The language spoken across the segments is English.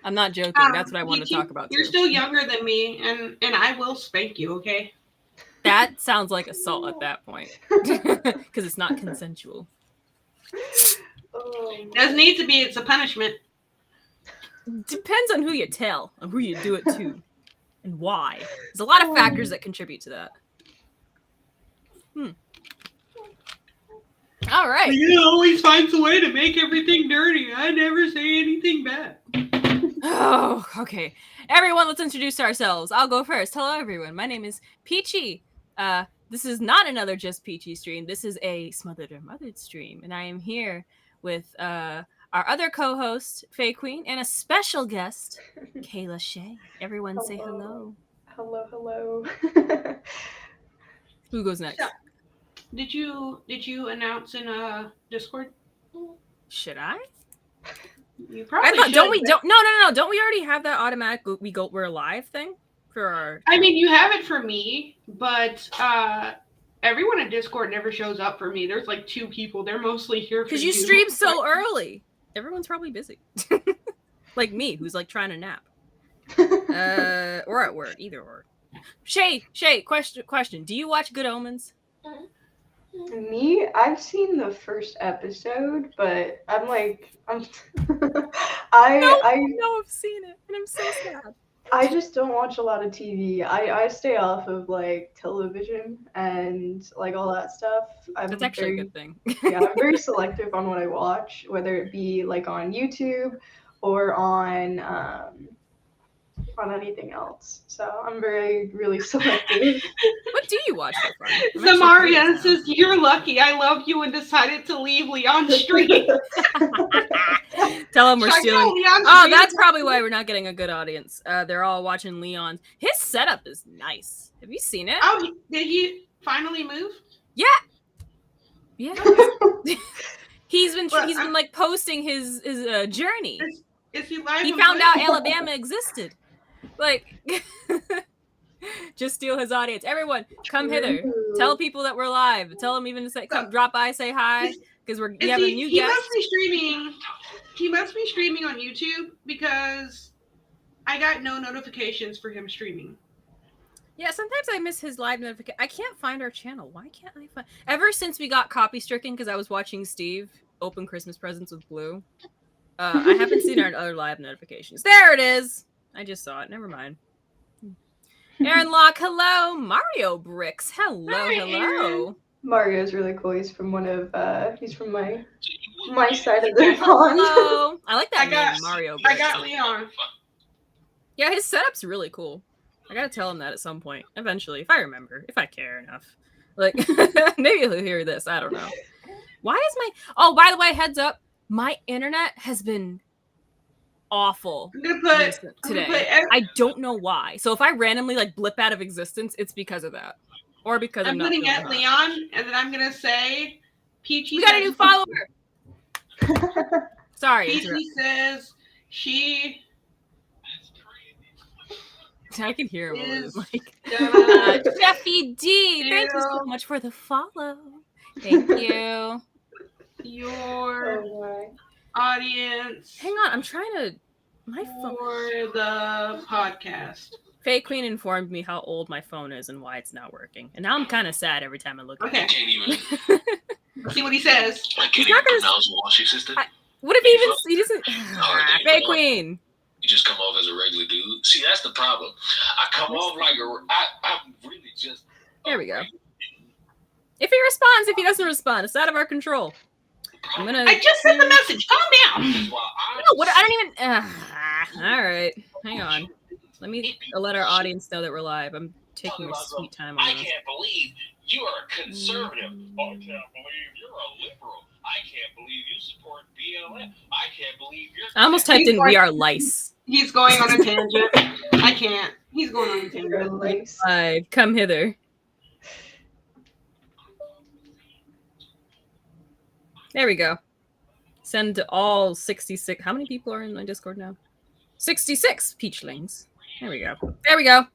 I'm not joking. That's what I want to talk about. You're still younger than me, and I will spank you, okay? That sounds like assault at that point. Because it's not consensual. Doesn't need to be. It's a punishment. Depends on who you tell, and who you do it to, and why. There's a lot of factors that contribute to that. All right. You always finds a way to make everything dirty. I never say anything bad. Oh, okay. Everyone, let's introduce ourselves. I'll go first. Hello, everyone. My name is Peachy. This is not another Just Peachy stream. This is a Smothered or Mothered stream, and I am here with our other co-host, FaeQueen, and a special guest, Kayla Shea. Everyone say hello. Hello. Who goes next? Did you announce in Discord? Should I? You probably should. No. Don't we already have that automatic we're live thing for our? I mean, you have it for me, but everyone in Discord never shows up for me. There's like 2 people. They're mostly here for you. Because you stream so early. Everyone's probably busy. Like me, who's like trying to nap. Or at work, either or. Shay, question. Do you watch Good Omens? Me, I've seen the first episode, but I know I've seen it, and I'm so sad. I just don't watch a lot of TV. I stay off of like television and like all that stuff. That's actually a good thing. Yeah, I'm very selective on what I watch, whether it be like on YouTube or on anything else. So I'm really selective. What do you watch for fun? Samaria says, "You're lucky. I love you and decided to leave Leon's stream." Tell him we're stealing. Oh, that's probably why we're not getting a good audience. They're all watching Leon. His setup is nice. Have you seen it? Oh, did he finally move? Yeah. He's been like posting his journey. Is he live? He found out Alabama existed. Like, just steal his audience. Everyone, come hither. Tell people that we're live. Tell them even to say, come drop by, say hi, because we have a new guest. He must be streaming on YouTube because I got no notifications for him streaming. Yeah, sometimes I miss his live notification. I can't find our channel. Why can't I find? Ever since we got copy stricken because I was watching Steve open Christmas presents with Blue, I haven't seen our other live notifications. There it is. I just saw it. Never mind. Aaron Locke, hello. Mario Bricks, hello. Mario's really cool. He's from he's from my side of the pond. Hello. I like that name, Mario Bricks. I got Leon. Yeah, his setup's really cool. I gotta tell him that at some point. Eventually, if I remember. If I care enough. Like, maybe he'll hear this. I don't know. Why is my... Oh, by the way, heads up. My internet has been awful today. I don't know why. So if I randomly like blip out of existence, it's because of that. Or because I'm putting at Leon, and then I'm gonna say Peachy. We got a new follower. Sorry. Peachy says she. I can hear him. Like, Jeffy D, thank you so much for the follow. Thank you. Your audience. Hang on, I'm trying to. My phone for the podcast. FaeQueen informed me how old my phone is and why it's not working, and now I'm kind of sad every time I look at it. I can't even. See what he says. I can't even pronounce Washi sister. What if he doesn't? FaeQueen. You just come off as a regular dude. See, that's the problem. I come off like I'm really just. There we go. If he responds, if he doesn't respond, it's out of our control. I just sent the message. Calm down. No, what? I don't even. All right, hang on. Let me let our audience know that we're live. I'm taking my sweet time on I this. can't believe you are a conservative. I can't believe you're a liberal. I can't believe you support BLM. I can't believe you're. I almost typed in "we are lice." He's going on a tangent. I can't. He's going on a tangent. Live, come hither. There we go. Send to all 66. How many people are in my Discord now? 66 peachlings. There we go. There we go.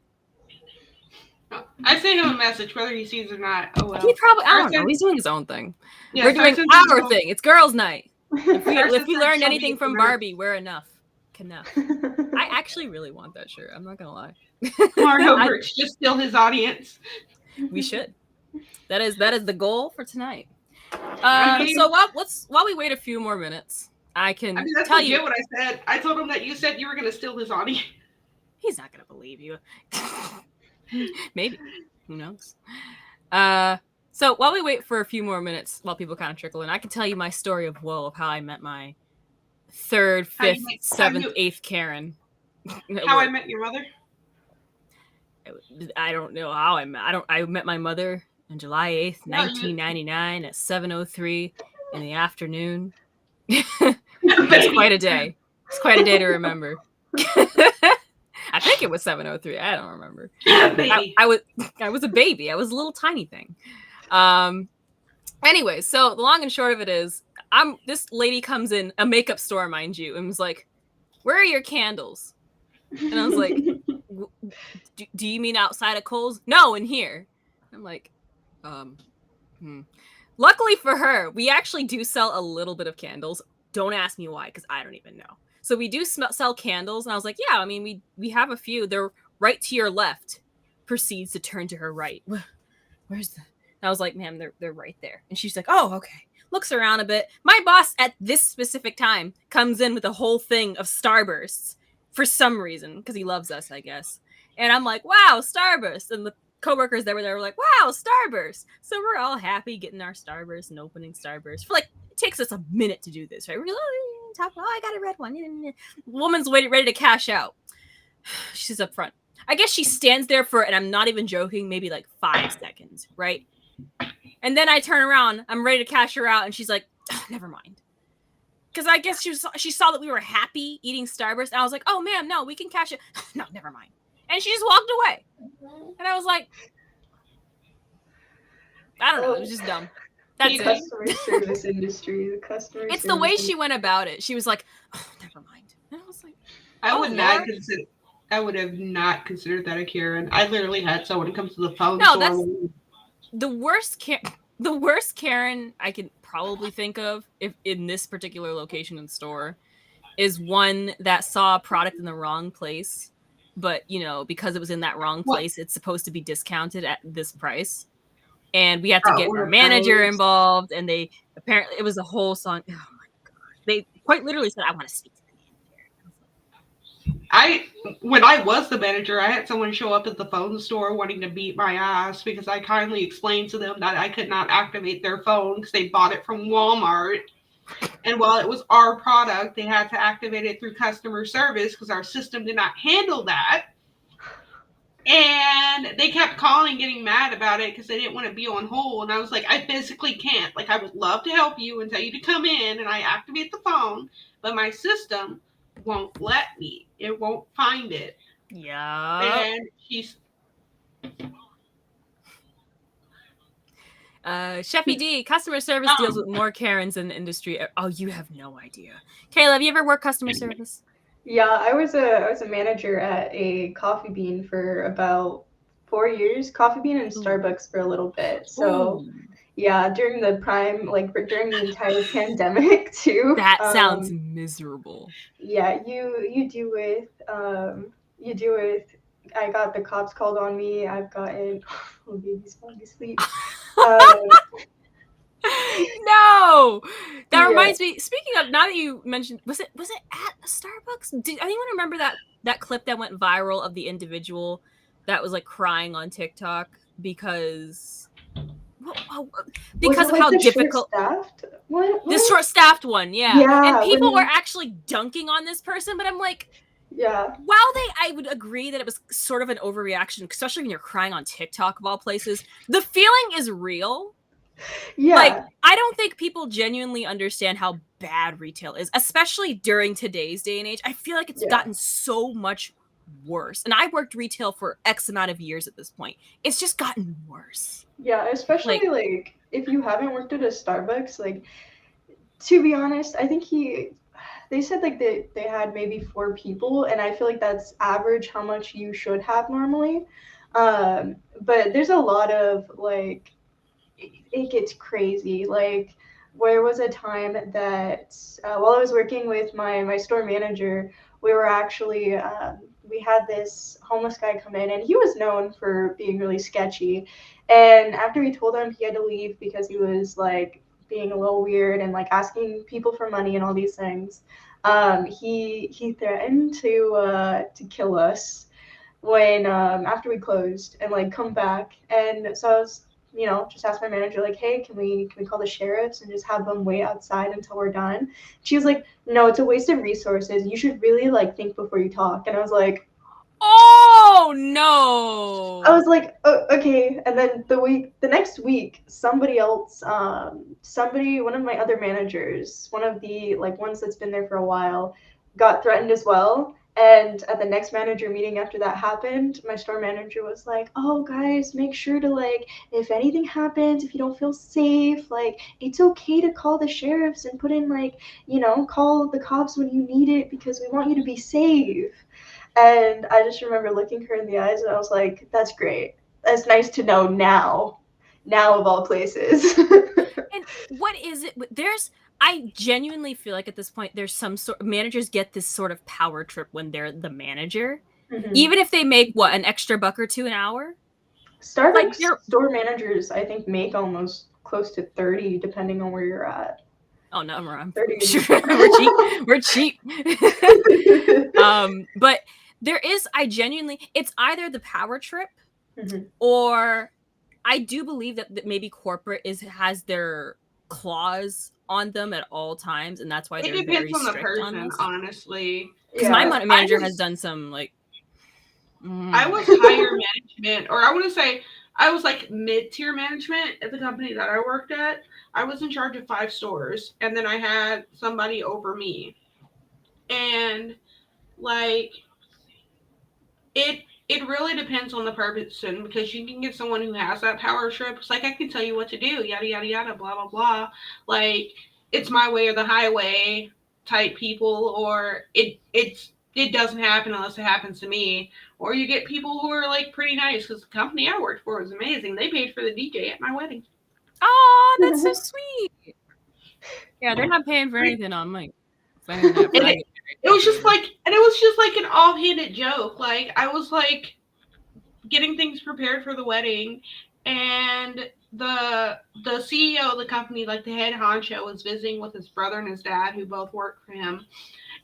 I sent him a message, whether he sees it or not. Oh well. He probably. I don't know. He's doing his own thing. Yeah, we're doing our thing. It's girls' night. If we learned anything from Barbie, we're enough. enough. I actually really want that shirt. I'm not gonna lie. Mario Birch just steal his audience. We should. That is the goal for tonight. Okay. So while we wait a few more minutes, I can I mean, that's tell legit you what I said. I told him that you said you were gonna steal his audience. he's not gonna believe you. Maybe. Who knows? So while we wait for a few more minutes, while people kind of trickle in, I can tell you my story of woe of how I met my 3rd, 5th, 7th, 8th Karen. How I Met Your Mother? I don't know how I met. I met my mother on July 8th, 1999 at 7:03 in the afternoon. It's quite a day. It's quite a day to remember. I think it was 7:03. I don't remember. I was a baby. I was a little tiny thing. Anyway, so the long and short of it is, this lady comes in a makeup store, mind you, and was like, "Where are your candles?" And I was like, do you mean outside of Kohl's? No, in here. I'm like, Luckily for her, we actually do sell a little bit of candles. Don't ask me why, because I don't even know. So we do sell candles, and I was like, yeah, I mean, we have a few. They're right to your left. Proceeds to turn to her right. Where's the? And I was like, ma'am, they're right there. And she's like, oh, okay. Looks around a bit. My boss at this specific time comes in with a whole thing of Starbursts for some reason, because he loves us, I guess. And I'm like, wow, Starburst. And the coworkers that were there were like, wow, Starburst. So we're all happy getting our Starburst and opening Starburst. For like, it takes us a minute to do this, right? We're like, oh, I got a red one. Woman's ready to cash out. She's up front. I guess she stands there for, and I'm not even joking, maybe like 5 seconds, right? And then I turn around, I'm ready to cash her out, and she's like, oh, never mind. Because I guess she saw that we were happy eating Starburst, and I was like, oh, ma'am, no, we can cash it. No, never mind. And she just walked away. And I was like, I don't know, it was just dumb. That's the customer service industry, It's the way she went about it. She was like, oh, never mind. And I was like, I would have not considered that a Karen. I literally had someone come to the phone store. That's the worst Karen I can probably think of, if in this particular location and store, is one that saw a product in the wrong place, but because it was in that wrong place, it's supposed to be discounted at this price, and we had to get our manager involved, and they apparently, it was a whole song. Oh my god! They quite literally said, "I want to speak to when I was the manager, I had someone show up at the phone store wanting to beat my ass because I kindly explained to them that I could not activate their phone because they bought it from Walmart. And while it was our product, they had to activate it through customer service because our system did not handle that. And they kept calling, getting mad about it because they didn't want to be on hold. And I was like, I physically can't. Like, I would love to help you and tell you to come in and I activate the phone, but my system won't let me. It won't find it. Yeah. And she's Sheffy D, customer service deals with more Karens in the industry. Oh, you have no idea. Kayla, have you ever worked customer service? Yeah, I was a manager at a Coffee Bean for about 4 years. Coffee Bean and Starbucks for a little bit. So yeah, during the prime, like during the entire pandemic too. That sounds miserable. Yeah, you do with I got the cops called on me. I've gotten oh baby's falling asleep. No, that reminds me. Speaking of, now that you mentioned, was it at a Starbucks? Did anyone remember that clip that went viral of the individual that was like crying on TikTok because of how difficult this short-staffed one, yeah, and people were actually dunking on this person, but I'm like, yeah. While I would agree that it was sort of an overreaction, especially when you're crying on TikTok of all places, the feeling is real. Yeah. Like, I don't think people genuinely understand how bad retail is, especially during today's day and age. I feel like it's gotten so much worse. And I worked retail for X amount of years at this point. It's just gotten worse. Yeah, especially like if you haven't worked at a Starbucks, like, to be honest, I think they said like they had maybe 4 people, and I feel like that's average how much you should have normally. But there's a lot of like, it gets crazy. Like where was a time that while I was working with my store manager, we were actually we had this homeless guy come in, and he was known for being really sketchy. And after we told him he had to leave because he was like being a little weird and like asking people for money and all these things, he threatened to kill us when after we closed and like come back. And so I was, just asked my manager like, hey, can we call the sheriffs and just have them wait outside until we're done? She was like, no, it's a waste of resources. You should really like think before you talk. And I was like, oh no. I was like, oh, okay. And then the next week, somebody else, one of my other managers, one of the like ones that's been there for a while, got threatened as well. And at the next manager meeting after that happened, my store manager was like, oh guys, make sure to like, if anything happens, if you don't feel safe, like it's okay to call the sheriffs and put in like, call the cops when you need it because we want you to be safe. And I just remember looking her in the eyes and I was like, that's great. That's nice to know now. Now of all places. And what is it? I genuinely feel like at this point, there's some sort managers get this sort of power trip when they're the manager, even if they make an extra buck or two an hour. Starbucks store managers, I think, make almost close to 30, depending on where you're at. Oh no, I'm 30. Sure. We're cheap. But there is, it's either the power trip, or I do believe that maybe corporate has their claws on them at all times, and that's why they're very strict on this. Honestly, because my manager has done some like. I was higher management, or I want to say I was like mid-tier management at the company that I worked at. I was in charge of 5 stores, and then I had somebody over me, and like it really depends on the person, because you can get someone who has that power trip. It's like, I can tell you what to do, yada yada yada, blah blah blah. Like, it's my way or the highway type people, or it doesn't happen unless it happens to me. Or you get people who are like pretty nice, because the company I worked for was amazing. They paid for the DJ at my wedding. Oh, that's so sweet. Yeah, they're not paying for anything on my. It was just like, and it was just like an offhanded joke. Like, I was like getting things prepared for the wedding, and the CEO of the company, like the head honcho, was visiting with his brother and his dad, who both work for him.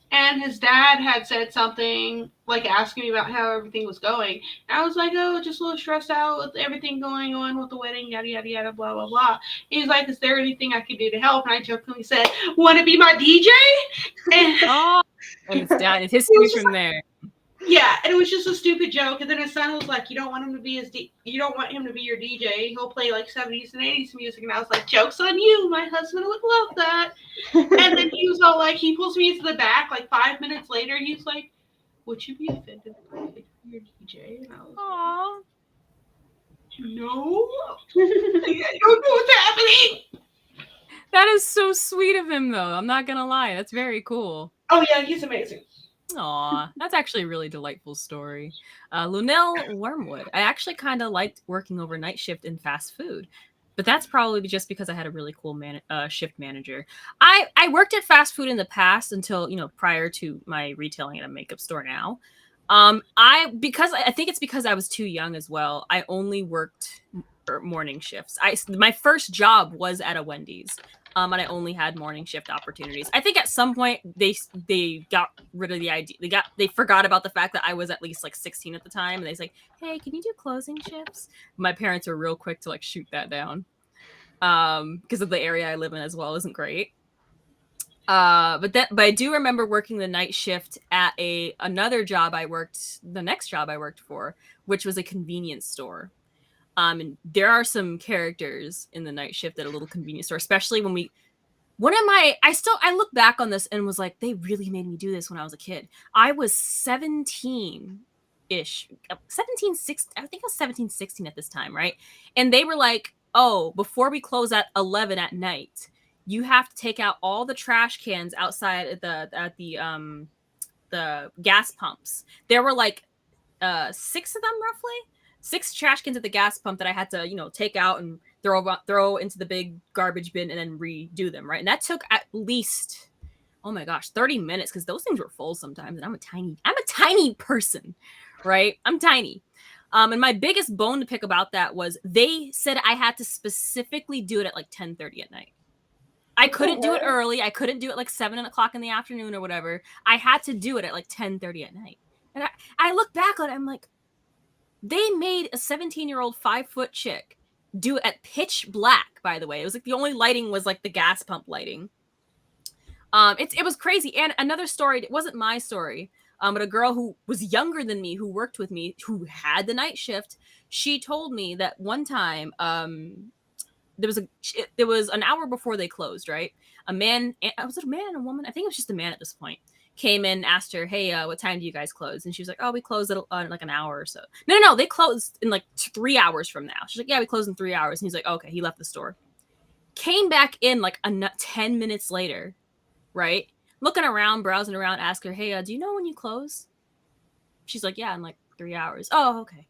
And his dad had said something, like asking me about how everything was going. And I was like, oh, just a little stressed out with everything going on with the wedding, yada, yada, yada, blah, blah, blah. He's like, is there anything I could do to help? And I jokingly said, want to be my DJ? And it's down. It's history from there. Yeah, and it was just a stupid joke. And then his son was like, you don't want him to be you don't want him to be your DJ. He'll play like 70s and 80s music. And I was like, joke's on you. My husband would love that. And then he was all like, he pulls me into the back like 5 minutes later. He's like, would you be offended if I picked your DJ? And I was like, no. I don't know what's happening. That is so sweet of him, though. I'm not going to lie. That's very cool. Oh, yeah, he's amazing. Aw, that's actually a really delightful story. Lunel Wormwood. I actually kind of liked working overnight shift in fast food, but that's probably just because I had a really cool shift manager. I worked at fast food in the past until, prior to my retailing at a makeup store now. I think it's because I was too young as well. I only worked morning shifts. My first job was at a Wendy's. And I only had morning shift opportunities. I think at some point they got rid of the idea. They forgot about the fact that I was at least like 16 at the time, and they was like, "Hey, can you do closing shifts?" My parents were real quick to like shoot that down, because of the area I live in as well isn't great. But I do remember working the night shift at another job I worked. The next job I worked for, which was a convenience store. And there are some characters in the night shift at a little convenience store, especially when I look back on this and was like, they really made me do this when I was a kid. I was 17-ish, 17, 16, I think I was 17, 16 at this time, right? And they were like, oh, before we close at 11 at night, you have to take out all the trash cans outside at the gas pumps. There were like 6 of them roughly. 6 trash cans at the gas pump that I had to, take out and throw into the big garbage bin, and then redo them, right? And that took at least, oh my gosh, 30 minutes, because those things were full sometimes, and I'm a tiny person, right? I'm tiny. And my biggest bone to pick about that was they said I had to specifically do it at like 10:30 at night. I couldn't do it early. I couldn't do it like 7 o'clock in the afternoon or whatever. I had to do it at like 10:30 at night. And I look back on it, I'm like, they made a 17-year-old 5-foot chick do it at pitch black, by the way. It was like the only lighting was like the gas pump lighting. It was crazy. And another story, it wasn't my story, but a girl who was younger than me, who worked with me, who had the night shift, she told me that one time, there was an hour before they closed, right? Was it a man and a woman? I think it was just a man at this point. Came in, asked her, hey, what time do you guys close? And she was like, oh, we close at like an hour or so. No, they closed in like 3 hours from now. She's like, yeah, we close in 3 hours. And he's like, okay, he left the store. Came back in like 10 minutes later, right? Looking around, browsing around, ask her, hey, do you know when you close? She's like, yeah, in like 3 hours. Oh, okay.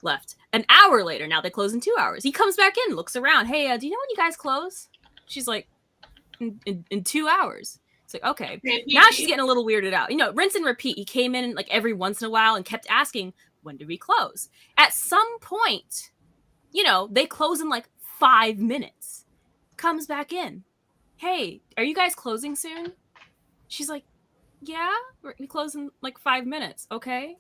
Left. An hour later, now they close in 2 hours. He comes back in, looks around. Hey, do you know when you guys close? She's like, in 2 hours. It's like, okay. Now she's getting a little weirded out. Rinse and repeat. He came in like every once in a while and kept asking, when do we close? At some point, they close in like 5 minutes. Comes back in. Hey, are you guys closing soon? She's like, yeah, we close in like 5 minutes. Okay.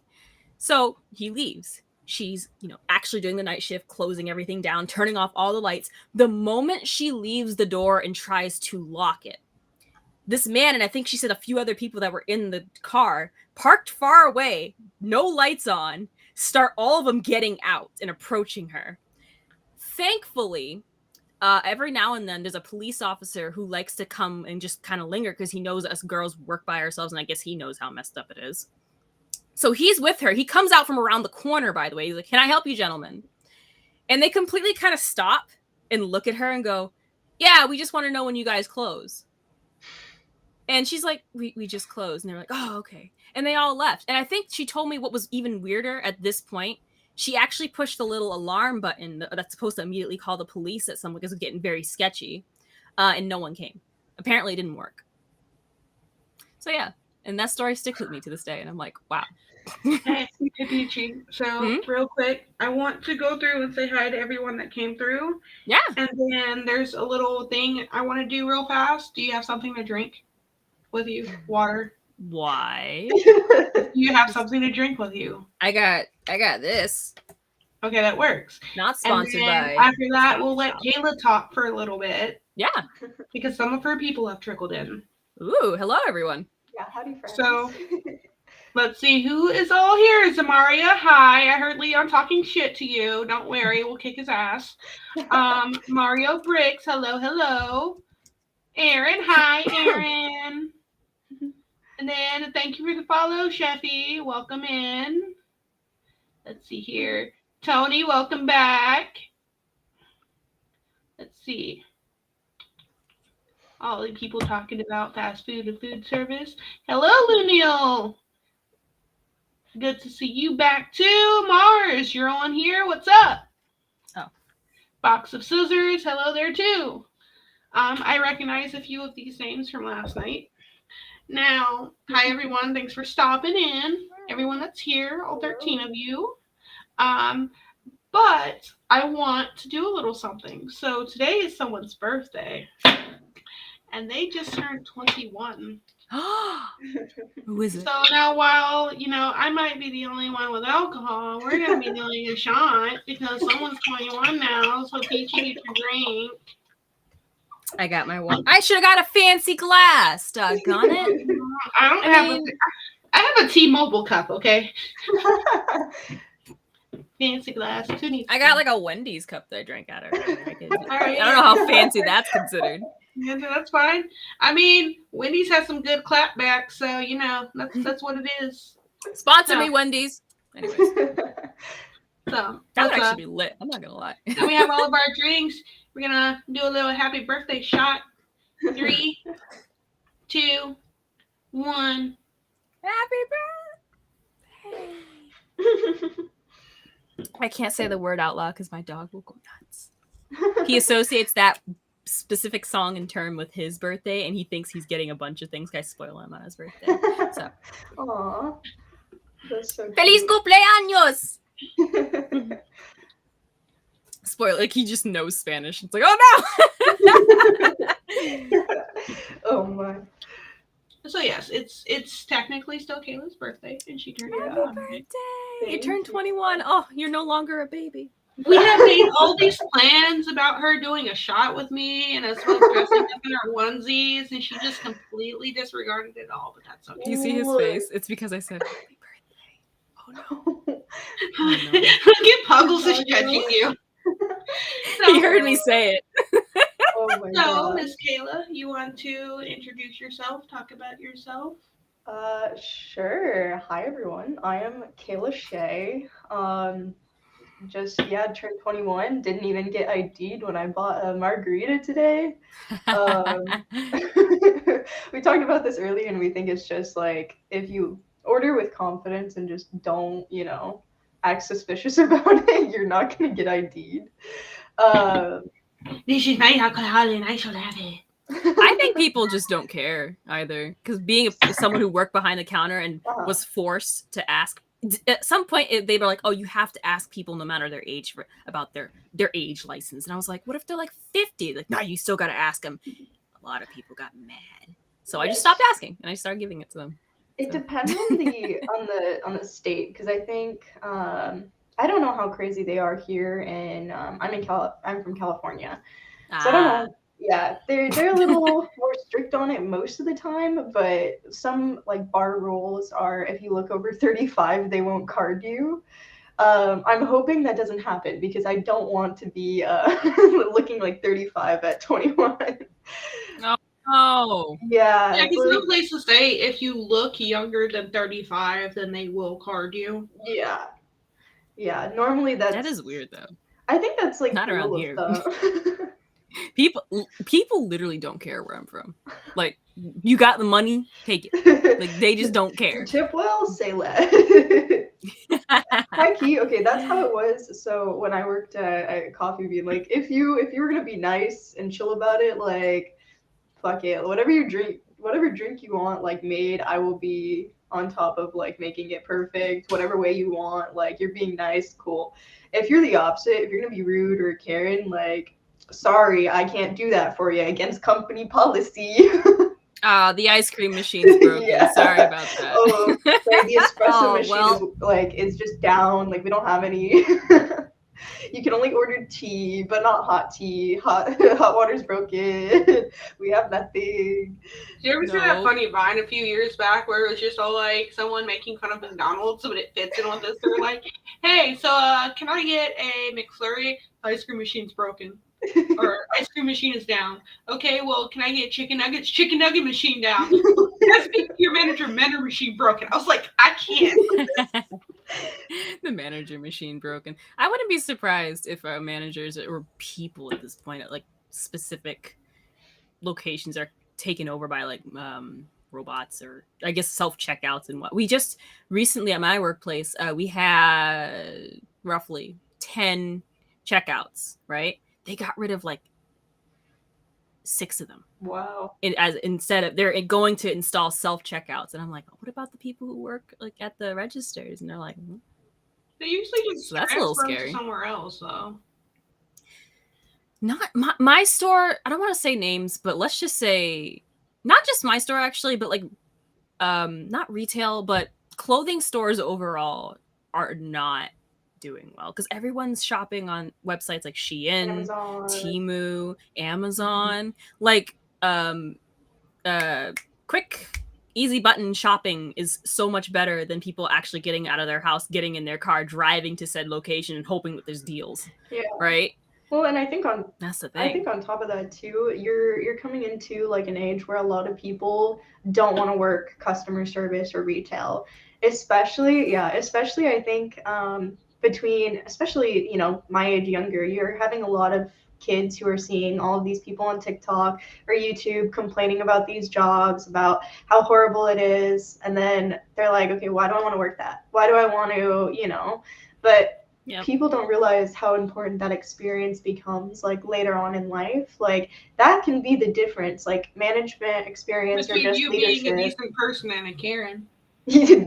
So he leaves. She's, actually doing the night shift, closing everything down, turning off all the lights. The moment she leaves the door and tries to lock it, this man, and I think she said a few other people that were in the car, parked far away, no lights on, start all of them getting out and approaching her. Thankfully, every now and then there's a police officer who likes to come and just kind of linger because he knows us girls work by ourselves, and I guess he knows how messed up it is. So he's with her. He comes out from around the corner, by the way. He's like, can I help you, gentlemen? And they completely kind of stop and look at her and go, yeah, we just want to know when you guys close. And she's like, we just closed. And they're like, oh, okay. And they all left. And I think she told me what was even weirder at this point. She actually pushed the little alarm button that's supposed to immediately call the police at someone because it was getting very sketchy. And no one came. Apparently it didn't work. So yeah. And that story sticks with me to this day. And I'm like, wow. Hey, JustPeeachie. So, real quick, I want to go through and say hi to everyone that came through. Yeah. And then there's a little thing I want to do real fast. Do you have something to drink with you? Water? Why? You have something to drink with you. I got this. Okay, that works. Not sponsored by. After that, we'll let Kayla talk for a little bit. Yeah. Because some of her people have trickled in. Ooh, hello, everyone. Yeah, howdy, friends. So, let's see who is all here. Zamaria, hi. I heard Leon talking shit to you. Don't worry, we'll kick his ass. Mario Bricks, hello. Aaron, hi, Aaron. And then thank you for the follow, Sheffy. Welcome in. Let's see here. Tony, welcome back. Let's see. All the people talking about fast food and food service. Hello, Lunil. Good to see you back too. Mars, you're on here. What's up? Oh. Box of Scissors. Hello there too. I recognize a few of these names from last night. Now, hi everyone. Thanks for stopping in. Everyone that's here, all 13 of you. But I want to do a little something. So today is someone's birthday. And they just turned 21. Who is it? So now while, I might be the only one with alcohol, we're going to be doing a shot because someone's 21 now, so Peachy needs to drink. I got my one. I should have got a fancy glass. Doggone it. I have a T-Mobile cup, okay? Fancy glass. I got like a Wendy's cup that I drank out of. I don't know how fancy that's considered. Yeah, that's fine. I mean, Wendy's has some good clapbacks, so that's what it is. Sponsor me, Wendy's. Anyways, so that would actually be lit. I'm not gonna lie. And we have all of our drinks. We're gonna do a little happy birthday shot. 3, 2, 1. Happy birthday. I can't say the word out loud because my dog will go nuts. He associates that specific song and term with his birthday, and he thinks he's getting a bunch of things. Guys, spoil him on his birthday. So, Aw, that's so Feliz cute. cumpleaños! Spoil, like he just knows Spanish. It's like, oh no! Oh my. So yes, it's technically still Kayla's birthday, and she turned it Happy on. birthday! Thank You turned you. 21. Oh, you're no longer a baby. We have made all these plans about her doing a shot with me and as well as dressing up in her onesies, and she just completely disregarded it all. But that's okay. Do you see his What? face? It's because I said happy birthday. Oh no. Look at Puggles is judging you. He heard me say it. Oh my So, god. Miss Kayla, you want to introduce yourself? Talk about yourself. Sure. Hi everyone. I am Kayla Shea. Turned 21. Didn't even get ID'd when I bought a margarita today. We talked about this earlier, and we think it's just like if you order with confidence and just don't, act suspicious about it, you're not gonna get ID'd. This is my alcohol and I shall have it. I think people just don't care either, because being someone who worked behind the counter and was forced to ask at some point, they were like, "Oh, you have to ask people, no matter their age, about their age license." And I was like, "What if they're like 50?" Like, no, you still got to ask them. A lot of people got mad, so I just stopped asking and I started giving it to them. It depends on the state, because I think I don't know how crazy they are here, and I'm from California, so I don't know. Yeah, they're a little more strict on it most of the time, but some like bar rules are if you look over 35, they won't card you. I'm hoping that doesn't happen because I don't want to be looking like 35 at 21. Oh. Yeah, because no place to say if you look younger than 35, then they will card you. Yeah. Yeah, normally that is weird though. I think that's like not around here. People literally don't care where I'm from. Like, you got the money, take it. Like, they just don't care. Tip well, say less. High key, okay, that's how it was. So when I worked at Coffee Bean, like if you were gonna be nice and chill about it, like fuck it, whatever drink you want, like made, I will be on top of like making it perfect, whatever way you want. Like you're being nice, cool. If you're the opposite, if you're gonna be rude or Karen, like sorry, I can't do that for you, against company policy. The ice cream machine's broken. Yeah. Sorry about that. Oh, like the espresso machine is just down. Like we don't have any. You can only order tea, but not hot tea. Hot water's broken. We have nothing. Did you ever see that funny Vine a few years back where it was just all like someone making fun of McDonald's, but it fits in with this? They're like, "Hey, so can I get a McFlurry? Ice cream machine's broken." Or ice cream machine is down. Okay, well, can I get chicken nuggets? Chicken nugget machine down. Can I speak to your manager machine broken? I was like, I can't. The manager machine broken. I wouldn't be surprised if managers or people at this point at like specific locations are taken over by like robots or I guess self-checkouts and what. We just recently at my workplace, we had roughly 10 checkouts, right? They got rid of like 6 of them. Wow. Instead of they're going to install self-checkouts. And I'm like, what about the people who work like at the registers? And they're like, They usually just that's a little scary. Somewhere else though. Not my store, I don't want to say names, but let's just say not just my store actually, but like not retail, but clothing stores overall are not doing well because everyone's shopping on websites like Shein, Amazon. Temu, Amazon. Like quick easy button shopping is so much better than people actually getting out of their house, getting in their car, driving to said location and hoping that there's deals. Yeah. Right? Well, and I think that's the thing. I think on top of that too, you're coming into like an age where a lot of people don't want to work customer service or retail. Especially I think between, especially, my age younger, you're having a lot of kids who are seeing all of these people on TikTok or YouTube complaining about these jobs, about how horrible it is. And then they're like, okay, why do I want to work that? Why do I want to, but Yep. people don't realize how important that experience becomes like later on in life. Like that can be the difference, like management experience Between or just you being a leadership. decent person and a Karen.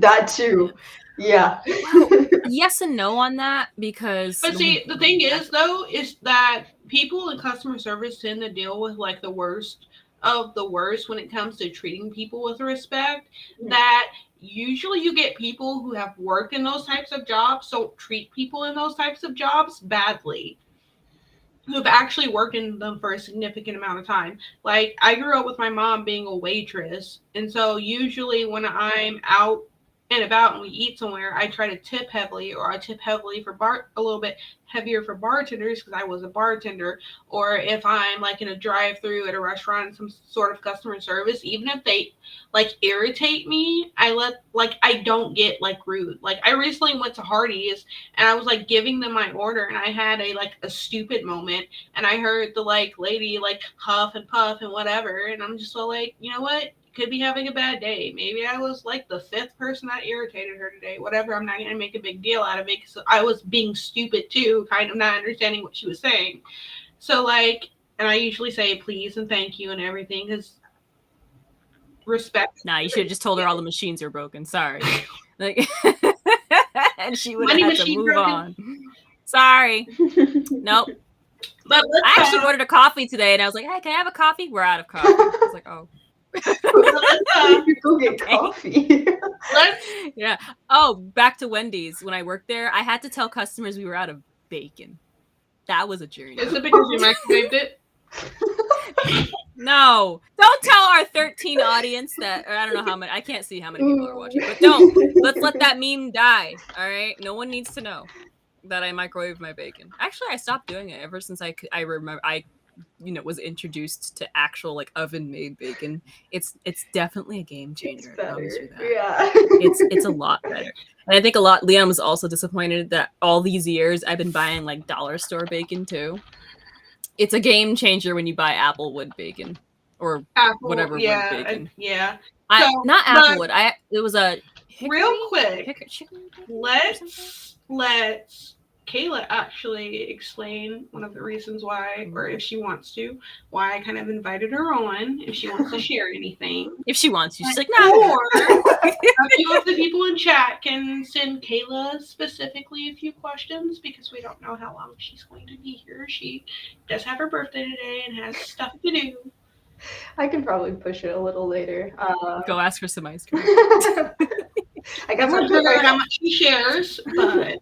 That too. Yeah. Well, yes and no on that, because But see, the thing is though, is that people in customer service tend to deal with like the worst of the worst when it comes to treating people with respect. That usually you get people who have worked in those types of jobs, so treat people in those types of jobs badly, who've actually worked in them for a significant amount of time. Like I grew up with my mom being a waitress, and so usually when I'm out and about and we eat somewhere, I try to tip heavily, or I tip heavily for a little bit heavier for bartenders because I was a bartender. Or if I'm like in a drive-through at a restaurant, some sort of customer service, even if they like irritate me, I don't get like rude. Like I recently went to Hardee's and I was like giving them my order, and I had a stupid moment, and I heard the like lady like huff and puff and whatever, and I'm just so like, you know what? Could be having a bad day. Maybe I was like the 5th person that irritated her today. Whatever. I'm not gonna make a big deal out of it because I was being stupid too, kind of not understanding what she was saying. So like, and I usually say please and thank you and everything because respect. Nah, you should have just told her all the machines are broken. Sorry. Like, and she would have Money had to machine move broken. on. Sorry. Nope. But I actually ordered a coffee today, and I was like, "Hey, can I have a coffee?" We're out of coffee. I was like, "Oh." You go get coffee. Yeah. Oh, back to Wendy's. When I worked there, I had to tell customers we were out of bacon. That was a journey. Is it because you microwaved it? No, don't tell our 13 audience that, or I don't know how many. I can't see how many people are watching, but don't. Let's let that meme die. All right, no one needs to know that I microwave my bacon. Actually, I stopped doing it ever since I remember I was introduced to actual like oven made bacon. It's definitely a game changer. I promise you that. Yeah. It's a lot better. And I think Leon was also disappointed that all these years I've been buying like dollar store bacon too. It's a game changer when you buy Applewood bacon or whatever wood bacon. Yeah. Not Applewood. It was a hickory, real quick. Let's Kayla actually explain one of the reasons why, or if she wants to, why I kind of invited her on, if she wants to share anything. If she wants to. She's like, no. Or a few of the people in chat can send Kayla specifically a few questions because we don't know how long she's going to be here. She does have her birthday today and has stuff to do. I can probably push it a little later. Go ask for some ice cream. I got I'm not sure how much she shares, but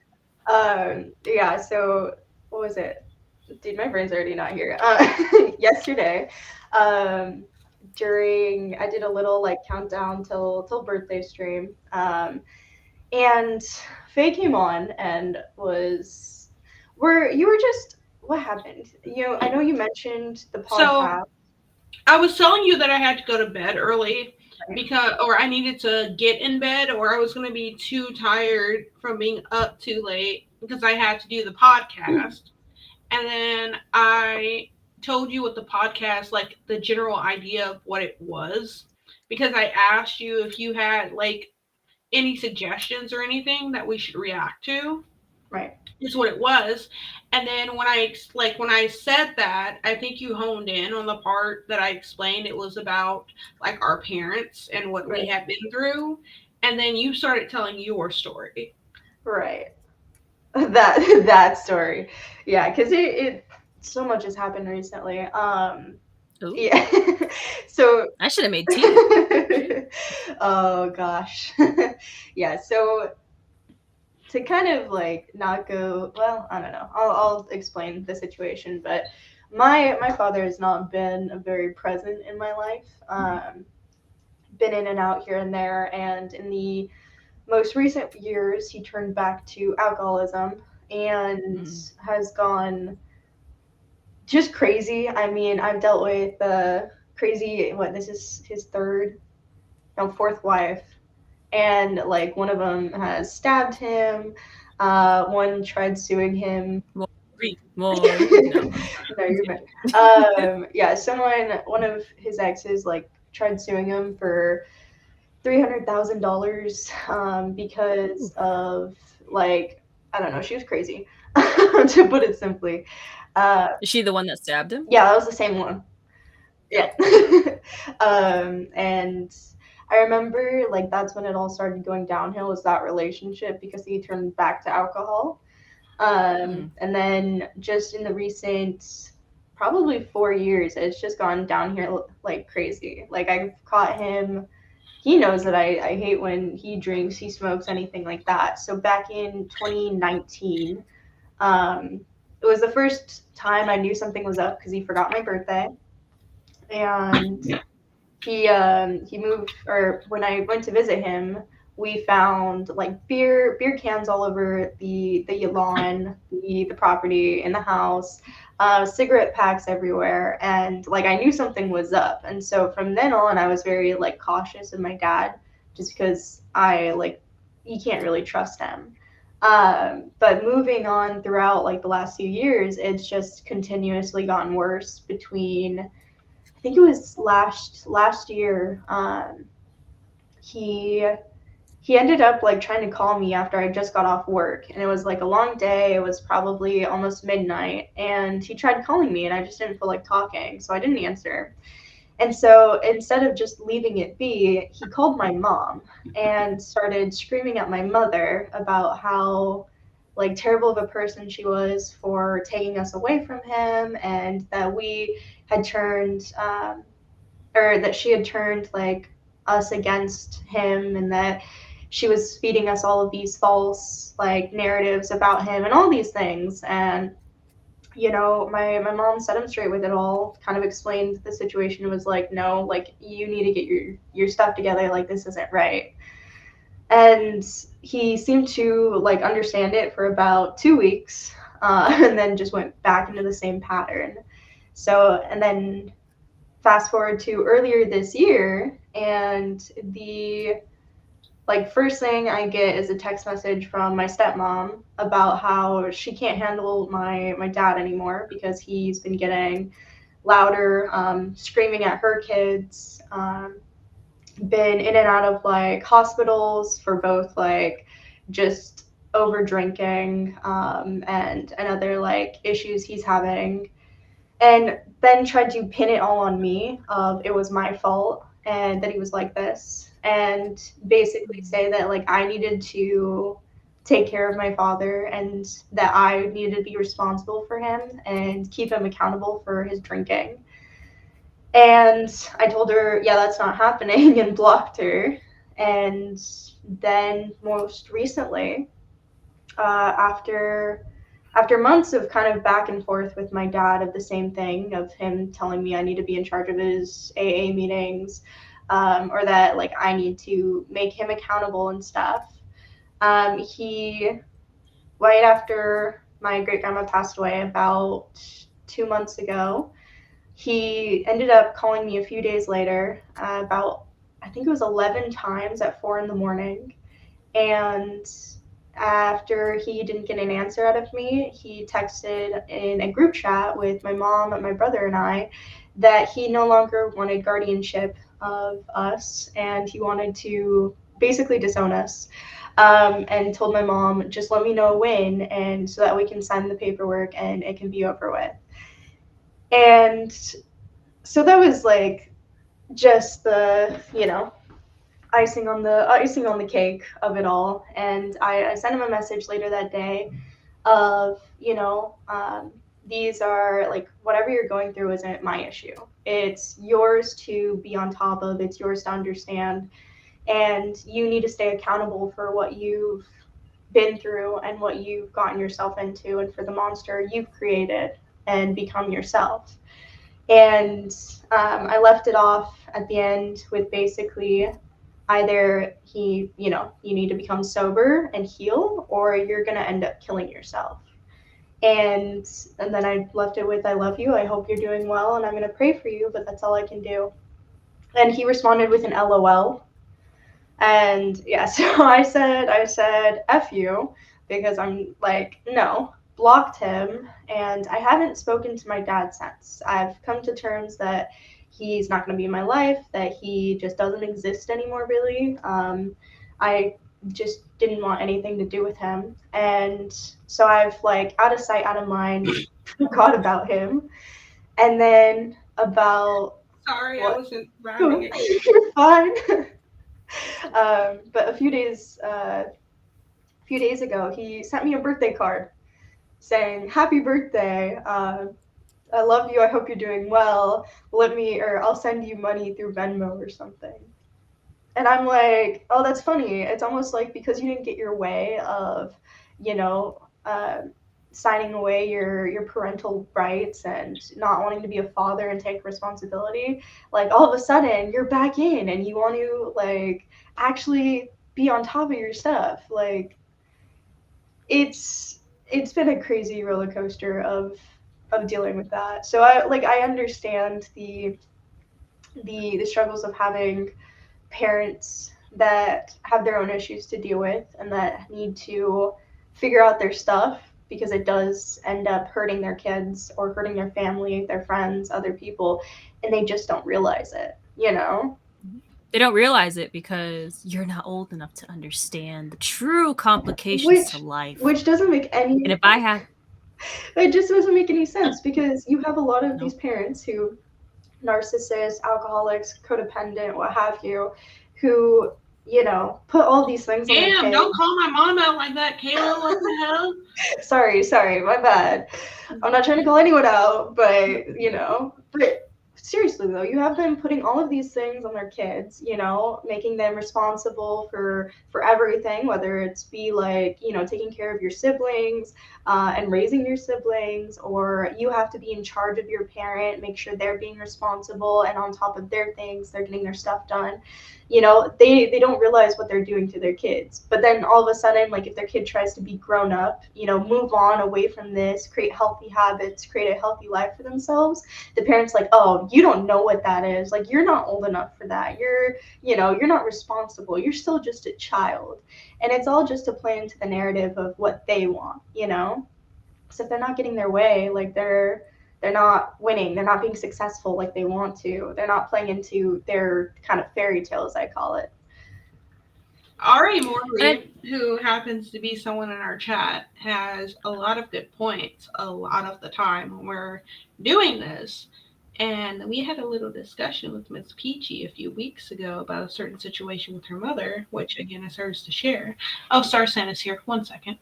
yeah, so what was it? Dude, my brain's already not here. Yesterday, I did a little like countdown till birthday stream. And Faye came on and what happened? I know you mentioned the podcast. So I was telling you that I had to go to bed early or I needed to get in bed, or I was going to be too tired from being up too late because I had to do the podcast. And then I told you what the podcast, like the general idea of what it was, because I asked you if you had like any suggestions or anything that we should react to. Right. Is what it was. And then when I said that, I think you honed in on the part that I explained it was about like our parents and what we had been through. And then you started telling your story. Right. That story. Yeah, because it so much has happened recently. Yeah. So I should have made tea. Oh gosh. Yeah, so to kind of like not go, well, I don't know. I'll explain the situation, but my father has not been very present in my life. Been in and out here and there, and in the most recent years, he turned back to alcoholism and has gone just crazy. I mean, I've dealt with crazy. This is his fourth wife. And like one of them has stabbed him. One tried suing him. No, you're fine. Yeah, one of his exes like tried suing him for $300,000 because of like I don't know, she was crazy, to put it simply. Is she the one that stabbed him? Yeah, that was the same one. Yeah. And I remember like that's when it all started going downhill, was that relationship, because he turned back to alcohol. And then just in the recent probably 4 years, it's just gone downhill like crazy. Like I've caught him. He knows that I hate when he drinks, he smokes, anything like that. So back in 2019, it was the first time I knew something was up because he forgot my birthday, and he moved, or when I went to visit him, we found like beer cans all over the lawn, the property, in the house, cigarette packs everywhere, and like I knew something was up. And so from then on, I was very like cautious of my dad, just because I like you can't really trust him. But moving on throughout like the last few years, it's just continuously gotten worse. Between, I think it was last year, he he ended up like trying to call me after I just got off work, and it was like a long day. It was probably almost midnight, and he tried calling me, and I just didn't feel like talking, so I didn't answer. And so instead of just leaving it be, he called my mom and started screaming at my mother about how like terrible of a person she was for taking us away from him, and that we had turned or that she had turned like us against him, and that she was feeding us all of these false like narratives about him and all these things. And my mom set him straight with it all, kind of explained the situation, was like, no, like you need to get your stuff together, like this isn't right. And he seemed to like understand it for about 2 weeks, and then just went back into the same pattern. So, and then fast forward to earlier this year, and the like first thing I get is a text message from my stepmom about how she can't handle my dad anymore because he's been getting louder, screaming at her kids, been in and out of like hospitals for both like just over drinking, and other like issues he's having, and then tried to pin it all on me of it was my fault and that he was like this, and basically say that like I needed to take care of my father, and that I needed to be responsible for him and keep him accountable for his drinking. And I told her, yeah, that's not happening, and blocked her. And then most recently, after months of kind of back and forth with my dad of the same thing, of him telling me I need to be in charge of his AA meetings, or that like I need to make him accountable and stuff. He, right after my great grandma passed away about 2 months ago, he ended up calling me a few days later, about, I think it was 11 times at 4 in the morning. And after he didn't get an answer out of me, he texted in a group chat with my mom and my brother and I that he no longer wanted guardianship of us, and he wanted to basically disown us. And told my mom, just let me know when, and so that we can sign the paperwork and it can be over with. And so that was like just the icing on the cake of it all. And I sent him a message later that day of these are like, whatever you're going through isn't my issue, it's yours to be on top of, it's yours to understand, and you need to stay accountable for what you've been through and what you've gotten yourself into, and for the monster you've created and become yourself. And I left it off at the end with basically either you need to become sober and heal, or you're going to end up killing yourself. And then I left it with, I love you, I hope you're doing well, and I'm going to pray for you, but that's all I can do. And he responded with an LOL. And yeah, so I said F you, because I'm like, no, blocked him, and I haven't spoken to my dad since. I've come to terms that he's not going to be in my life, that he just doesn't exist anymore, really. I just didn't want anything to do with him. And so I've like out of sight, out of mind, forgot about him. And then about Sorry, I what? wasn't laughing at you. You're fine. But a few days ago, he sent me a birthday card saying, "Happy birthday. I love you. I hope you're doing well. I'll send you money through Venmo or something." And I'm like, "Oh, that's funny. It's almost like because you didn't get your way of, you know, signing away your parental rights and not wanting to be a father and take responsibility, like all of a sudden you're back in and you want to like actually be on top of your stuff." Like it's been a crazy roller coaster of dealing with that. So I understand the struggles of having parents that have their own issues to deal with and that need to figure out their stuff, because it does end up hurting their kids or hurting their family, their friends, other people, and they just don't realize it, you know? They don't realize it because you're not old enough to understand the true complications to life. Which doesn't make any And if I have it just doesn't make any sense, because you have a lot of Nope. these parents who narcissists, alcoholics, codependent, what have you, who, you know, put all these things on their Damn, kids. don't call my mom out like that, Kayla. What the hell? Sorry, my bad. I'm not trying to call anyone out, but you know, but seriously though, you have them putting all of these things on their kids, you know, making them responsible for everything, whether it's be like, you know, taking care of your siblings and raising your siblings, or you have to be in charge of your parent, make sure they're being responsible and on top of their things, they're getting their stuff done. You know, they don't realize what they're doing to their kids. But then all of a sudden, like if their kid tries to be grown up, you know, move on away from this, create healthy habits, create a healthy life for themselves, the parents like, "Oh, you don't know what that is. Like you're not old enough for that. You're not responsible. You're still just a child." And it's all just to play into the narrative of what they want, you know? So if they're not getting their way, like they're not winning, they're not being successful like they want to, they're not playing into their kind of fairy tale, as I call it. Ari Morley, who happens to be someone in our chat, has a lot of good points a lot of the time when we're doing this. And we had a little discussion with Miss Peachy a few weeks ago about a certain situation with her mother, which again is hers to share. Oh, Starsan is here. 1 second.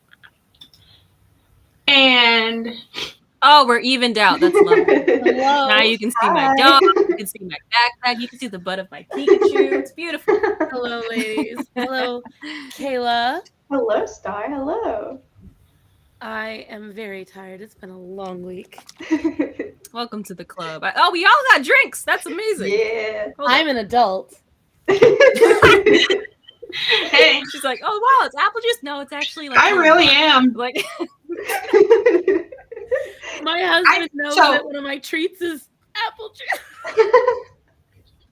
And Oh, we're evened out. That's lovely. Hello. Now you can see my dog. You can see my backpack. You can see the butt of my Pikachu. It's beautiful. Hello, ladies. Hello, Kayla. Hello, Star. Hello. I am very tired. It's been a long week. Welcome to the club. Oh, we all got drinks. That's amazing. Yeah. I'm an adult. hey, She's like, "Oh wow, it's apple juice." No, it's actually like I really am. like My husband knows that one of my treats is apple juice.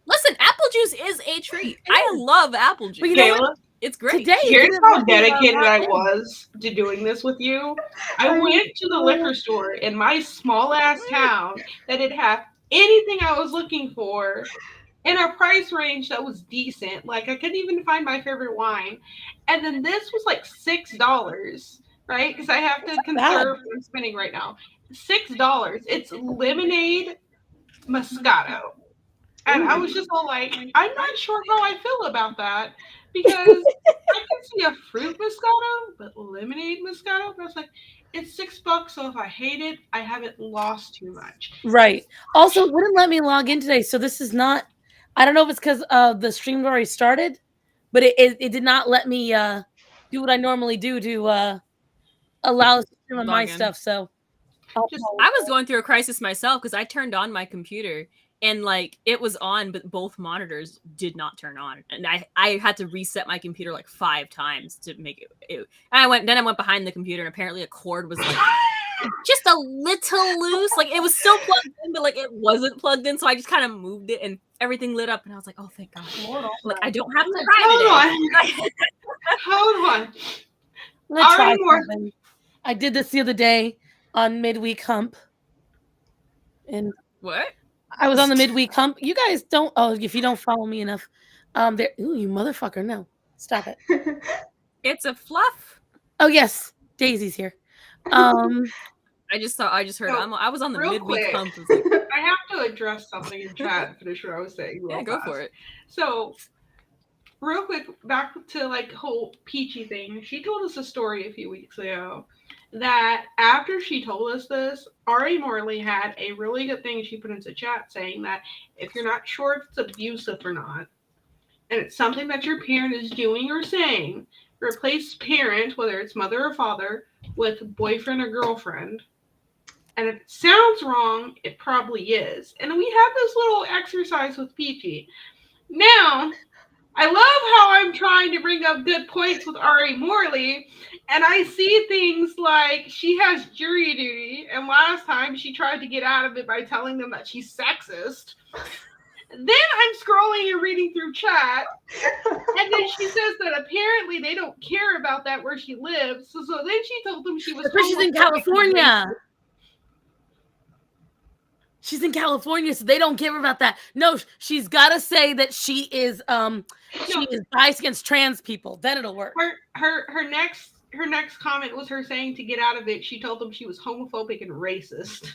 Listen, apple juice is a treat. I love apple juice. But you know what? Kayla, It's great. Today, here's didn't how let me dedicated log I in. was to doing this with you. I went to the liquor store in my small ass town that didn't have anything I was looking for in a price range that was decent. Like I couldn't even find my favorite wine. And then this was like $6, right? Because I have to conserve what I'm spending right now. $6. It's lemonade Moscato. And I was just all like, I'm not sure how I feel about that, because I can see a fruit Moscato, but lemonade Moscato. But I was like, it's $6, so if I hate it, I haven't lost too much. Right. Also, it wouldn't let me log in today, so this is not. I don't know if it's because the stream already started, but it did not let me do what I normally do to allow the stream on my stuff. So I was going through a crisis myself because I turned on my computer and like it was on, but both monitors did not turn on, and I had to reset my computer like 5 times to make it. I went behind the computer, and apparently a cord was like just a little loose. Like it was still plugged in, but like it wasn't plugged in. So I just kind of moved it, and everything lit up, and I was like, "Oh, thank God!" Like I don't have to cry today. Hold on. Let's try something. I did this the other day on midweek hump, and what? I was on the midweek hump. You guys don't. Oh, if you don't follow me enough, there. Ooh, you motherfucker! No, stop it. It's a fluff. Oh yes, Daisy's here. I just heard. So, I was on the real midweek quick, hump. It's like, I have to address something in chat and finish what I was saying. yeah, go for it. So, real quick, back to like whole Peachy thing. She told us a story a few weeks ago that after she told us this, Ari Morley had a really good thing she put into chat saying that if you're not sure if it's abusive or not, and it's something that your parent is doing or saying, replace parent, whether it's mother or father, with boyfriend or girlfriend. And if it sounds wrong, it probably is. And we have this little exercise with Peachy. Now, I love how I'm trying to bring up good points with Ari Morley, and I see things like she has jury duty, and last time she tried to get out of it by telling them that she's sexist. Then I'm scrolling and reading through chat, and then she says that apparently they don't care about that where she lives. So then she told them she was. She's in California. She's in California, so they don't care about that. No, she's got to say that she is biased against trans people. Then it'll work. Her next comment was her saying to get out of it. She told them she was homophobic and racist.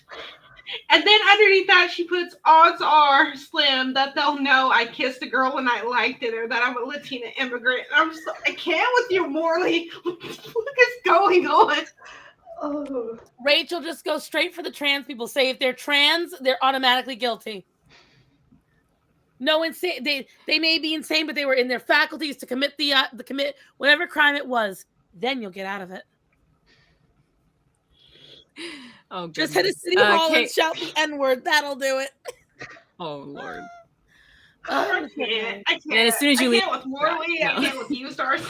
And then underneath that, she puts, odds are slim that they'll know I kissed a girl and I liked it, or that I'm a Latina immigrant. And I'm just like, I can't with you, Morley. What is going on? Oh. Rachel just goes straight for the trans people. Say if they're trans, they're automatically guilty. No, insane. They may be insane, but they were in their faculties to commit commit whatever crime it was. Then you'll get out of it. Oh, just head to City Hall and shout the N-word. That'll do it. Oh Lord. I can't. And as soon as you leave, with Morley, no. I can't with you, Stars.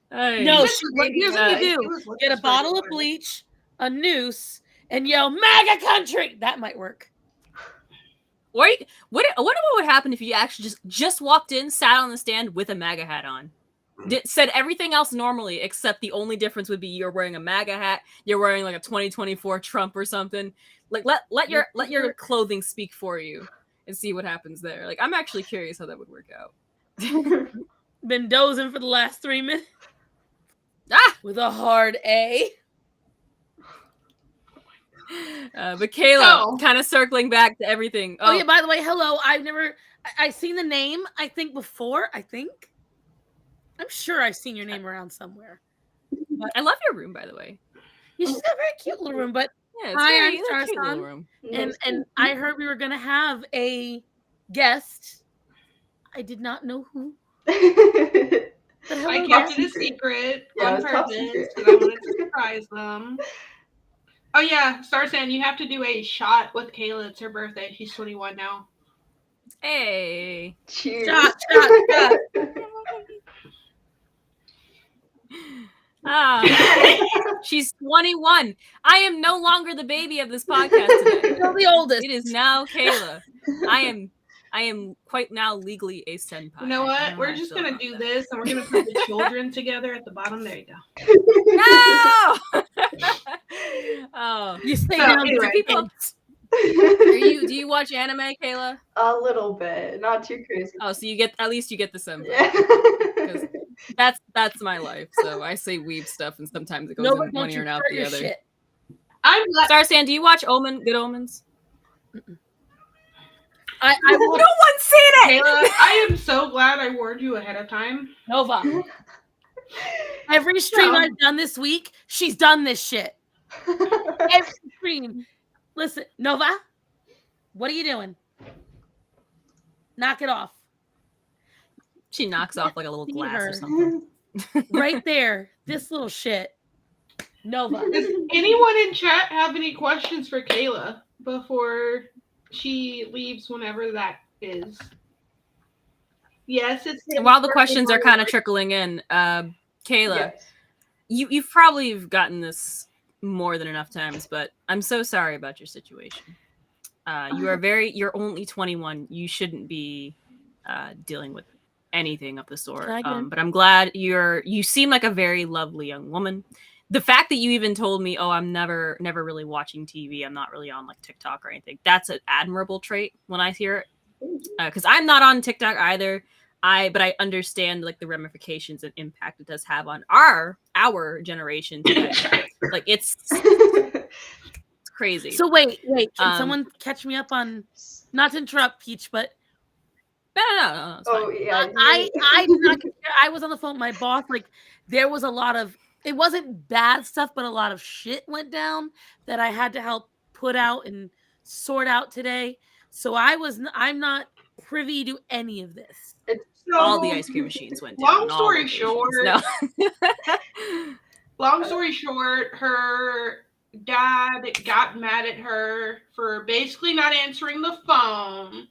No, here's what you do: get a bottle of bleach, a noose, and yell "MAGA country." That might work. Wait, what would happen if you actually just walked in, sat on the stand with a MAGA hat on? Said everything else normally, except the only difference would be you're wearing a MAGA hat, you're wearing like a 2024 Trump or something. Like let your clothing speak for you and see what happens there. Like I'm actually curious how that would work out. Been dozing for the last 3 minutes. With a hard A. But Kayla, kind of circling back to everything. Oh yeah, by the way, hello. I've seen the name, I think, before. I'm sure I've seen your name around somewhere. But I love your room, by the way. Yeah, she's got a very cute little room, but yeah, hi, I'm Starsan. And I heard we were gonna have a guest. I did not know who. I kept it a secret on purpose because I wanted to surprise them. Oh yeah, Starsan, you have to do a shot with Kayla. It's her birthday. She's 21 now. Hey. Cheers. Shot. She's 21. I am no longer the baby of this podcast today. You're the oldest. It is now Kayla. I am quite now legally a senpai. You know what? We're just gonna do this, and we're gonna put the children together at the bottom. There you go. No. Oh, you stay down, anyway, people. Do you watch anime, Kayla? A little bit, not too crazy. Oh, so at least you get the senpai. Yeah. That's my life. So I say weeb stuff, and sometimes it goes in one ear and out the other. Shit. Starsan, do you watch Good Omens? No one's seen it. Kayla, I am so glad I warned you ahead of time. Nova. Every stream I've done this week, she's done this shit. Every stream. Listen, Nova, what are you doing? Knock it off. She knocks off like a little glass or something. Right there. This little shit. Nova. Does anyone in chat have any questions for Kayla before she leaves whenever that is? Yes, it's while the questions are kind of trickling in, Kayla, Yes. you've probably gotten this more than enough times, but I'm so sorry about your situation. You're only 21. You shouldn't be dealing with anything of the sort. But I'm glad you seem like a very lovely young woman. The fact that you even told me, oh, I'm never really watching TV. I'm not really on like TikTok or anything. That's an admirable trait when I hear it. Because I'm not on TikTok either. but I understand like the ramifications and impact it does have on our generation today. Like it's crazy. So wait, can someone catch me up on, not to interrupt Peach, but no, it's fine. Yeah. I did not I was on the phone with my boss. Like there was a lot of, it wasn't bad stuff, but a lot of shit went down that I had to help put out and sort out today. So I'm not privy to any of this. So, all the ice cream machines went down. Long story short, her dad got mad at her for basically not answering the phone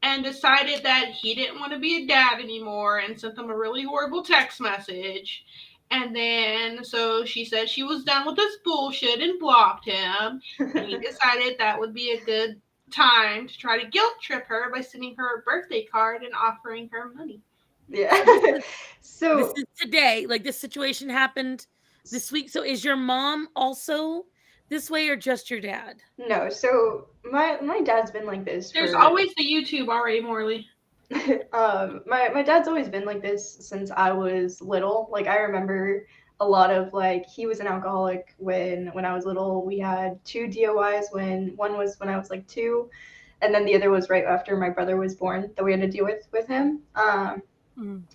and decided that he didn't want to be a dad anymore and sent them a really horrible text message. And then, so she said she was done with this bullshit and blocked him. And he decided that would be a good time to try to guilt trip her by sending her a birthday card and offering her money. Yeah. So this is today. Like this situation happened this week. So is your mom also this way or just your dad? No. So my dad's been like this. There's always the YouTube, R.A. Morley. My dad's always been like this since I was little. Like I remember a lot of like he was an alcoholic when I was little. We had 2 DOIs one was when I was like 2, and then the other was right after my brother was born that we had to deal with him.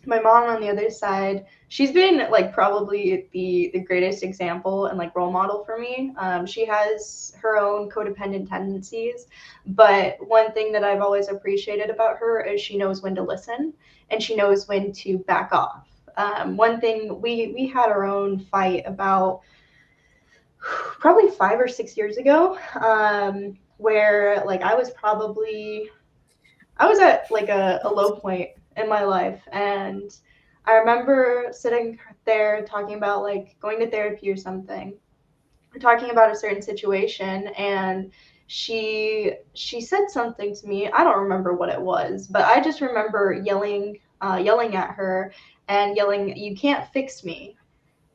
My mom on the other side, she's been like probably the greatest example and like role model for me. She has her own codependent tendencies, but one thing that I've always appreciated about her is she knows when to listen and she knows when to back off. One thing, we had our own fight about probably 5 or 6 years ago, where like I was at like a low point in my life, and I remember sitting there talking about like going to therapy or something, talking about a certain situation, and she said something to me. I don't remember what it was, but I just remember yelling at her and yelling, "You can't fix me."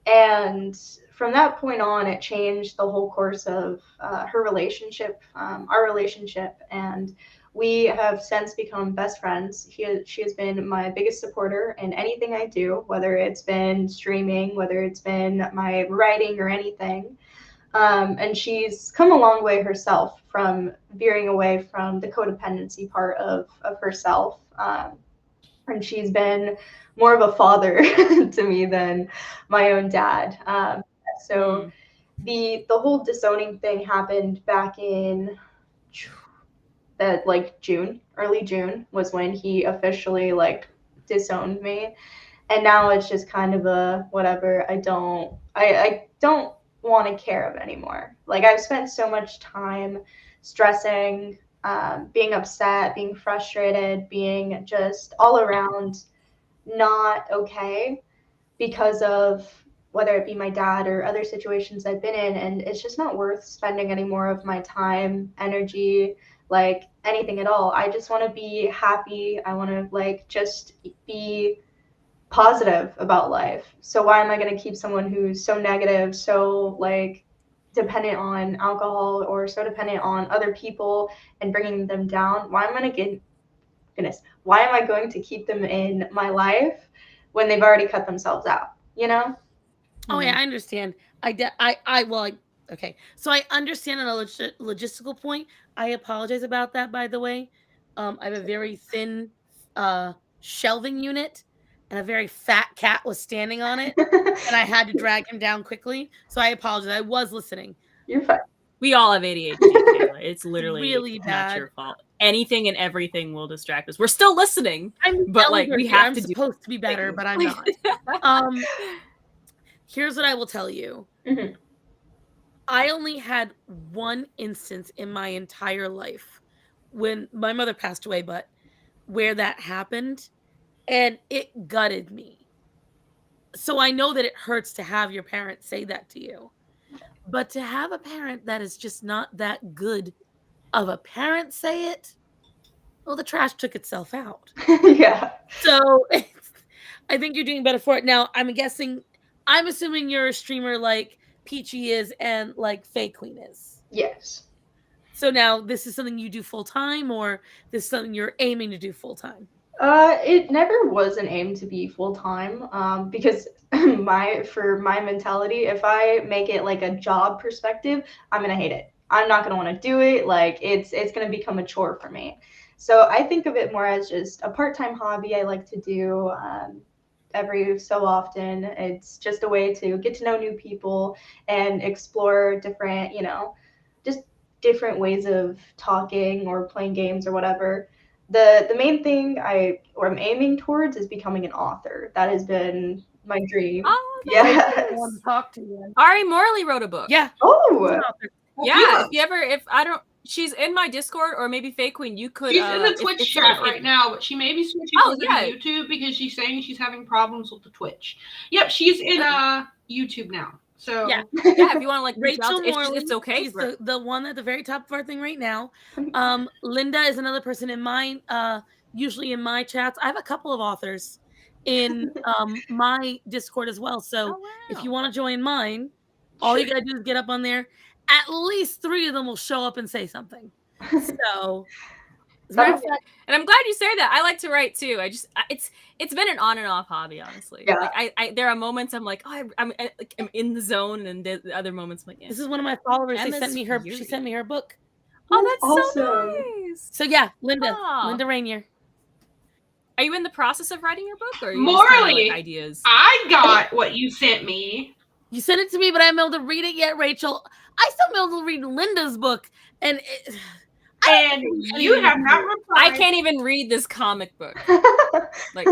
And from that point on, it changed the whole course of her relationship, our relationship, and we have since become best friends. She has been my biggest supporter in anything I do, whether it's been streaming, whether it's been my writing or anything. And she's come a long way herself from veering away from the codependency part of herself. And she's been more of a father to me than my own dad. So the whole disowning thing happened back in that like early June was when he officially like disowned me. And now it's just kind of a whatever. I don't want to care of anymore. Like I've spent so much time stressing, being upset, being frustrated, being just all around not okay because of whether it be my dad or other situations I've been in, and it's just not worth spending any more of my time, energy, like anything at all. I just want to be happy. I want to like just be positive about life. So why am I going to keep someone who's so negative, so like dependent on alcohol or so dependent on other people and bringing them down? Why am I going to keep them in my life when they've already cut themselves out, you know? Oh yeah, I understand. Okay. So I understand on a logistical point. I apologize about that, by the way. I have a very thin shelving unit, and a very fat cat was standing on it, and I had to drag him down quickly. So I apologize. I was listening. You're fine. We all have ADHD, Kayla. It's literally really bad. Not your fault. Anything and everything will distract us. We're still listening, but like we have to. I'm supposed to be better, but I'm not. Here's what I will tell you. Mm-hmm. I only had one instance in my entire life when my mother passed away, but where that happened, and it gutted me. So I know that it hurts to have your parents say that to you, but to have a parent that is just not that good of a parent say it, well, the trash took itself out. Yeah. So I think you're doing better for it. Now, I'm assuming you're a streamer like Peachy is and like FaeQueen is. Yes. So now this is something you do full time, or this is something you're aiming to do full time? It never was an aim to be full time. Because for my mentality, if I make it like a job perspective, I'm gonna hate it. I'm not gonna want to do it. Like it's gonna become a chore for me. So I think of it more as just a part-time hobby I like to do every so often. It's just a way to get to know new people and explore different, just different ways of talking or playing games or whatever. The main thing I'm aiming towards is becoming an author. That has been my dream. Oh, Yes. I want to talk to you. Ari Morley wrote a book. Yeah. Oh, Yeah. If I don't, she's in my Discord, or maybe FaeQueen. You could. She's in the Twitch chat right now, but she may be switching over to YouTube because she's saying she's having problems with the Twitch. Yep, she's in YouTube now. So Yeah. If you want to like reach Rachel out, Morley, it's okay. She's the one at the very top of our thing right now. Linda is another person in mine. Usually in my chats, I have a couple of authors in my Discord as well. So if you want to join mine, all you gotta do is get up on there. At least 3 of them will show up and say something. So, as a matter of fact, and I'm glad you say that. I like to write too. It's been an on and off hobby, honestly. Yeah. Like I there are moments I'm like, oh, I'm in the zone, and the other moments I'm like, yeah. This is one of my followers. Emma's She sent me her book. Oh, that's awesome. so nice. So yeah, Linda Rainier. Are you in the process of writing your book, or are you Morley, just kinda, like, ideas? I got what you sent me. You sent it to me, but I haven't been able to read it yet, Rachel. I still haven't been able to read Linda's book, and you have not replied. I can't even read this comic book. Like,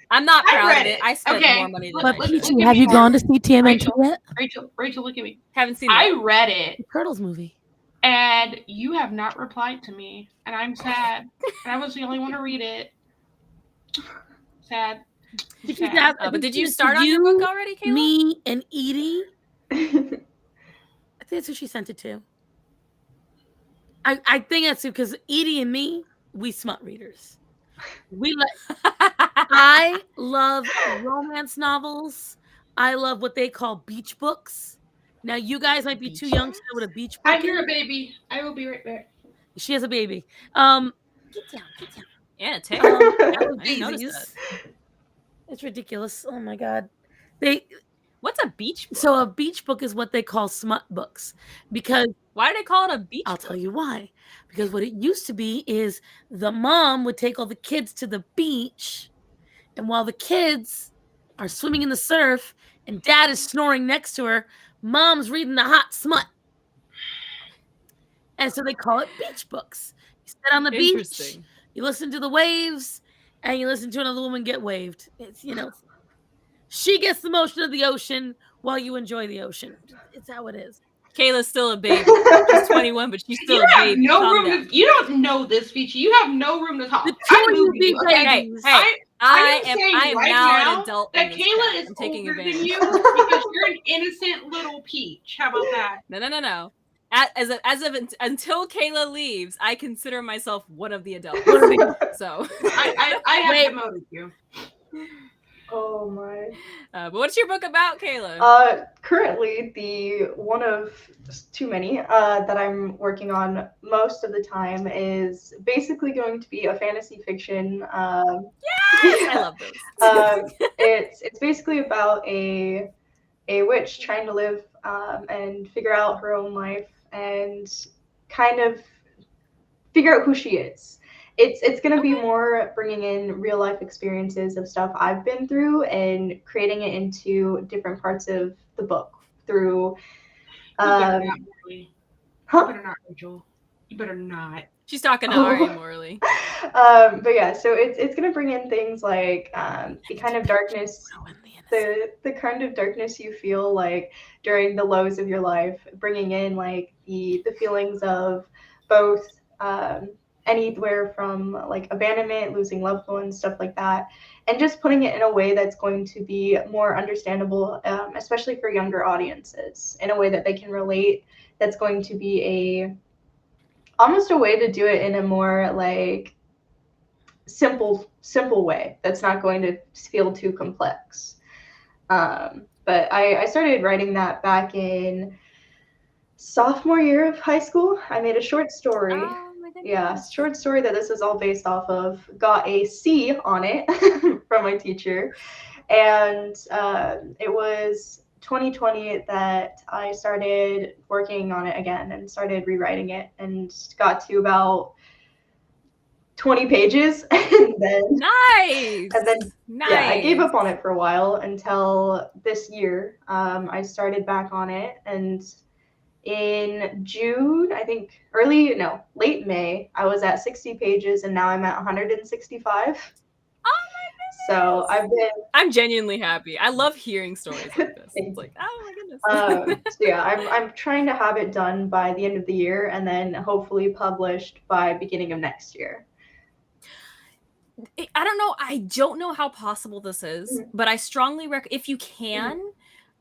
I'm not proud of it. I spent more money than I should. Have you gone to see TMNT yet? Rachel, look at me. Haven't seen I it. read it. The Turtles movie. And you have not replied to me. And I'm sad. And I was the only one to read it. Sad. But did you start on your book already, Kayla? Me and Edie. I think that's who she sent it to. I think that's because Edie and me, we smut readers. I love romance novels. I love what they call beach books. Now, you guys might be too young to know what a beach book I hear a baby. I will be right back. She has a baby. Get down. Yeah, take I didn't notice that. It's ridiculous. Oh my god. What's a beach book? So a beach book is what they call smut books. Because why do they call it a beach book? I'll tell you why. Because what it used to be is the mom would take all the kids to the beach, and while the kids are swimming in the surf and dad is snoring next to her, mom's reading the hot smut. And so they call it beach books. You sit on the beach, you listen to the waves, and you listen to another woman get waved. It's, she gets the motion of the ocean while you enjoy the ocean. It's how it is. Kayla's still a baby. She's 21, but she's still a baby. You don't know this, Feature. You have no room to talk. Hey, I am right now now an adult. That Kayla is taking older advantage than you because you're an innocent little peach. How about that? No. Until Kayla leaves, I consider myself one of the adults. So I have demoted you. Oh my. But what's your book about, Kayla? Currently, the one of too many that I'm working on most of the time is basically going to be a fantasy fiction. Yes, I love those. It's basically about a witch trying to live and figure out her own life and kind of figure out who she is. It's going to be more bringing in real life experiences of stuff I've been through and creating it into different parts of the book through. You better not, Rachel. You better not. She's talking to Ari Morley. But yeah, so it's going to bring in things like the kind of darkness. The kind of darkness you feel like during the lows of your life, bringing in like the feelings of both anywhere from like abandonment, losing loved ones, stuff like that, and just putting it in a way that's going to be more understandable, especially for younger audiences, in a way that they can relate. That's going to be almost a way to do it in a more like simple way that's not going to feel too complex. But I started writing that back in sophomore year of high school. I made a short story. Oh my short story that this is all based off of. Got a C on it from my teacher, and it was 2020 that I started working on it again and started rewriting it, and got to about 20 pages, and then Nice. yeah, I gave up on it for a while until this year. I started back on it, and in June, I think late May, I was at 60 pages, and now I'm at 165. So I'm genuinely happy. I love hearing stories like this. It's like, oh my goodness. So yeah, I'm trying to have it done by the end of the year, and then hopefully published by beginning of next year. I don't know how possible this is, but I strongly recommend, if you can,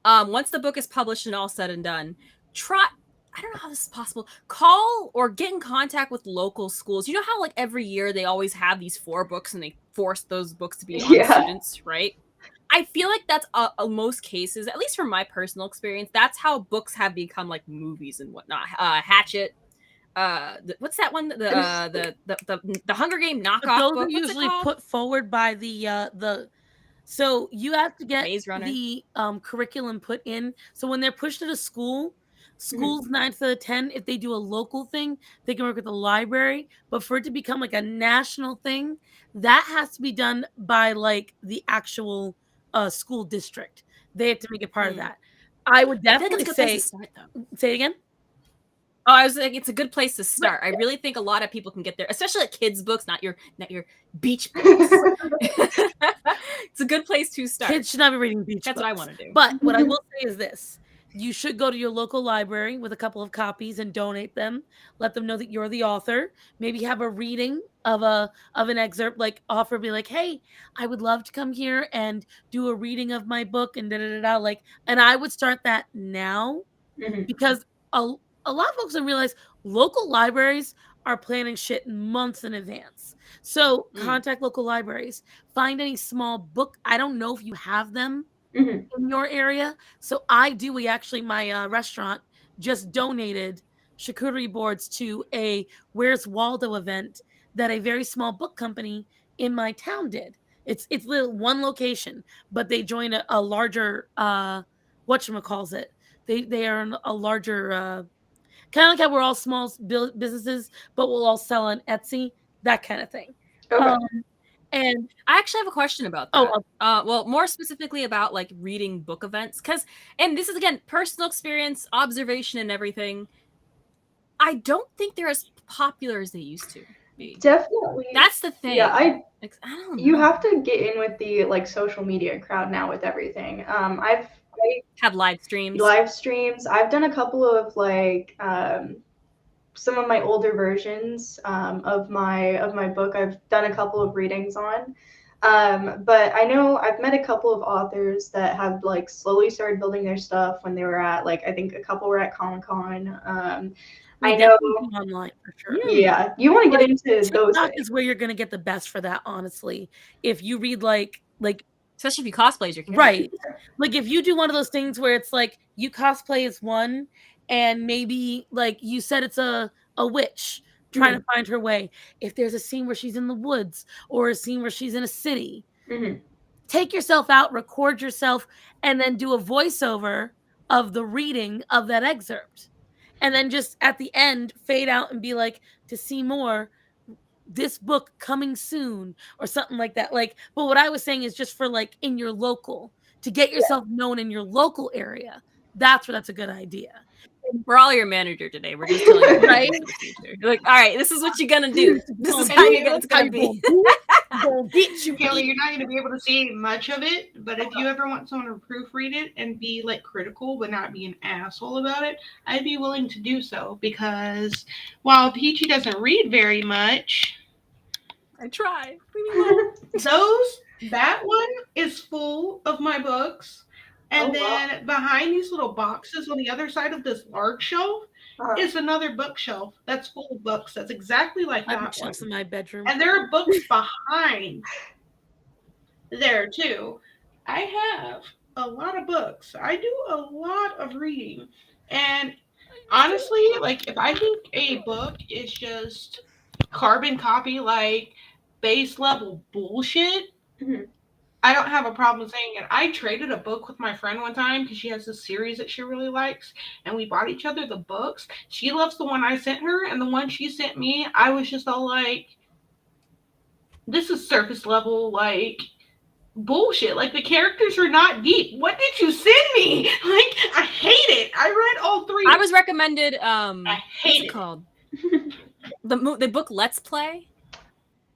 once the book is published and all said and done, I don't know how this is possible. Call or get in contact with local schools. You know how like every year they always have these 4 books and they force those books to be on students, right? I feel like that's most cases, at least from my personal experience, that's how books have become like movies and whatnot. Hatchet. What's that one? The Hunger Game knockoff those book. are usually put forward by the. So you have to get the curriculum put in. So when they're pushed to the schools 9 to 10, if they do a local thing, they can work with the library. But for it to become like a national thing, that has to be done by like the actual school district. They have to make it part of that. I would definitely say. Say it again. Oh, I was like, it's a good place to start. I really think a lot of people can get there, especially like kids' books, not your beach books. It's a good place to start. Kids should not be reading beach books. That's what I want to do. But what I will say is this. You should go to your local library with a couple of copies and donate them. Let them know that you're the author. Maybe have a reading of an excerpt, like offer, be like, hey, I would love to come here and do a reading of my book and da-da-da-da. Like, and I would start that now because a lot of folks don't realize local libraries are planning shit months in advance. So contact local libraries. Find any small book. I don't know if you have them in your area. So we actually, my restaurant just donated charcuterie boards to a Where's Waldo event that a very small book company in my town did. It's one location, but they joined a larger, whatchamacallit. They are a larger, kind of like how we're all small businesses, but we'll all sell on Etsy, that kind of thing. Okay. And I actually have a question about that. Well, more specifically about like reading book events, and this is again personal experience, observation, and everything. I don't think they're as popular as they used to be. Definitely, that's the thing. Yeah, I don't know. You have to get in with the like social media crowd now with everything. I have live streams. I've done a couple of like some of my older versions of my book. I've done a couple of readings on. But I know I've met a couple of authors that have like slowly started building their stuff when they were at I think a couple were at Comic-Con. I know online for sure. Yeah, you want to get into those. TikTok is where you're going to get the best for that, honestly. If you read like especially if you cosplay as your character. Right. Like if you do one of those things where it's like you cosplay as one and maybe like you said it's a witch trying to find her way. If there's a scene where she's in the woods or a scene where she's in a city, take yourself out, record yourself, and then do a voiceover of the reading of that excerpt. And then just at the end, fade out and be like, to see more, this book coming soon or something like that. Like, but what I was saying is just for like in your local, to get yourself known in your local area. That's a good idea. We're all your manager today. We're just telling you, right? You're like, all right, this is what you're gonna do. This is how it's gonna be. Kelly, you're not gonna be able to see much of it, but if you ever want someone to proofread it and be like critical but not be an asshole about it, I'd be willing to do so because while Peachy doesn't read very much, I try. That one is full of my books. And behind these little boxes on the other side of this large shelf is another bookshelf that's full of books. That's exactly like that one. Bookshelves in my bedroom. And there are books behind there too. I have a lot of books. I do a lot of reading. And honestly, like if I think a book is just carbon copy, like base level bullshit, Mhm. I don't have a problem saying it. I traded a book with my friend one time because she has this series that she really likes, and we bought each other the books. She loves the one I sent her, and the one she sent me, I was just all like, this is surface level, like, bullshit. Like, the characters are not deep. What did you send me? Like, I hate it. I read all three. I was recommended, I what's hate it it. called? The book Let's Play.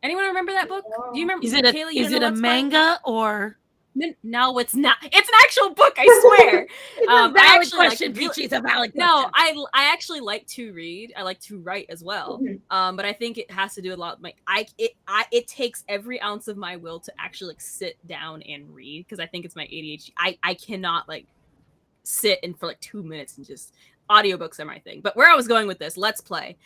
Anyone remember that book? Do you remember? Is it Kayla, you is know it a Let's Play? manga or? No, it's not. It's an actual book, I swear. It's a I valid actually question, like really, Peachy. It's a valid no, question. I actually like to read. I like to write as well. Mhm. But I think it has to do a lot with my it takes every ounce of my will to actually like sit down and read because I think it's my ADHD. I cannot like sit and for like 2 minutes and just audiobooks are my thing. But where I was going with this, Let's Play.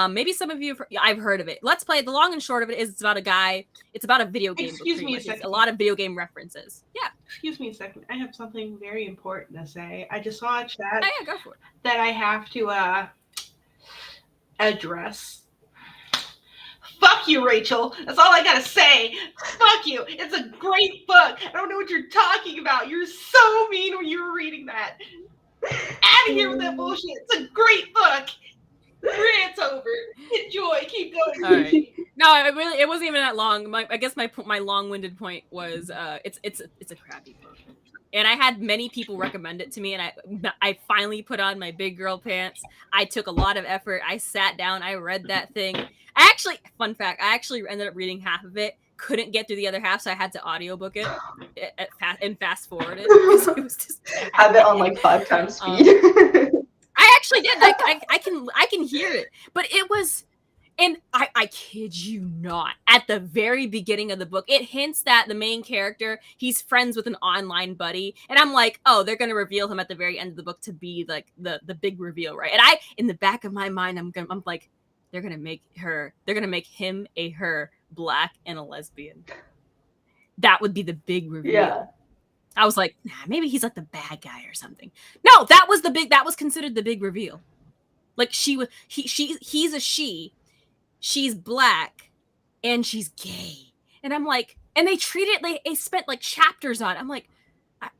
Maybe some of you I've heard of it. Let's Play. The long and short of it is it's about a guy. It's about a video game. Excuse book, me a much. It's second. a lot of video game references. Yeah. Excuse me a second. I have something very important to say. I just saw a chat Yeah, go for it. that I have to address. Fuck you, Rachel. That's all I gotta say. Fuck you. It's a great book. I don't know what you're talking about. You're so mean when you were reading that. Out of here with that bullshit. It's a great book. Rant's over. Enjoy. Keep going. All right. No, it wasn't even that long. I guess my long-winded point was it's a crappy book. And I had many people recommend it to me, and I finally put on my big girl pants. I took a lot of effort. I sat down. I read that thing. Fun fact, I actually ended up reading half of it. Couldn't get through the other half, so I had to audiobook it and fast forward it because it was just bad. Have it on like 5 times speed. I actually did. I can hear it, but it was. And I kid you not, at the very beginning of the book, it hints that the main character, he's friends with an online buddy. And I'm like, oh, they're going to reveal him at the very end of the book to be like the big reveal, right? And in the back of my mind, I'm like, they're going to make him a her, black, and a lesbian. That would be the big reveal. Yeah. I was like, nah, maybe he's like the bad guy or something. No, that was considered the big reveal. Like he's a she. She's black and she's gay. And I'm like, and they spent like chapters on it. I'm like,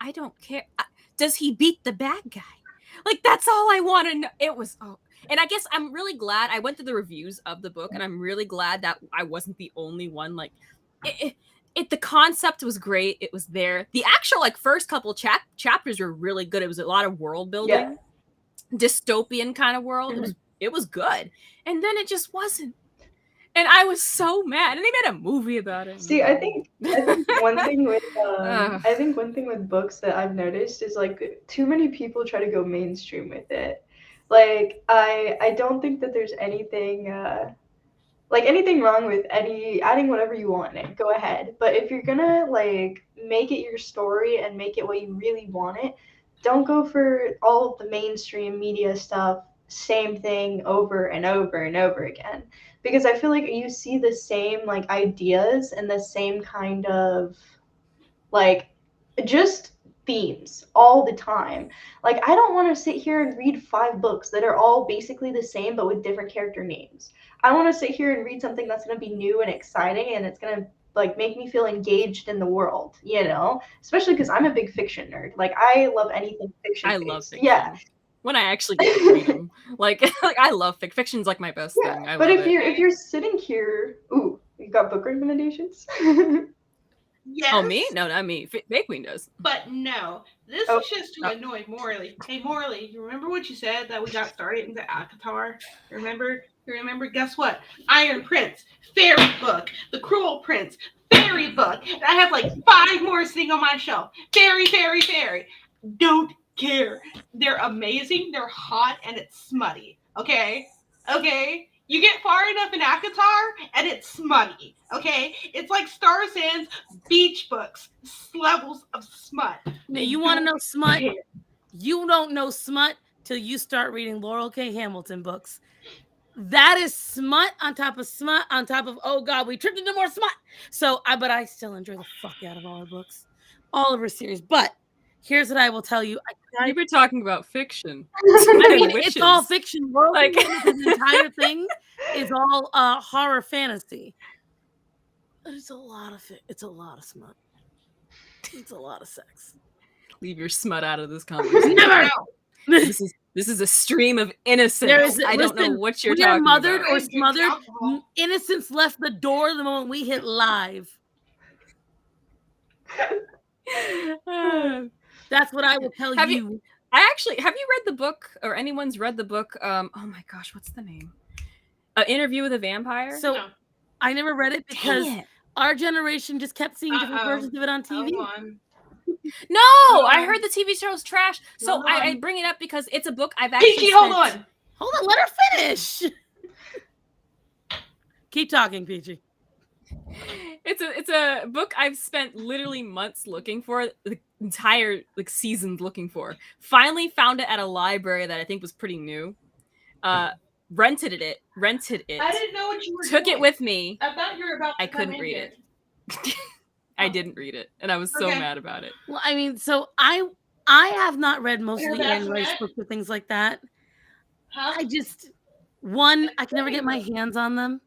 I don't care. Does he beat the bad guy? Like, that's all I want to know. It was, and I guess I'm really glad I went through the reviews of the book, and I'm really glad that I wasn't the only one. Like, the concept was great. It was there. The actual like first couple chapters were really good. It was a lot of world building, dystopian kind of world. Mm-hmm. It was good. And then it just wasn't. And I was so mad. And they made a movie about it. See, I think one thing with books that I've noticed is like too many people try to go mainstream with it. Like I don't think that there's anything anything wrong with adding whatever you want in it. Go ahead. But if you're gonna like make it your story and make it what you really want it, don't go for all of the mainstream media stuff, same thing over and over and over again. Because I feel like you see the same like ideas and the same kind of like just themes all the time. Like I don't want to sit here and read 5 books that are all basically the same but with different character names. I want to sit here and read something that's going to be new and exciting and it's going to like make me feel engaged in the world, you know? Especially because I'm a big fiction nerd. Like I love anything fiction. I love fiction. Yeah. When I actually get to read them, like I love fiction. Fiction's like my best thing. But if you're sitting here, ooh, you got book recommendations? Yes. Oh, me? No, not me. FaeQueen does. But no, this is just to annoy Morley. Hey, Morley, you remember what you said that we got started into Akatar? Remember? Guess what? Iron Prince, fairy book. The Cruel Prince, fairy book. And I have like 5 more sitting on my shelf. Fairy. Don't care. They're amazing. They're hot, and it's smutty. Okay. You get far enough in Akatar, and it's smutty. Okay, it's like Starsan's beach books, levels of smut. Now, you want to know smut? You don't know smut till you start reading Laurel K. Hamilton books. That is smut on top of smut on top of, oh God, we tripped into more smut. So, but I still enjoy the fuck out of all her books, all of her series. But here's what I will tell you. I You were talking about fiction. I mean, witches. it's all fiction. World Like- this entire thing is all horror fantasy. But it's a lot of it's a lot of smut. It's a lot of sex. Leave your smut out of this conversation. Never. This is a stream of innocence. There is- I don't know listen, what you're we are talking mothered about. or It's smothered. alcohol. Innocence left the door the moment we hit live. That's what I will tell Have you. I actually have you read the book, or anyone's read the book? Oh my gosh, what's the name? Interview with a Vampire. So No. I never read it because Dang it. our generation just kept seeing different versions of it on TV. Hold on. No, I heard the TV show's trash. So Hold I on. bring it up because it's a book I've actually Peachy, hold spent- on. Hold on, let her finish. Keep talking, Peachy. It's a book I've spent literally months looking for, the entire season looking for. Finally found it at a library that I think was pretty new. Rented it. I didn't know what you were Took doing. it with me. I thought you were about to I come couldn't in read here. it. I didn't read it, and I was so Okay. mad about it. Well, I mean, so I have not read most You're of the the Anne Rice best books or things like that. Huh? I just I can never get my hands on them.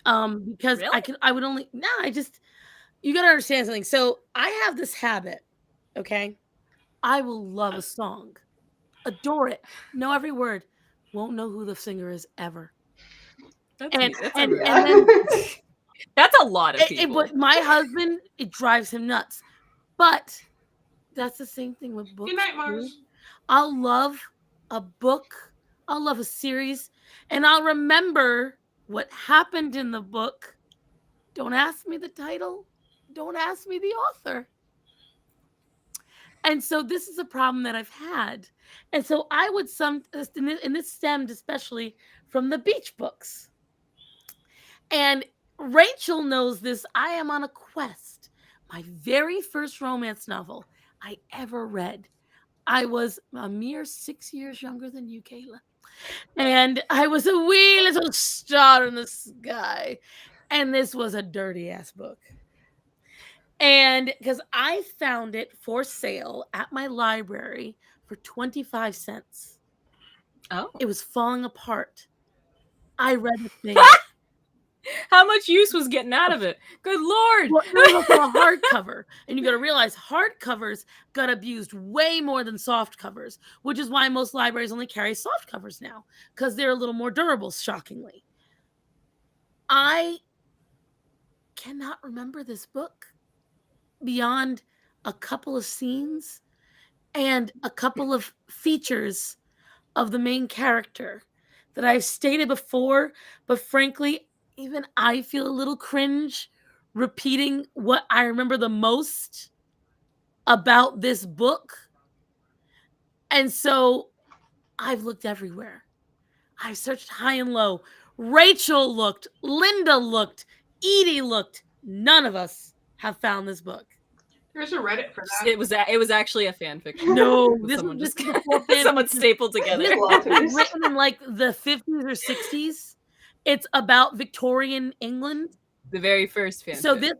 Because Really? I would only you gotta understand something. So I have this habit, okay? I will love a song, adore it, know every word, won't know who the singer is ever. That's And that's, and, a, and then that's a lot of people. but my husband, it drives him nuts. But that's the same thing with books. Good night, too. Mars. I'll love a book, I'll love a series, and I'll remember what happened in the book. Don't ask me the title, don't ask me the author. And so this is a problem that I've had. And so I would and this stemmed especially from the beach books. And Rachel knows this. I am on a quest. My very first romance novel I ever read. I was a mere 6 years younger than you, Kayla. And I was a wee little star in the sky. And this was a dirty ass book. And because I found it for sale at my library for 25 cents. Oh, It was falling apart. I read the thing. how much use was getting out of it? Good lord! Well, it was also a hardcover. And you got to realize hardcovers got abused way more than soft covers, which is why most libraries only carry soft covers now, because they're a little more durable, shockingly. I cannot remember this book beyond a couple of scenes and a couple of features of the main character that I've stated before, but frankly, even I feel a little cringe repeating what I remember the most about this book. And so I've looked everywhere. I've searched high and low. Rachel looked, Linda looked, Edie looked. None of us have found this book. There's a Reddit for that. It was actually a fan fiction. No, That this someone is just before fan someone fiction. stapled together. This book was Authors. written in like the 50s or 60s. It's about Victorian England. The very first fan. So this,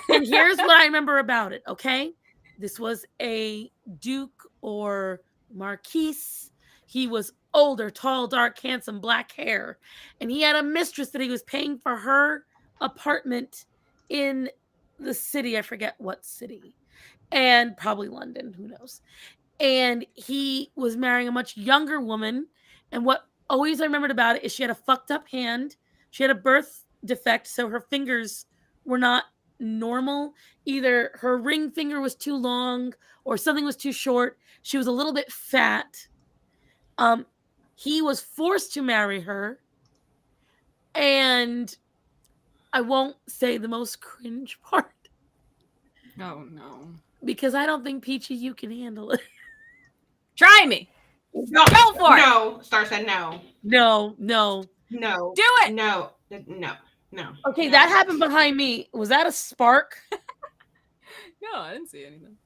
and here's what I remember about it, okay? This was a duke or marquise. He was older, tall, dark, handsome, black hair. And he had a mistress that he was paying for her apartment in the city. I forget what city. And probably London, who knows. And he was marrying a much younger woman. And what always I remembered about it is she had a fucked up hand. She had a birth defect, so her fingers were not normal. Either her ring finger was too long or something was too short. She was a little bit fat. He was forced to marry her. And I won't say the most cringe part Oh no. because I don't think Peachy you can handle it. Try me. No, Go for it. No, Star said no. No. No. Do it. No. Okay, No. that happened behind me. Was that a spark? No, I didn't see anything.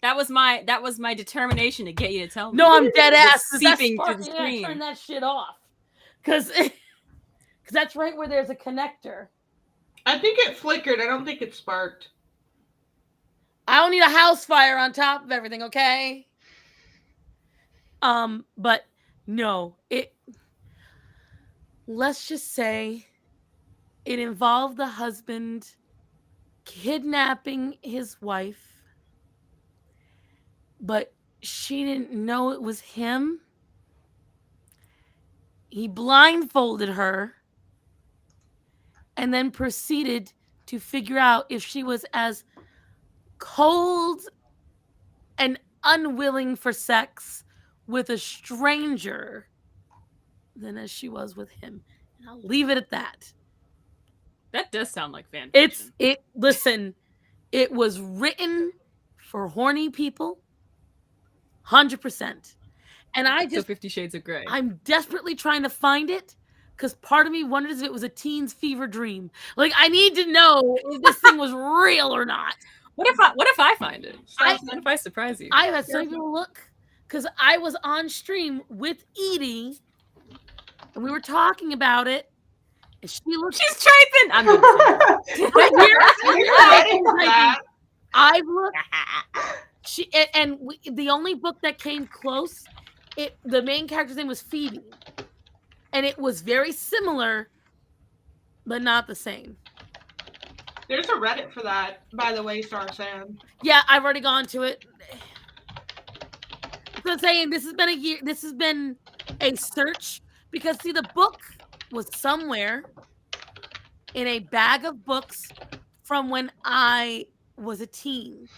That was my determination to get you to tell me. No, I'm dead ass. 'cause that Seeping through spark- the yeah, screen. turn that shit off. Because that's right where there's a connector. I think it flickered. I don't think it sparked. I don't need a house fire on top of everything, okay? But no, let's just say it involved the husband kidnapping his wife, but she didn't know it was him. He blindfolded her and then proceeded to figure out if she was as cold and unwilling for sex with a stranger than as she was with him. And I'll leave it at that. That does sound like fan fiction. Listen, it was written for horny people, 100%. And so 50 Shades of Grey. I'm desperately trying to find it because part of me wonders if it was a teen's fever dream. Like, I need to know if this thing was real or not. What if I find it? What if I surprise you? I have something to look because I was on stream with Edie and we were talking about it. And she's typing. I'm I've looked. The only book that came close, the main character's name was Phoebe, and it was very similar, but not the same. There's a Reddit for that, by the way, Starsan. Yeah, I've already gone to it. So I'm saying this has been a year. This has been a search because see, the book was somewhere in a bag of books from when I was a teen.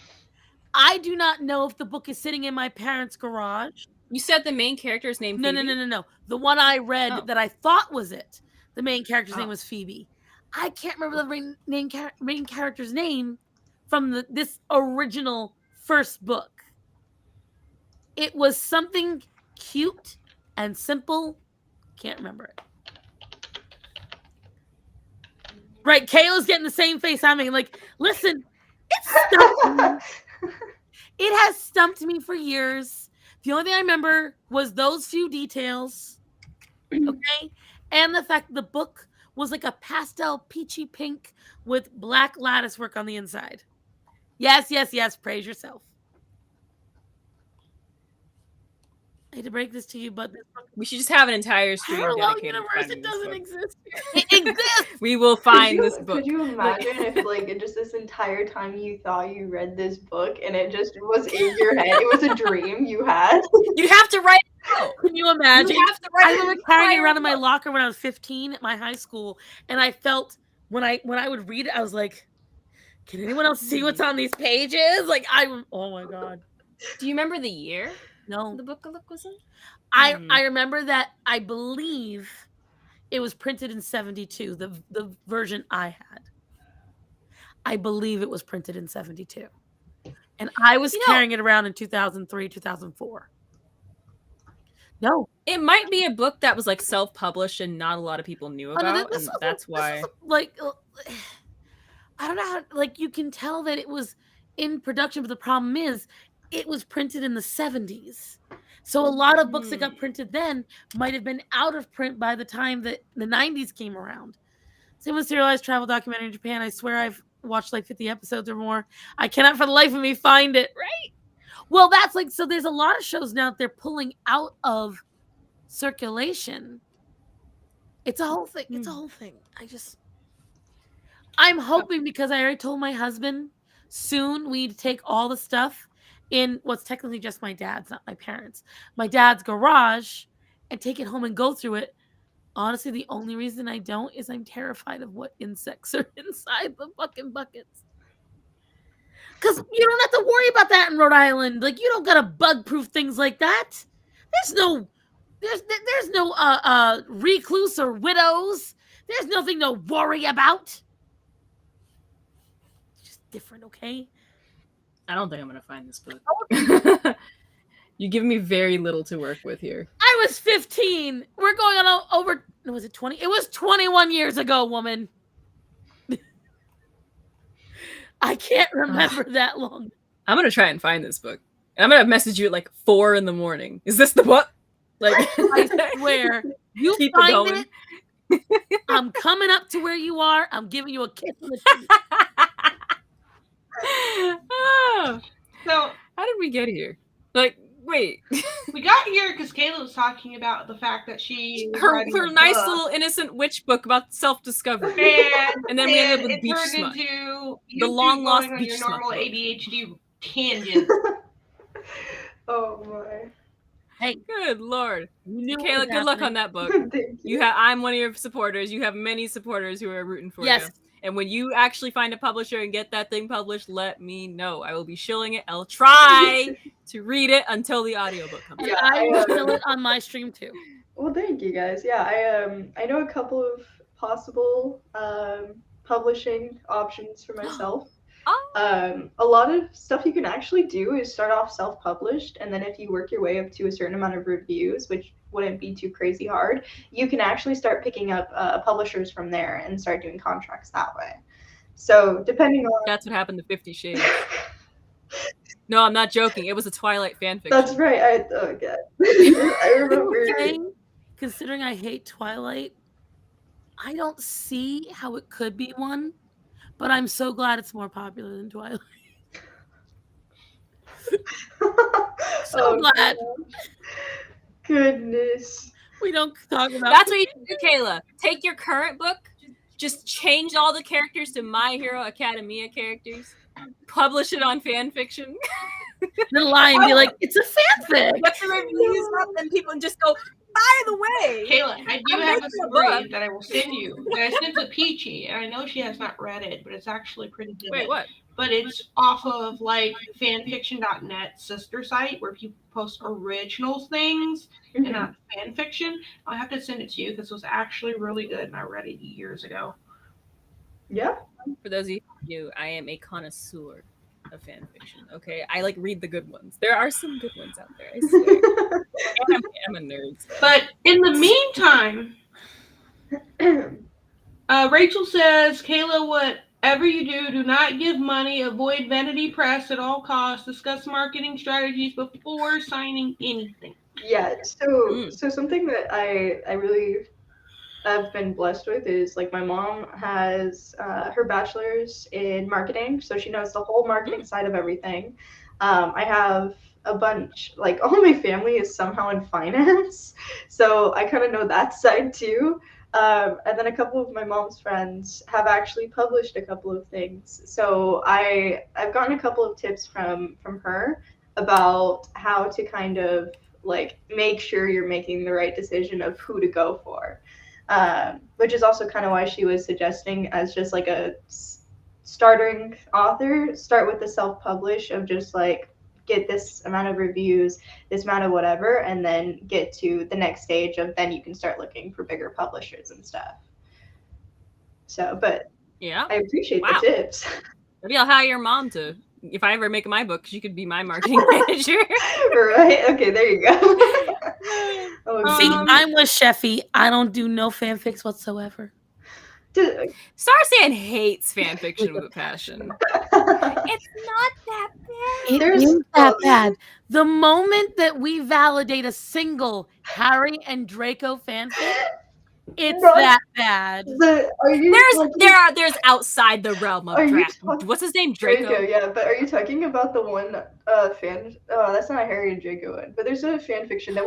I do not know if the book is sitting in my parents' garage. You said the main character's name? No. The one I read that I thought was it. The main character's name was Phoebe. I can't remember the main character's name from this original first book. It was something cute and simple. Can't remember it. Right, Kayla's getting the same face I'm making. Like, listen, it's stumped me. It has stumped me for years. The only thing I remember was those few details. Okay? And the fact the book was like a pastel peachy pink with black lattice work on the inside. Yes. Praise yourself. I hate to break this to you, but we should just have an entire stream parallel dedicated universe. To it doesn't exist. It exists. We will find this book. Could you imagine if, like, just this entire time you thought you read this book and it just was in your head? It was a dream you had. You'd have to write it out. Can you imagine? You have to write I remember carrying it around in my locker when I was 15 at my high school, and I felt when I would read it, I was like, "Can anyone else see what's on these pages?" Like, oh my god. Do you remember the year? No. The book was in? I remember that I believe it was printed in 72, the version I had. I believe it was printed in 72. And I was carrying it around in 2003, 2004. No. It might be a book that was like self-published and not a lot of people knew about. And that's why. Like, I don't know how, like, you can tell that it was in production, but the problem is it was printed in the 70s. So a lot of books that got printed then might have been out of print by the time that the 90s came around. Same with serialized travel documentary in Japan. I swear I've watched like 50 episodes or more. I cannot for the life of me find it. Right? Well, that's like, so there's a lot of shows now that they're pulling out of circulation. It's a whole thing. It's a whole thing. I'm hoping, because I already told my husband soon we need to take all the stuff in what's technically just my dad's, not my parents', my dad's garage, and take it home and go through it. Honestly, the only reason I don't is I'm terrified of what insects are inside the fucking buckets. Because you don't have to worry about that in Rhode Island. Like, you don't gotta bug-proof things like that. There's no recluse or widows. There's nothing to worry about. It's just different, okay? I don't think I'm going to find this book. You're giving me very little to work with here. I was 15. We're going on over... Was it 20? It was 21 years ago, woman. I can't remember that long. I'm going to try and find this book. And I'm going to message you at like 4 a.m. Is this the book? Like, I swear. You keep find it going. It, I'm coming up to where you are. I'm giving you a kiss on the cheek. Oh. we get here? Like, wait, We got here because Kayla was talking about the fact that she was her writing a nice book, little innocent witch book about self-discovery. and then we ended up with it beach turned smut. into The you long lost going on beach your smut normal book. ADHD tangent. Oh my. Hey, Good lord, you knew what Kayla, was good luck happening. on that book. Thank you. I'm one of your supporters. You have many supporters who are rooting for Yes. you. And when you actually find a publisher and get that thing published, let me know. I will be shilling it. I'll try to read it until the audiobook comes And Yeah, out. I will fill it on my stream too. Well, thank you guys. Yeah, I know a couple of possible publishing options for myself. Oh, A lot of stuff you can actually do is start off self-published, and then if you work your way up to a certain amount of reviews, which wouldn't be too crazy hard, you can actually start picking up publishers from there and start doing contracts that way. So depending on that's what happened to 50 Shades. No, I'm not joking. It was a Twilight fanfiction. That's right. Oh god, I remember. Okay, considering I hate Twilight, I don't see how it could be one, but I'm so glad it's more popular than Twilight. So Oh, glad goodness. we don't talk about. That's what you do, Kayla. Take your current book, just change all the characters to My Hero Academia characters, publish it on fanfiction, The line be like, it's a fanfic. get the reviews up, and people just go, by the way, Kayla, I do I'm have a making a story book. that I will send you. That I sent to Peachy, and I know she has not read it, but it's actually pretty good. Wait, what? But it's off of like fanfiction.net sister site where people post original things and not fan fiction. I'll have to send it to you because it was actually really good, and I read it years ago. Yeah. For those of you, I am a connoisseur of fanfiction. Okay, I like read the good ones. There are some good ones out there. I swear. I'm a nerd. But in the meantime, Rachel says, Kayla, whatever you do, do not give money, avoid vanity press at all costs, discuss marketing strategies before signing anything. Yeah, so something that I really have been blessed with is like my mom has her bachelor's in marketing, so she knows the whole marketing side of everything. I have a bunch, like all my family is somehow in finance, so I kind of know that side too. And then a couple of my mom's friends have actually published a couple of things, so I've gotten a couple of tips from her about how to kind of like make sure you're making the right decision of who to go for. Which is also kind of why she was suggesting as just like a starting author, start with the self-publish of just like get this amount of reviews, this amount of whatever, and then get to the next stage of then you can start looking for bigger publishers and stuff. So, but yeah, I appreciate the tips. Maybe I'll hire your mom to, if I ever make my book, she could be my marketing manager. Right? Okay, there you go. See, I'm with Sheffy. I don't do no fanfics whatsoever. Starsan hates fanfiction with a passion. It's not that bad. It is that bad. The moment that we validate a single Harry and Draco fanfic, it's that bad. There's outside the realm of Draco. What's his name? Draco. Yeah, but are you talking about the one fan? Oh, that's not a Harry and Draco one. But there's a fan fiction that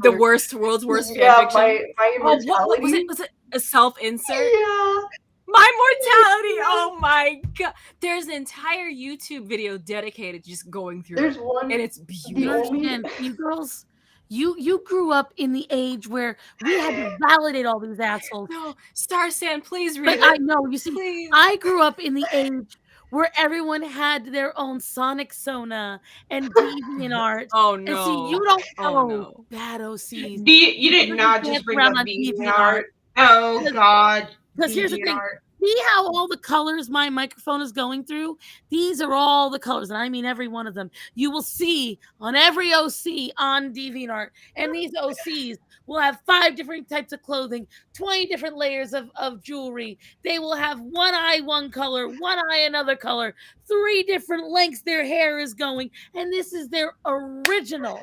the world's worst yeah, fanfiction. My immortality. What was it? Was it a self-insert? Yeah. My mortality. Oh my god. There's an entire YouTube video dedicated just going through. There's one, and it's beautiful. You girls, you grew up in the age where we had to validate all these assholes. No, Starsan, please read But it. I know, you see, please. I grew up in the age where everyone had their own Sonic Sona and DeviantArt. Oh no! And see, you don't know bad OCs. You did not just bring up DeviantArt. Oh god! Because here's the thing. See how all the colors my microphone is going through? These are all the colors, and I mean every one of them. You will see on every OC on DeviantArt, and these OCs will have 5 different types of clothing, 20 different layers of jewelry. They will have one eye one color, one eye another color, 3 different lengths their hair is going, and this is their original.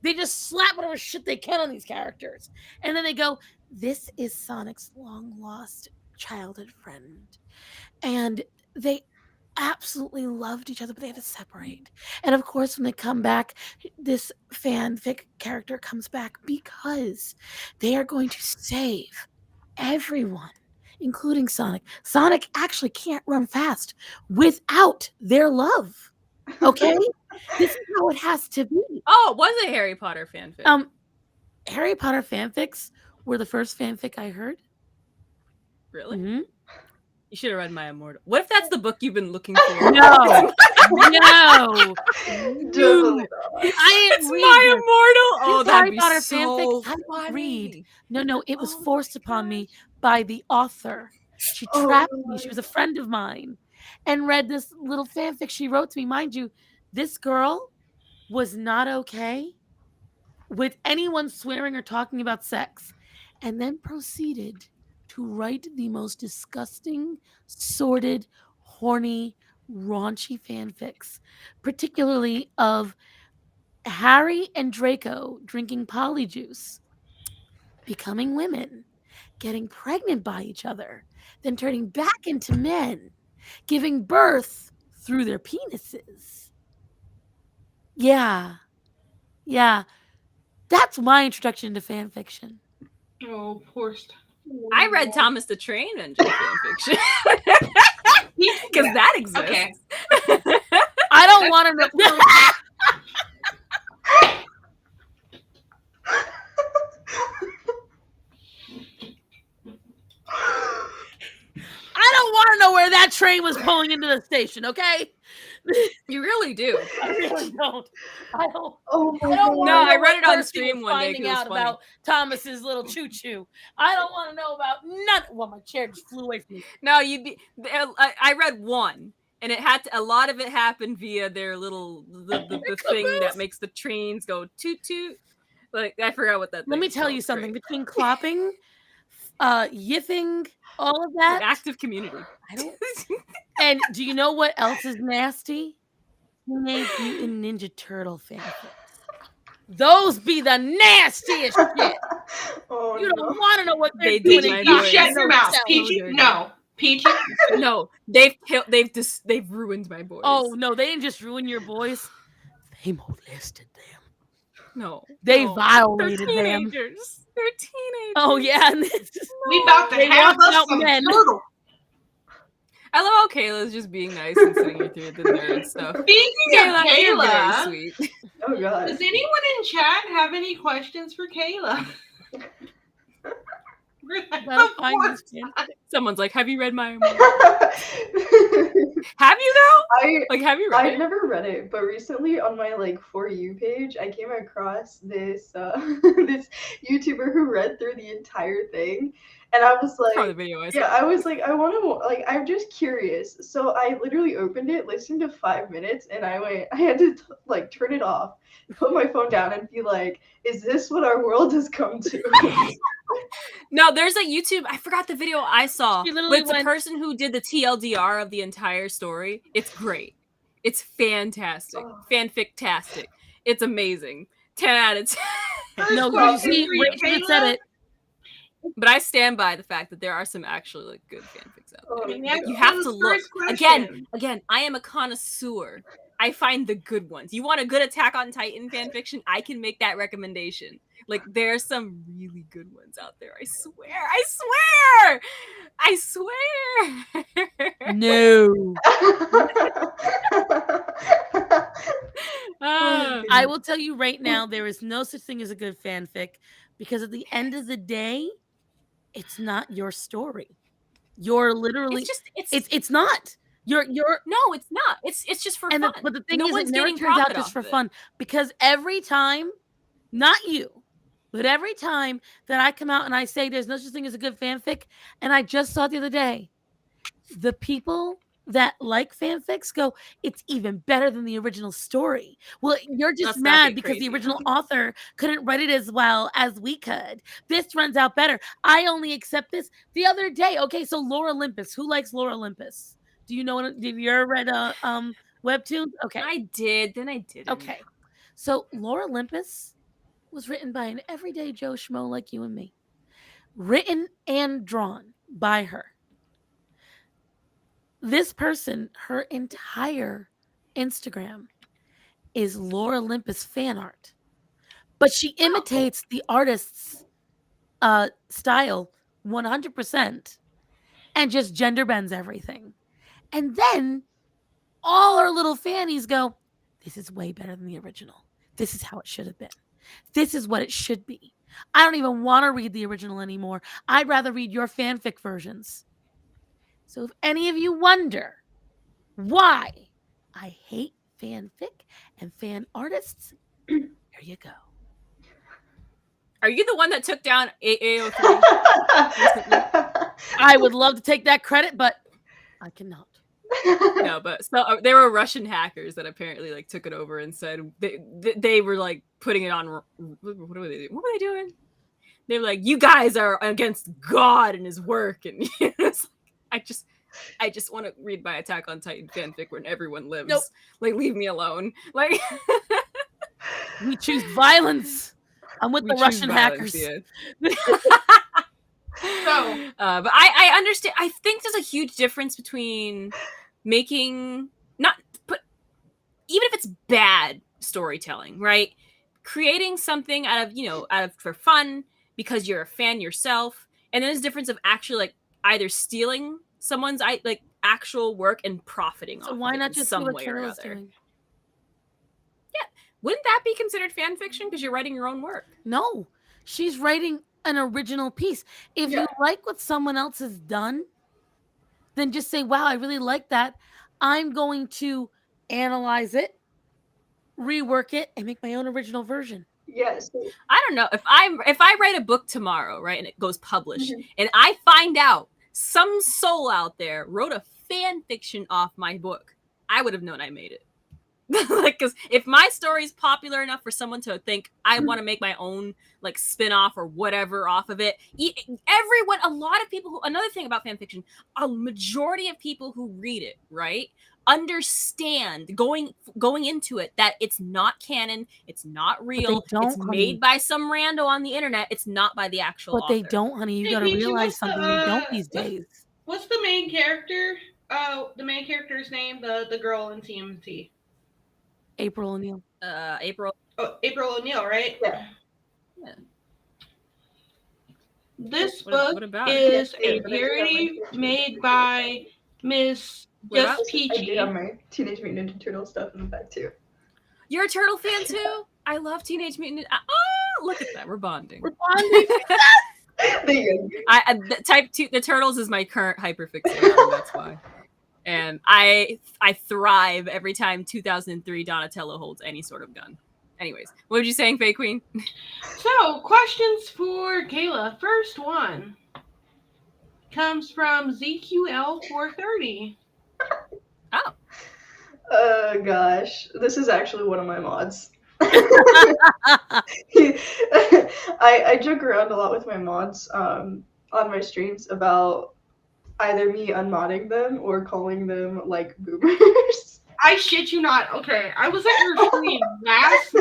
They just slap whatever shit they can on these characters, and then they go, "This is Sonic's long lost childhood friend," and they absolutely loved each other, but they had to separate. And of course, when they come back, this fanfic character comes back because they are going to save everyone, including Sonic. Sonic actually can't run fast without their love. Okay? This is how it has to be. Oh, it was a Harry Potter fanfic. Harry Potter fanfics were the first fanfic I heard. Really? Mm-hmm. You should have read My Immortal. What if that's the book you've been looking for? No. No. Definitely not. I It's My Immortal. Oh, These that'd Harry be Potter so fanfics, I funny. don't read. No, it was Oh forced my upon me gosh. by the author. She Oh trapped me. my She was a friend of mine and read this little fanfic she wrote to me. Mind you, this girl was not okay with anyone swearing or talking about sex, and then proceeded to write the most disgusting, sordid, horny, raunchy fanfics, particularly of Harry and Draco drinking polyjuice, becoming women, getting pregnant by each other, then turning back into men, giving birth through their penises. Yeah. That's my introduction to fan fiction. Oh, poor I read Thomas the Train Engine fanfiction because that exists. Okay. I don't want to know. I don't want to know where that train was pulling into the station, okay? You really do. I really don't. I don't. Oh my I don't want God. No, to know I read what it on Kirsty stream was one day finding 'cause it was out funny. about Thomas's little choo-choo. I don't want to know about none. Well, my chair just flew away from me. No, I read one, and it had to, a lot of it happened via their little the thing that makes the trains go toot toot. Like I forgot what that. Let me thing's tell called. you It's something. great. Between clopping, yiffing, all of It's that. an active community. I don't. And do you know what else is nasty? Teenage Mutant Ninja Turtle fanfics. Those be the nastiest shit. Oh You don't no. want to know what they're They doing. did in my You boys. shut your mouth, cells. Peachy. dirty. No, Peachy. No, they've ruined my boys. Oh no, they didn't just ruin your boys. They molested them. no, They no. violated They're them. teenagers. They're teenagers. Oh yeah, and We about to They have watched us out some men. turtle. I love how Kayla's just being nice and sitting here through the nerd stuff. Speaking Kayla, of you're very Kayla, sweet. Oh God. does anyone in chat have any questions for Kayla? Gotta find this fanfic. Someone's like, "Have you read my Immortal?" Have you though? Like, have you read I've it? never read it, but recently on my like For You page, I came across this this YouTuber who read through the entire thing, and I was From the like, video I yeah, saw. I was like, I want to like, I'm just curious. So I literally opened it, listened to 5 minutes, and I had to like turn it off, put my phone down, and be like, is this what our world has come to? No, there's a YouTube. I forgot the video I saw. She But literally it's the went- person who did the TLDR of the entire story. It's great. It's fantastic. Oh. Fanfic-tastic. It's amazing. 10 out of 10. No, Well, you see, for you, Rachel just said Kayla? it. But I stand by the fact that there are some actually like good fanfics out there. Oh, I mean, yeah. that's You have to Kayla's look. first question. Again, I am a connoisseur. I find the good ones. You want a good Attack on Titan fanfiction? I can make that recommendation. Like, there's some really good ones out there. I swear. I swear. No. Ah. I will tell you right now, there is no such thing as a good fanfic because at the end of the day, it's not your story. You're literally it's not. You're no, it's not. It's just for and fun. but the thing No is, it one's never getting turns out profit just off for of it. fun because every time, not you, but every time that I come out and I say there's no such thing as a good fanfic, and I just saw it the other day, the people that like fanfics go, it's even better than the original story. Well, you're just Let's not mad get because the crazy. original author couldn't write it as well as we could. This runs out better. I only accept this the other day. Okay, so Lore Olympus. Who likes Lore Olympus? Do you know what? Did you ever read webtoons? Okay, I did. Then I didn't. okay. So Lore Olympus was written by an everyday Joe Schmo like you and me. Written and drawn by her. This person, her entire Instagram is Lore Olympus fan art, but she imitates the artist's style 100% and just gender bends everything. And then all our little fannies go, this is way better than the original. This is how it should have been. This is what it should be. I don't even want to read the original anymore. I'd rather read your fanfic versions. So if any of you wonder why I hate fanfic and fan artists, there you go. Are you the one that took down AO3? I would love to take that credit, but I cannot. No, but so there were Russian hackers that apparently like took it over and said they were like putting it on. What were they doing? What were they doing? They were like, "You guys are against God and His work," and it's like, I just want to read my Attack on Titan fanfic where everyone lives. Nope. Like, leave me alone. Like, we choose violence. I'm with the Russian hackers. Yeah. So, but I understand. I think there's a huge difference between making even if it's bad storytelling, right? Creating something out of for fun because you're a fan yourself, and then there's a difference of actually like either stealing someone's like actual work and profiting off. So why not just some do what way or Turtle's another? doing? Wouldn't that be considered fan fiction because you're writing your own work? No, she's writing an original piece. If you like what someone else has done, then just say, wow, I really like that. I'm going to analyze it, rework it, and make my own original version. Yes. I don't know. If I write a book tomorrow, right, and it goes published, and I find out some soul out there wrote a fan fiction off my book, I would have known I made it. Like, because if my story is popular enough for someone to think I want to make my own like spin-off or whatever off of it, a lot of people another thing about fan fiction, a majority of people who read it, right, understand going into it that it's not canon, it's not real, it's made by some rando on the internet, it's not by the actual author. They don't, honey. You gotta realize something you don't these days. What's the main character? The main character's name, the girl in TMT. April O'Neil. April O'Neil, right? Yeah. This book is a parody made by Miss JustPeeachie. I do have my Teenage Mutant Ninja Turtle stuff in the back too. You're a turtle fan too? I love Teenage Mutant. Oh, look at that. We're bonding. Type 2. The Turtles is my current hyperfixation. That's why. And I thrive every time 2003 Donatello holds any sort of gun. Anyways, what were you saying, FaeQueen? So, questions for Kayla. First one comes from ZQL430. Oh. Oh gosh, this is actually one of my mods. I joke around a lot with my mods on my streams about either me unmodding them or calling them like boomers. I shit you not. Okay, I was at your stream last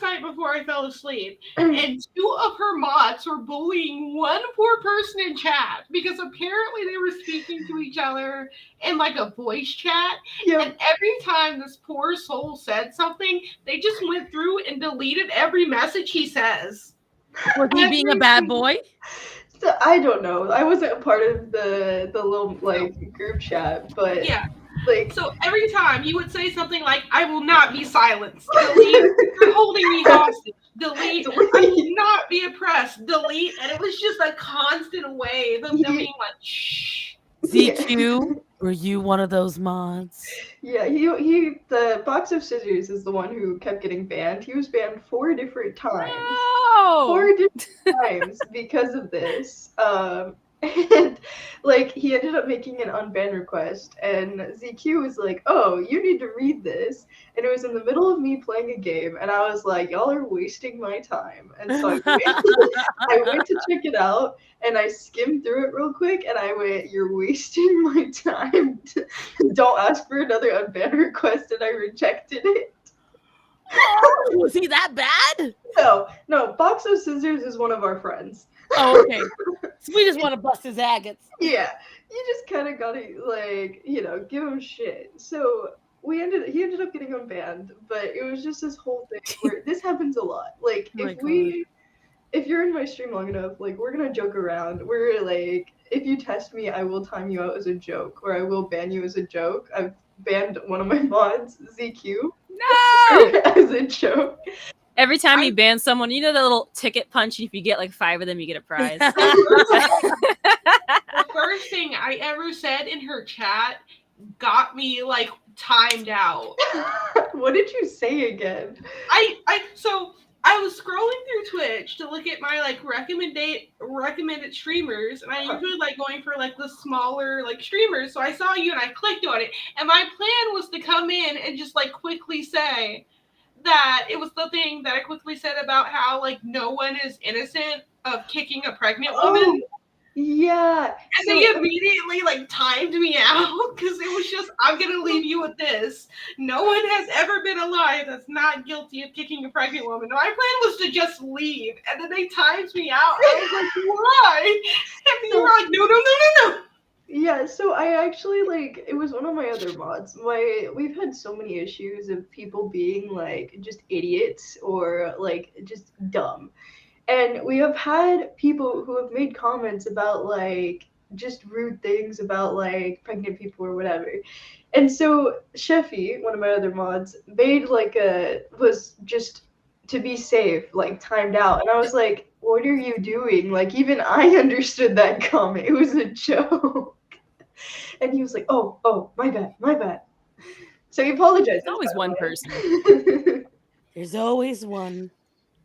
night before I fell asleep, and two of her mods were bullying one poor person in chat because apparently they were speaking to each other in like a voice chat. Yep. And every time this poor soul said something, they just went through and deleted every message he says. Was he being a bad boy? So, I don't know. I wasn't a part of the little like group chat, but yeah. Like, so every time he would say something like, "I will not be silenced," delete, "You're holding me hostage," delete, "I will not be oppressed," delete, and it was just a constant wave of them being like, "Shh." ZQ, were you one of those mods? Yeah, he the Box of Scissors is the one who kept getting banned. He was banned 4 different times. No! 4 different times because of this. And like he ended up making an unban request, and ZQ was like, "Oh, you need to read this," and it was in the middle of me playing a game, and I was like, "Y'all are wasting my time," and so I went to check it out, and I skimmed through it real quick, and I went, "You're wasting my time. Don't ask for another unban request," and I rejected it. Oh, was he that bad? No, Box of Scissors is one of our friends. Oh, okay. So we just want to bust his agates. Yeah, you just kind of gotta like, give him shit. So he ended up getting unbanned, but it was just this whole thing where this happens a lot. Like Oh my God. if you're in my stream long enough, like we're gonna joke around. We're like, if you test me, I will time you out as a joke, or I will ban you as a joke. I've banned one of my mods, ZQ, No! as a joke. Every time you ban someone, you know the little ticket punch, and if you get like 5 of them, you get a prize. The first thing I ever said in her chat got me like timed out. What did you say again? So I was scrolling through Twitch to look at my like recommended streamers, and I usually like going for like the smaller like streamers. So I saw you and I clicked on it, and my plan was to come in and just like quickly say that it was the thing that I quickly said about how like no one is innocent of kicking a pregnant woman. Yeah. And they immediately like timed me out because it was just, I'm gonna leave you with this. No one has ever been alive that's not guilty of kicking a pregnant woman. My plan was to just leave, and then they timed me out. I was like, why? And you were like, no. Yeah, so I actually like it was one of my other mods. We've had so many issues of people being like just idiots or like just dumb. And we have had people who have made comments about like just rude things about like pregnant people or whatever. And so Sheffy, one of my other mods, made was just to be safe, like timed out. And I was like, what are you doing? Like even I understood that comment. It was a joke. And he was like, oh, my bad. So he apologized. There's always one person. There's always one.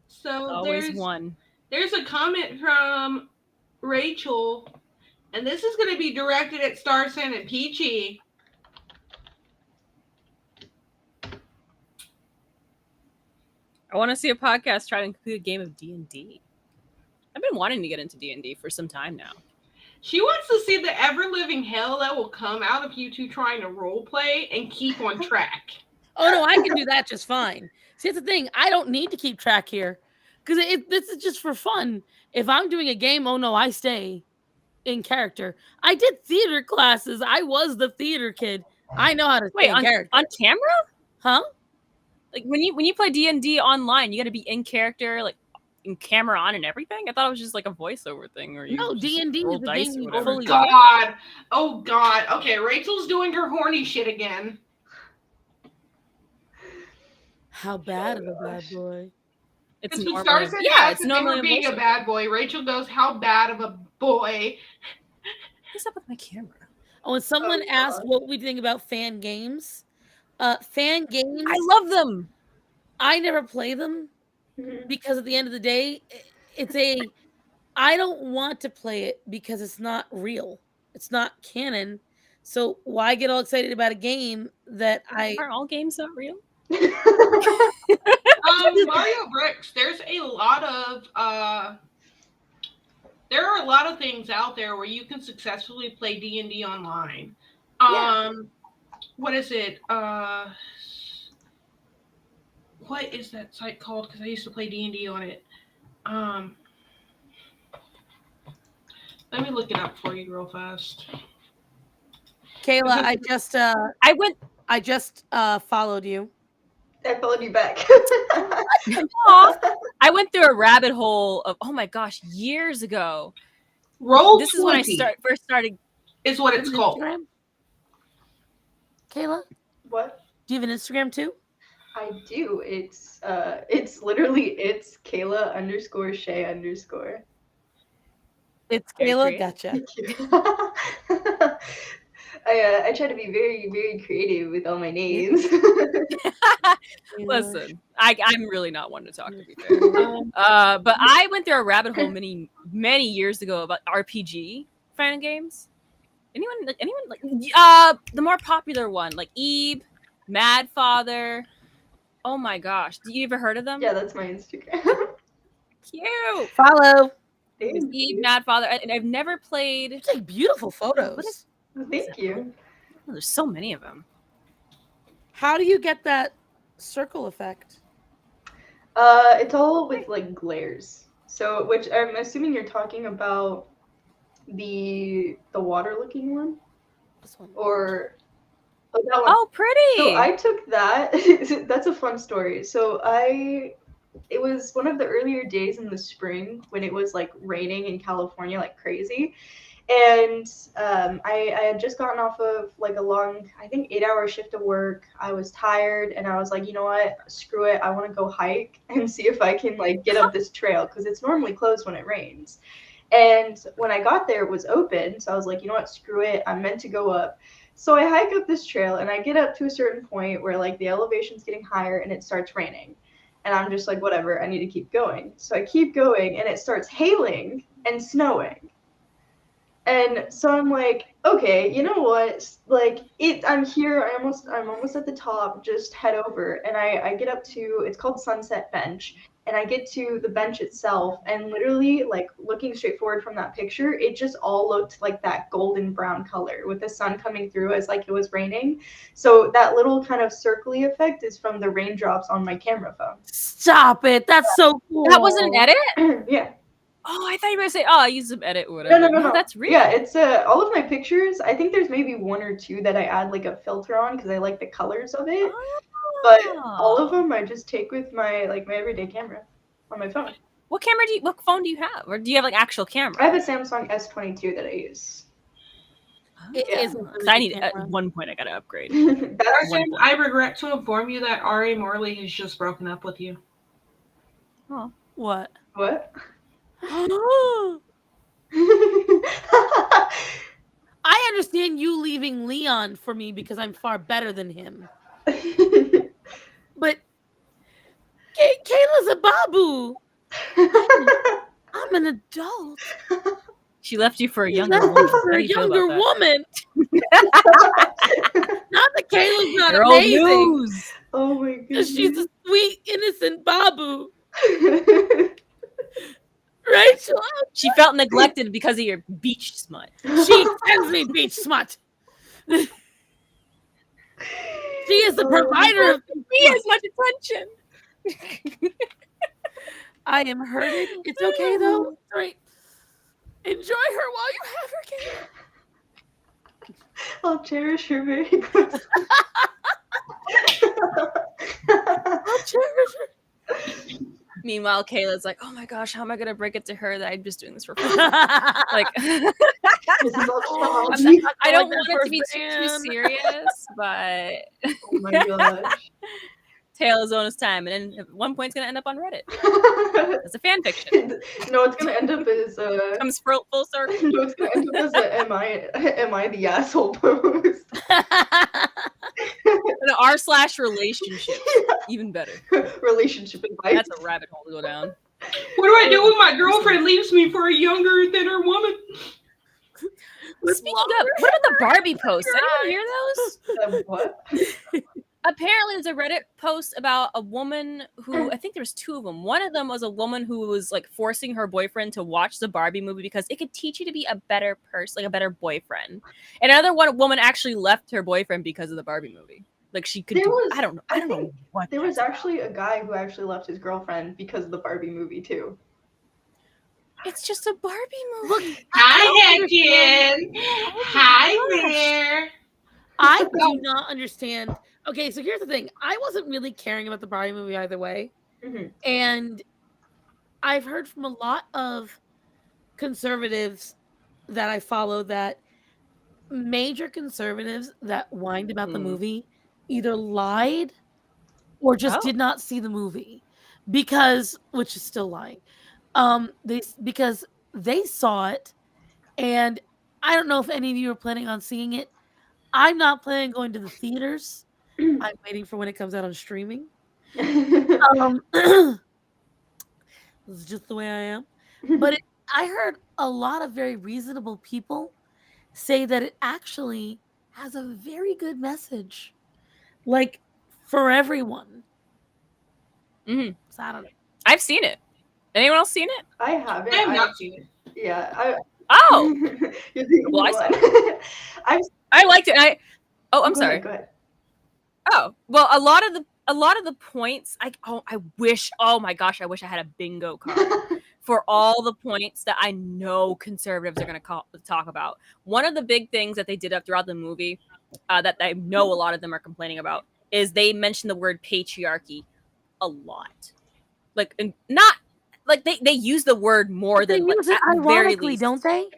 So Always one. There's a comment from Rachel, and this is going to be directed at Starsan and Peachy. I want to see a podcast try to include a game of D&D. I've been wanting to get into D&D for some time now. She wants to see the ever-living hell that will come out of you two trying to roleplay and keep on track. Oh, no, I can do that just fine. See, that's the thing. I don't need to keep track here because this is just for fun. If I'm doing a game, oh, no, I stay in character. I did theater classes. I was the theater kid. I know how to stay in character. On camera? Huh? Like when you play D&D online, you got to be in character, like in camera on and everything. I thought it was just like a voiceover thing. Or no, D&D is the game you fully. Oh God. Okay, Rachel's doing her horny shit again. How bad of a bad boy? It's normally, it's normally being a bad boy. Rachel goes, "How bad of a boy?" What's up with my camera? Oh, and someone asked what we think about fan games. Fan games. I love them. I never play them because at the end of the day, I don't want to play it because it's not real. It's not canon. So why get all excited about a game that Are all games not real? Mario Bricks, there are a lot of things out there where you can successfully play D&D online. What is it? What is that site called? Because I used to play D&D on it. Let me look it up for you real fast. Kayla, I just followed you. I followed you back. I went through a rabbit hole of, oh my gosh, years ago. This is when I first started. Is what it's called. Instagram? Kayla? What? Do you have an Instagram too? I do. It's literally Kayla_Shay_. It's Kayla. Gotcha. I try to be very, very creative with all my names. Listen, I'm really not one to talk, to be fair. But I went through a rabbit hole many years ago about RPG fan games. Anyone like the more popular one, like Eve, Mad Father. Oh my gosh, you ever heard of them? Yeah, that's my Instagram. Cute. Follow. Eve, Mad Father, and I've never played. You take beautiful photos. Thank you. Oh, there's so many of them. How do you get that circle effect? It's all with like glares. So, which I'm assuming you're talking about the water-looking one, This one. or that one. Oh, pretty. So I took that. That's a fun story. So it was one of the earlier days in the spring when it was like raining in California like crazy. And I had just gotten off of like a long, I think 8-hour shift of work. I was tired and I was like, you know what? Screw it. I want to go hike and see if I can like get up this trail because it's normally closed when it rains. And when I got there, it was open. So I was like, you know what? Screw it. I'm meant to go up. So I hike up this trail and I get up to a certain point where like the elevation's getting higher and it starts raining. And I'm just like, whatever, I need to keep going. So I keep going and it starts hailing and snowing. And so I'm like, okay, you know what? Like I'm here. I'm almost at the top. Just head over. And I get up to, it's called Sunset Bench. And I get to the bench itself, and literally, like looking straight forward from that picture, it just all looked like that golden brown color with the sun coming through as like it was raining. So that little kind of circly effect is from the raindrops on my camera phone. Stop it! That's so cool. That wasn't an edit? Yeah. Oh, I thought you were going to say, oh, I used some edit or whatever. No. That's real. Yeah, it's all of my pictures. I think there's maybe one or two that I add like a filter on because I like the colors of it. But all of them I just take with my everyday camera on my phone. What phone do you have? Or do you have like actual camera? I have a Samsung S22 that I use. It is. I need at one point I gotta upgrade. Starsan, I regret to inform you that R.A. Morley has just broken up with you. Oh. What? What? I understand you leaving Leon for me because I'm far better than him. But Kayla's a babu. I'm an adult. She left you for a younger woman. For a younger woman. Not that Kayla's not You're amazing. old news. Oh my goodness. She's a sweet, innocent babu. Rachel. She felt neglected because of your beach smut. She sends me beach smut. She is the provider of me as much attention. I am hurted. It's okay though. It's right. Enjoy her while you have her, Kayla. I'll cherish her very close. I'll cherish her. Meanwhile, Kayla's like, "Oh my gosh, how am I gonna break it to her that I'm just doing this for fun?" Like, This is all just a hobby. I don't want it to be too serious, but Oh my gosh. Tale is Ona's time, and then at one point it's gonna end up on Reddit. It's a fan fiction. No, it's gonna end up as Comes full circle. no, it's gonna end up as a am I the asshole post. An r/relationship, even better. Relationship advice. That's a rabbit hole to go down. What do I do when my girlfriend leaves me for a younger, thinner woman? Speaking of, what about the Barbie posts? Anyone hear those? What? Apparently there's a Reddit post about a woman who, I think there's two of them. One of them was a woman who was like forcing her boyfriend to watch the Barbie movie because it could teach you to be a better person, like a better boyfriend. And another woman actually left her boyfriend because of the Barbie movie. Like she could I don't know what. There was actually a guy who actually left his girlfriend because of the Barbie movie too. It's just a Barbie movie. Look, Hi, Hedgen. Hi there. I do not understand. Okay, so here's the thing. I wasn't really caring about the Barbie movie either way. Mm-hmm. And I've heard from a lot of conservatives that I follow that major conservatives that whined about the movie either lied or just did not see the movie because, which is still lying, because they saw it, and I don't know if any of you are planning on seeing it. I'm not planning on going to the theaters. I'm waiting for when it comes out on streaming. This is just the way I am. But I heard a lot of very reasonable people say that it actually has a very good message, like for everyone. Mm-hmm. So I don't know. I've seen it. Anyone else seen it? I haven't. I have not seen it. Yeah. Oh, You're the well, only I one. I liked it. I'm Go sorry. ahead, go ahead. Oh, well, a lot of the points. I wish. Oh my gosh, I wish I had a bingo card for all the points that I know conservatives are going to talk about. One of the big things that they did up throughout the movie that I know a lot of them are complaining about is they mention the word patriarchy a lot. Like, and not like they use the word more They than like use it at the very ironically, least. don't they?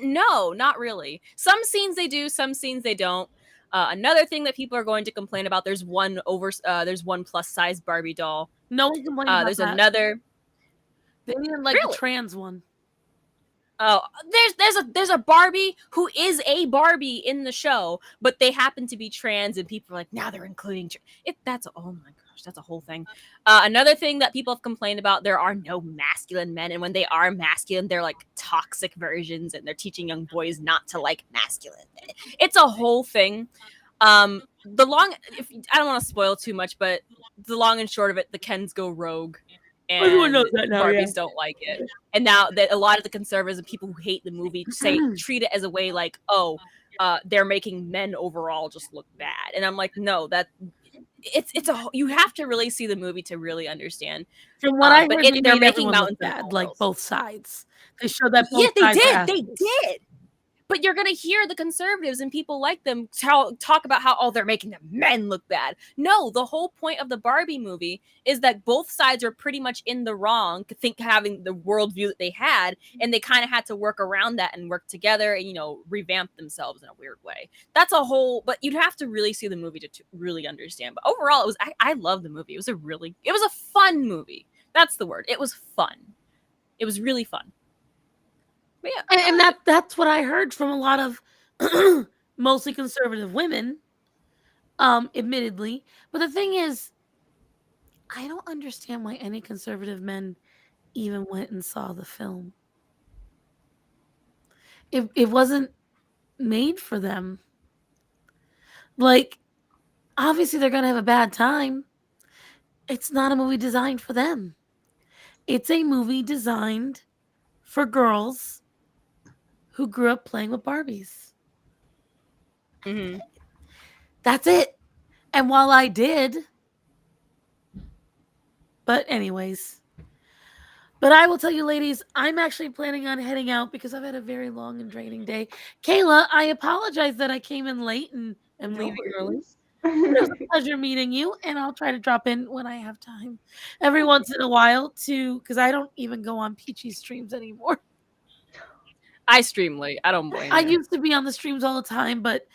No, not really. Some scenes they do, some scenes they don't. Another thing that people are going to complain about, there's one plus size Barbie doll. No one complained about There's that. another. They didn't like Really? the trans one. Oh, there's a Barbie who is a Barbie in the show, but they happen to be trans, and people are like, now they're including. Oh my gosh, that's a whole thing. Another thing that people have complained about: there are no masculine men, and when they are masculine, they're like toxic versions, and they're teaching young boys not to like masculine. It's a whole thing. I don't want to spoil too much, but the long and short of it, the Kens go rogue. And everyone knows that now, Barbies don't like it. And now that a lot of the conservatives and people who hate the movie treat it as a way like, they're making men overall just look bad. And I'm like, no, you have to really see the movie to really understand. From what I heard, they're making mountains bad, like both sides. They showed that both sides. Yeah, they did. But you're going to hear the conservatives and people like them talk about how, they're making the men look bad. No, the whole point of the Barbie movie is that both sides are pretty much in the wrong, having the worldview that they had, and they kind of had to work around that and work together and, revamp themselves in a weird way. That's a whole, but you'd have to really see the movie to really understand. But overall, I love the movie. It was a fun movie. That's the word. It was fun. It was really fun. But yeah, and that's what I heard from a lot of mostly conservative women, admittedly. But the thing is, I don't understand why any conservative men even went and saw the film. It wasn't made for them. Like, obviously they're going to have a bad time. It's not a movie designed for them. It's a movie designed for girls who grew up playing with Barbies. Mm-hmm. That's it. And while I did, but anyways, but I will tell you, ladies, I'm actually planning on heading out because I've had a very long and draining day. Kayla, I apologize that I came in late and am leaving early. It was a pleasure meeting you, and I'll try to drop in when I have time every once in a while because I don't even go on Peachy streams anymore. I stream late. I don't blame you. I used to be on the streams all the time, but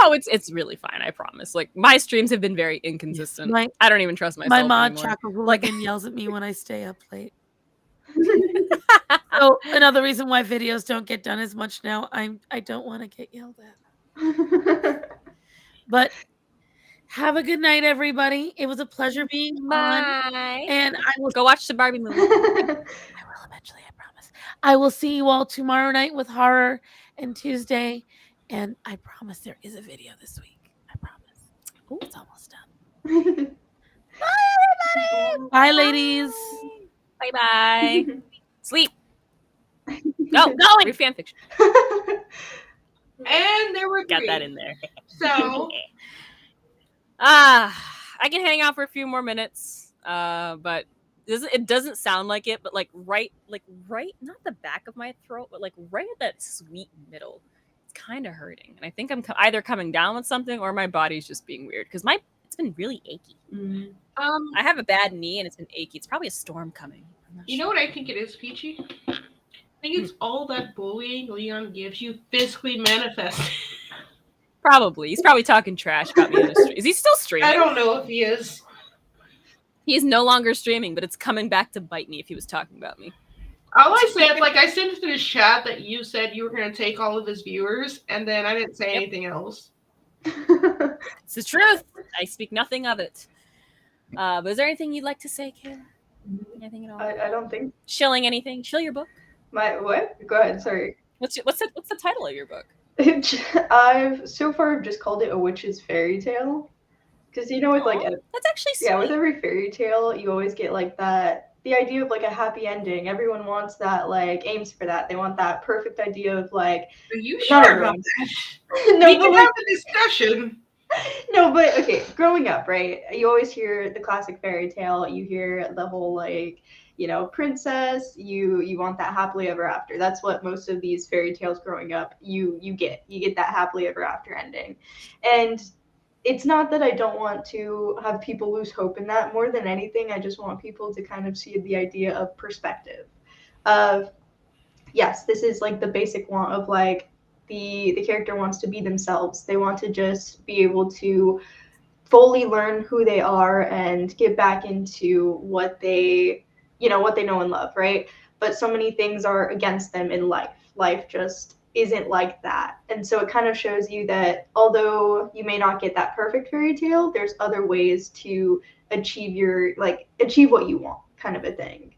no, it's really fine. I promise. Like, my streams have been very inconsistent. I don't even trust myself. My mod anymore. Chaco Hooligan yells at me when I stay up late. So another reason why videos don't get done as much now. I don't want to get yelled at. But have a good night, everybody. It was a pleasure being on. And I will go watch the Barbie movie. I will eventually, I promise. I will see you all tomorrow night with horror and Tuesday. And I promise there is a video this week. I promise. Oh, it's almost done. Bye, everybody. Bye, ladies. Bye-bye. Sleep. No, read fan fiction. And there were got that in there. So I can hang out for a few more minutes. But it doesn't sound like it, but like right, not the back of my throat, but like right at that sweet middle. It's kind of hurting. And I think I'm either coming down with something or my body's just being weird because it's been really achy. Mm-hmm. I have a bad knee and it's been achy. It's probably a storm coming. You know what I think it is, Peachy? I think it's all that bullying Leon gives you physically manifested. Probably. He's probably talking trash about me in the stream. Is he still streaming? I don't know if he is. He is no longer streaming, but it's coming back to bite me if he was talking about me. All I said, I sent it to his chat that you said you were going to take all of his viewers, and then I didn't say anything else. It's the truth. I speak nothing of it. But is there anything you'd like to say, Kayla? Anything at all? I don't think. Shilling anything? Shill your book? My what? Go ahead. Sorry. What's the title of your book? I've so far just called it A Witch's Fairy Tale, because with that's actually sweet. With every fairy tale you always get the idea of a happy ending. Everyone wants that, aims for that. They want that perfect idea of Are you sure about that? No, we can have a discussion. No, but okay, growing up, right? You always hear the classic fairy tale. You hear the whole like, princess. You want that happily ever after. That's what most of these fairy tales growing up you get. You get that happily ever after ending, and it's not that I don't want to have people lose hope in that. More than anything, I just want people to kind of see the idea of perspective. Of yes, this is like the basic want of like the character wants to be themselves. They want to just be able to fully learn who they are and get back into what they what they know and love, right? But so many things are against them in life. Life just isn't like that. And so it kind of shows you that although you may not get that perfect fairy tale, there's other ways to achieve what you want, kind of a thing.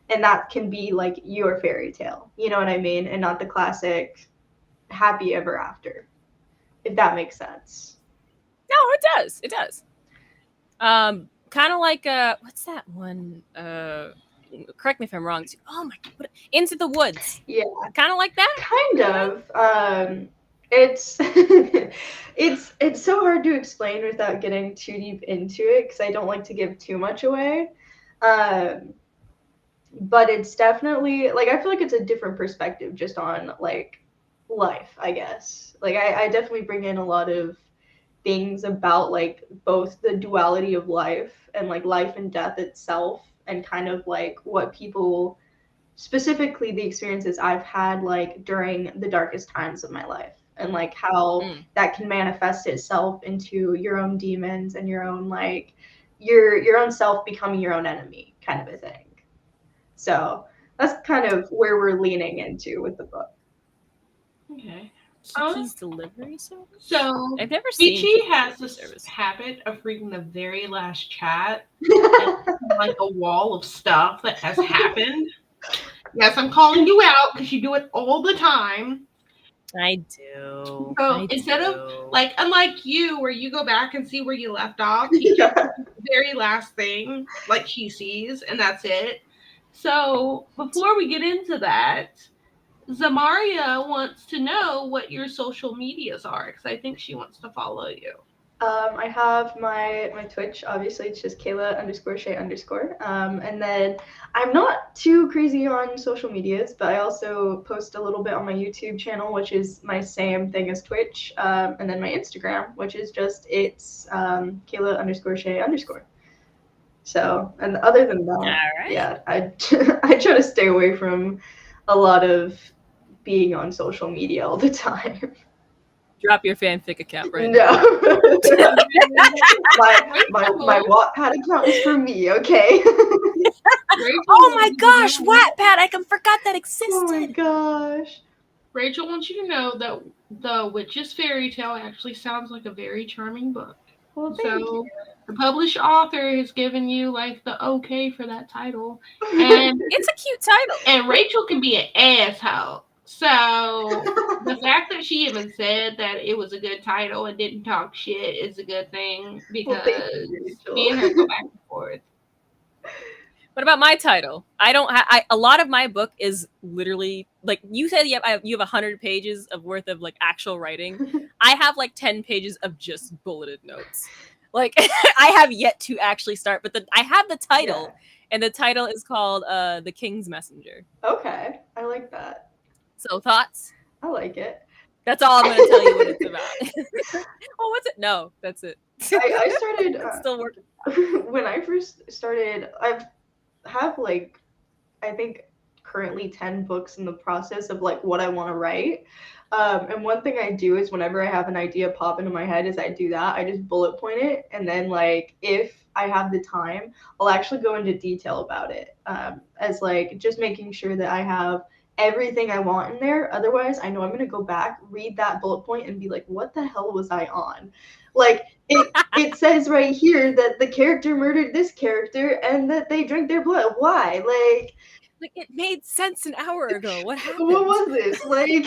And that can be like your fairy tale, you know what I mean? And not the classic happy ever after, if that makes sense. No, it does. It does. Kind of like what's that one? Correct me if I'm wrong. Oh my god, Into the Woods. Yeah, kind of like that. Kind of. It's it's so hard to explain without getting too deep into it because I don't like to give too much away. But it's definitely like I feel like it's a different perspective just on like life, I guess. Like I definitely bring in a lot of things about like both the duality of life and like life and death itself and kind of like what people specifically the experiences I've had like during the darkest times of my life and like how that can manifest itself into your own demons and your own like your own self becoming your own enemy kind of a thing. So that's kind of where we're leaning into with the book. Okay. Kiki's delivery service? So I've never seen Peachy has Kiki's this habit of reading the very last chat and like a wall of stuff that has happened. Yes, I'm calling you out because you do it all the time. I do. So instead of like, unlike you, where you go back and see where you left off, he just the very last thing like he sees, and that's it. So before we get into that, Zamaria wants to know what your social medias are because I think she wants to follow you. I have my Twitch. Obviously, it's just Kayla_Shay_. And then I'm not too crazy on social medias, but I also post a little bit on my YouTube channel, which is my same thing as Twitch. And then my Instagram, which is just Kayla_Shay_. So, and other than that, yeah, I I try to stay away from a lot of being on social media all the time. Drop your fanfic account right now. my Wattpad account is for me, okay? Oh my gosh, Wattpad! I forgot that existed. Oh my gosh. Rachel wants you to know that The Witch's Fairy Tale actually sounds like a very charming book. Well, thank you. The published author has given you like the okay for that title. And it's a cute title. And Rachel can be an asshole. So the fact that she even said that it was a good title and didn't talk shit is a good thing because me and her go back and forth. What about my title? A lot of my book is literally like you said. You have 100 pages of worth of like actual writing. I have like 10 pages of just bulleted notes. Like I have yet to actually start, but I have the title, and the title is called "The King's Messenger." Okay, I like that. So thoughts? I like it. That's all I'm going to tell you what it's about. Oh, what's it? No, that's it. I started still working. When I first started. I have like I think currently 10 books in the process of like what I want to write. And one thing I do is whenever I have an idea pop into my head is I do that. I just bullet point it, and then like if I have the time, I'll actually go into detail about it. As like just making sure that I have everything I want in there. Otherwise, I know I'm gonna go back, read that bullet point, and be like, what the hell was I on? Like it says right here that the character murdered this character and that they drank their blood. Why? Like it made sense an hour ago. What happened? What was this? Like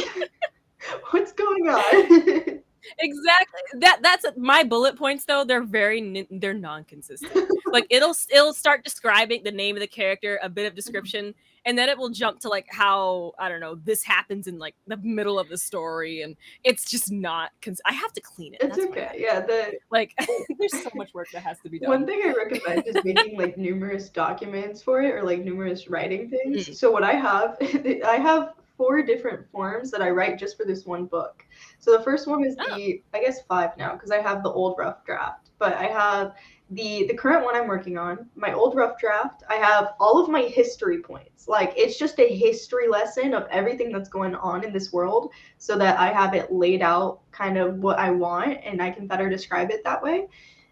what's going on? Exactly. That's my bullet points though. They're they're non-consistent. Like it'll start describing the name of the character, a bit of description, and then it will jump to like how I don't know this happens in like the middle of the story, and it's just not. I have to clean it. It's That's why I okay. have to Yeah, clean it. Like there's so much work that has to be done. one thing I recommend is making like numerous documents for it or like numerous writing things. So what I have, I have 4 different forms that I write just for this one book. So the first one is I guess 5 now because I have the old rough draft, but I have the current one I'm working on, my old rough draft. I have all of my history points. Like it's just a history lesson of everything that's going on in this world so that I have it laid out kind of what I want and I can better describe it that way.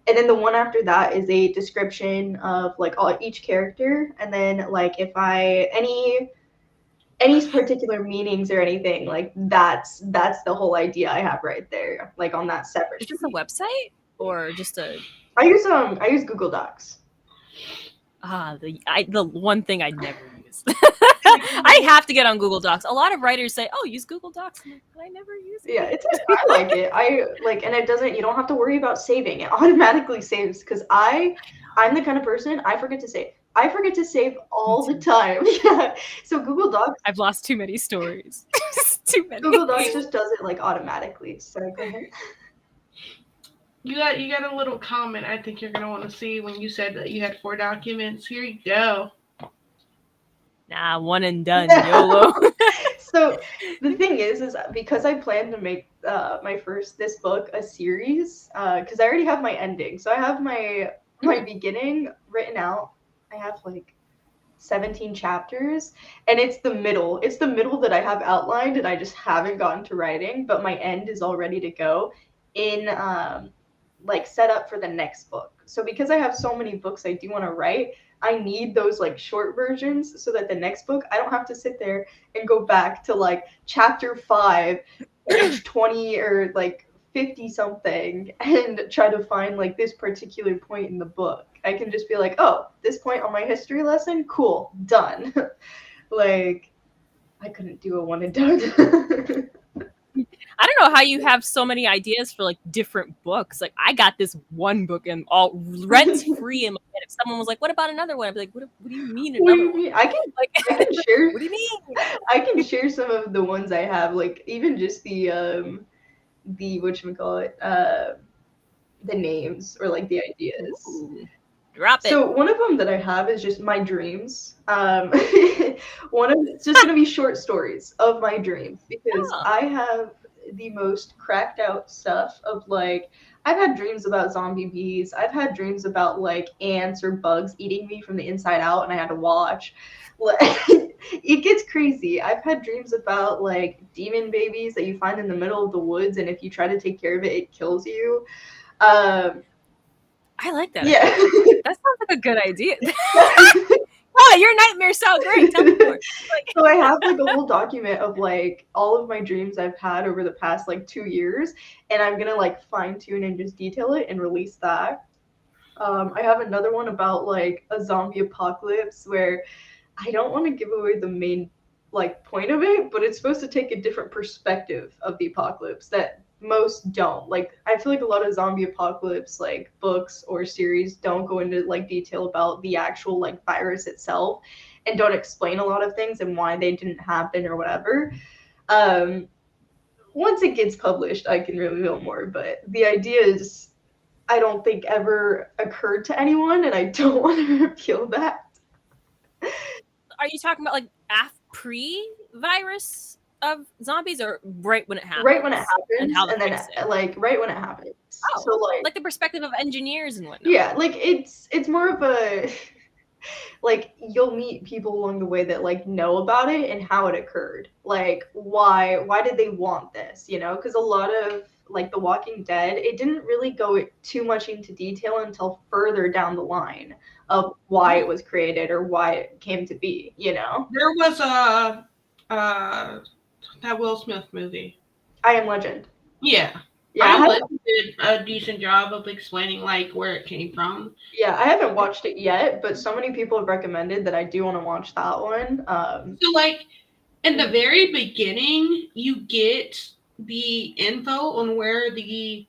And then the one after that is a description of like each character, and then like if I any particular meanings or anything, like that's the whole idea I have right there, like on that separate. Is this a website or just a? I use Google Docs. The one thing I never use. I have to get on Google Docs. A lot of writers say, "Oh, use Google Docs," but I never use it. Yeah, I like it. And it doesn't. You don't have to worry about saving. It automatically saves because I'm the kind of person I forget to save. I forget to save all the time. Yeah. So Google Docs. I've lost too many stories. Too many. Google Docs just does it like automatically. So go ahead. You got a little comment I think you're going to want to see when you said that you had 4 documents. Here you go. Nah, one and done, YOLO. So the thing is because I plan to make this book a series, because I already have my ending. So I have my beginning written out. I have like 17 chapters, and it's the middle that I have outlined, and I just haven't gotten to writing, but my end is all ready to go in like set up for the next book. So because I have so many books I do want to write, I need those like short versions so that the next book I don't have to sit there and go back to like chapter 5 page 20 or like 50 something and try to find like this particular point in the book. I can just be like, oh, this point on my history lesson, cool, done. Like I couldn't do a one and done. I don't know how you have so many ideas for like different books. Like I got this one book and all rent free in my head. If someone was like, "What about another one?" I'd be like, "What do you mean another one?" I can share. What do you mean? I can share some of the ones I have, like even just the whatchamacallit, the names or like the ideas. Ooh, drop it. So one of them that I have is just my dreams. One of it's just gonna be short stories of my dreams because I have the most cracked out stuff of like I've had dreams about zombie bees. I've had dreams about like ants or bugs eating me from the inside out and I had to watch. It gets crazy. I've had dreams about like demon babies that you find in the middle of the woods, and if you try to take care of it, it kills you. I like that. Yeah. That sounds like a good idea. Oh, your nightmares sound great. Tell me more. So I have like a whole document of like all of my dreams I've had over the past like 2 years, and I'm gonna like fine tune and just detail it and release that. I have another one about like a zombie apocalypse where I don't want to give away the main like point of it, but it's supposed to take a different perspective of the apocalypse that most don't. Like I feel like a lot of zombie apocalypse like books or series don't go into like detail about the actual like virus itself and don't explain a lot of things and why they didn't happen or whatever. Once it gets published I can reveal more, but the idea is I don't think ever occurred to anyone and I don't want to reveal that. Are you talking about like pre-virus of zombies or right when it happens? Right when it happens, and then like right when it happens. Oh, so like the perspective of engineers and whatnot. Yeah, like it's more of a like you'll meet people along the way that like know about it and how it occurred. Like why did they want this? You know, because a lot of like The Walking Dead, it didn't really go too much into detail until further down the line of why it was created or why it came to be. You know, there was that Will Smith movie, I Am Legend. Yeah, I Legend did a decent job of explaining like where it came from. Yeah, I haven't watched it yet, but so many people have recommended that I do want to watch that one. So like in the very beginning, you get the info on where the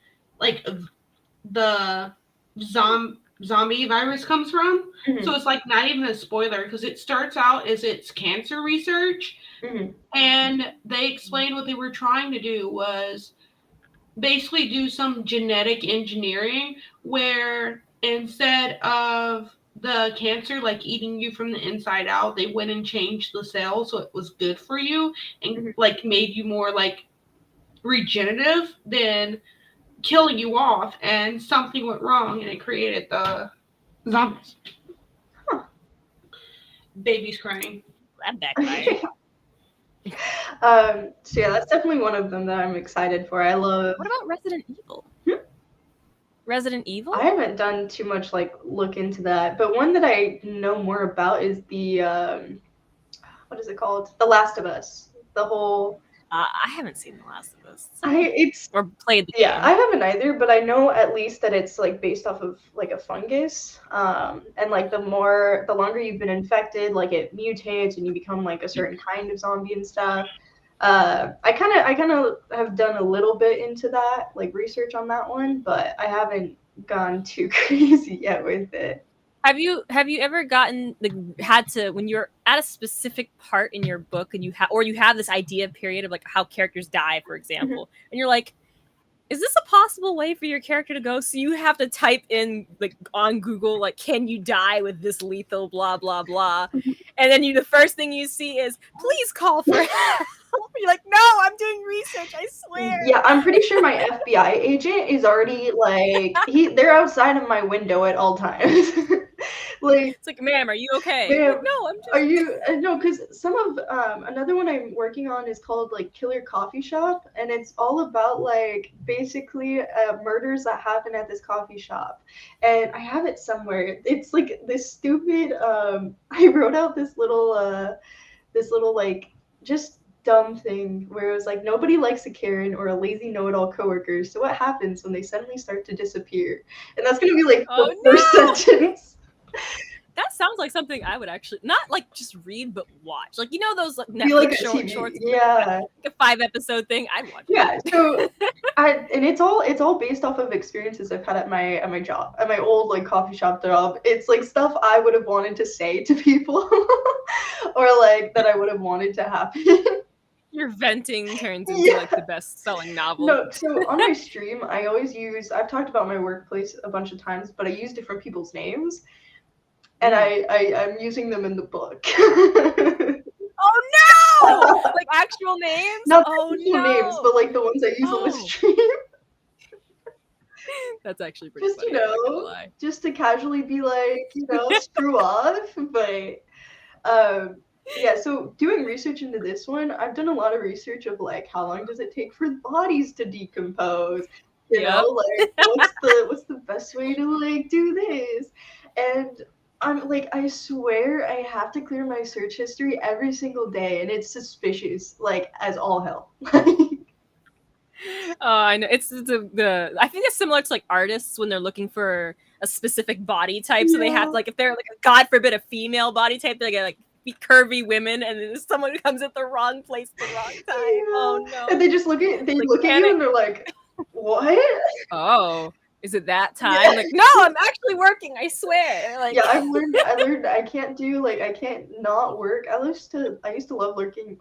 zombie virus comes from. Mhm. So it's like not even a spoiler because it starts out as it's cancer research, and they explained what they were trying to do was basically do some genetic engineering where instead of the cancer like eating you from the inside out, they went and changed the cell so it was good for you and like made you more like regenerative than killing you off, and something went wrong and it created the zombies. Baby's crying. That backfired. So yeah, that's definitely one of them that I'm excited for. I love. What about Resident Evil? Resident Evil? I haven't done too much like look into that, but one that I know more about is the what is it called? The Last of Us. The whole. I haven't seen The Last of Us. It's or played the yeah, game. I haven't either, but I know at least that it's like based off of like a fungus, and like the longer you've been infected, like it mutates and you become like a certain kind of zombie and stuff. I kind of have done a little bit into that, like research on that one, but I haven't gone too crazy yet with it. Have you ever gotten had to when you're at a specific part in your book and you have this idea period of like how characters die, for example, and you're like, is this a possible way for your character to go? So you have to type in like on Google, like, can you die with this lethal blah blah blah, and then the first thing you see is please call for help. You're like, no, I'm doing research, I swear. Yeah, I'm pretty sure my FBI agent is already like they're outside of my window at all times. Like, it's like, ma'am, are you okay? Ma'am, like, no, I'm just. Are you no? Because some of another one I'm working on is called like Killer Coffee Shop, and it's all about like basically murders that happen at this coffee shop. And I have it somewhere. It's like this stupid. I wrote out this little like just dumb thing where it was like nobody likes a Karen or a lazy know-it-all coworker. So what happens when they suddenly start to disappear? And that's gonna be like the first sentence. That sounds like something I would actually not like just read but watch. Like, you know those like Netflix shorts, yeah, like a 5-episode thing. I'd watch. Yeah, so and it's all based off of experiences I've had at my job, at my old like coffee shop job. It's like stuff I would have wanted to say to people, or like that I would have wanted to happen. Your venting turns into like the best-selling novel. No, so on my stream, I always I've talked about my workplace a bunch of times, but I use different people's names. And I'm using them in the book. Oh no! Like actual names? Not actual names, but like the ones I use on the stream. That's actually pretty just funny, just to casually be like, screw off. But yeah, so doing research into this one, I've done a lot of research of like how long does it take for bodies to decompose? You know, like what's the best way to like do this? And I'm like, I swear I have to clear my search history every single day, and it's suspicious, like as all hell. I know it's the I think it's similar to like artists when they're looking for a specific body type, so they have like if they're like God forbid a female body type, they get like curvy women, and then someone who comes at the wrong place at the wrong time. Oh no! And they just look at you and they're like, what? Oh. Is it that time? Like, no, I'm actually working. I swear. Like, yeah, I learned I can't not work. I used to love working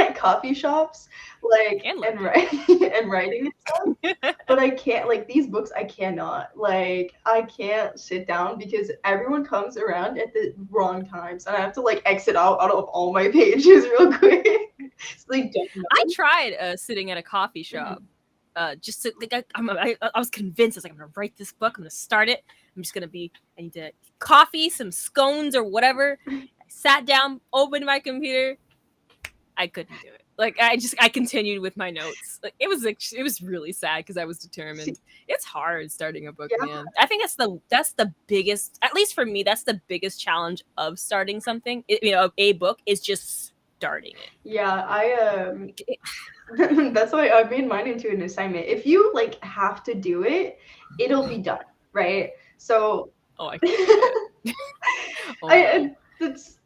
at coffee shops, like and writing and stuff. But I can't like these books. I cannot like I can't sit down because everyone comes around at the wrong times, and I have to like exit out of all my pages real quick. So they don't know. I tried sitting at a coffee shop. Just to think, I was convinced. I was like, I'm gonna write this book. I'm gonna start it. I'm just gonna I need to coffee, some scones or whatever. I sat down, opened my computer. I couldn't do it. Like I continued with my notes. Like it was really sad because I was determined. It's hard starting a book, man. I think that's the biggest, at least for me, that's the biggest challenge of starting something. A book is just starting it. Yeah, that's why I made mine into an assignment. If you like have to do it, it'll be done, right? So I can't do it.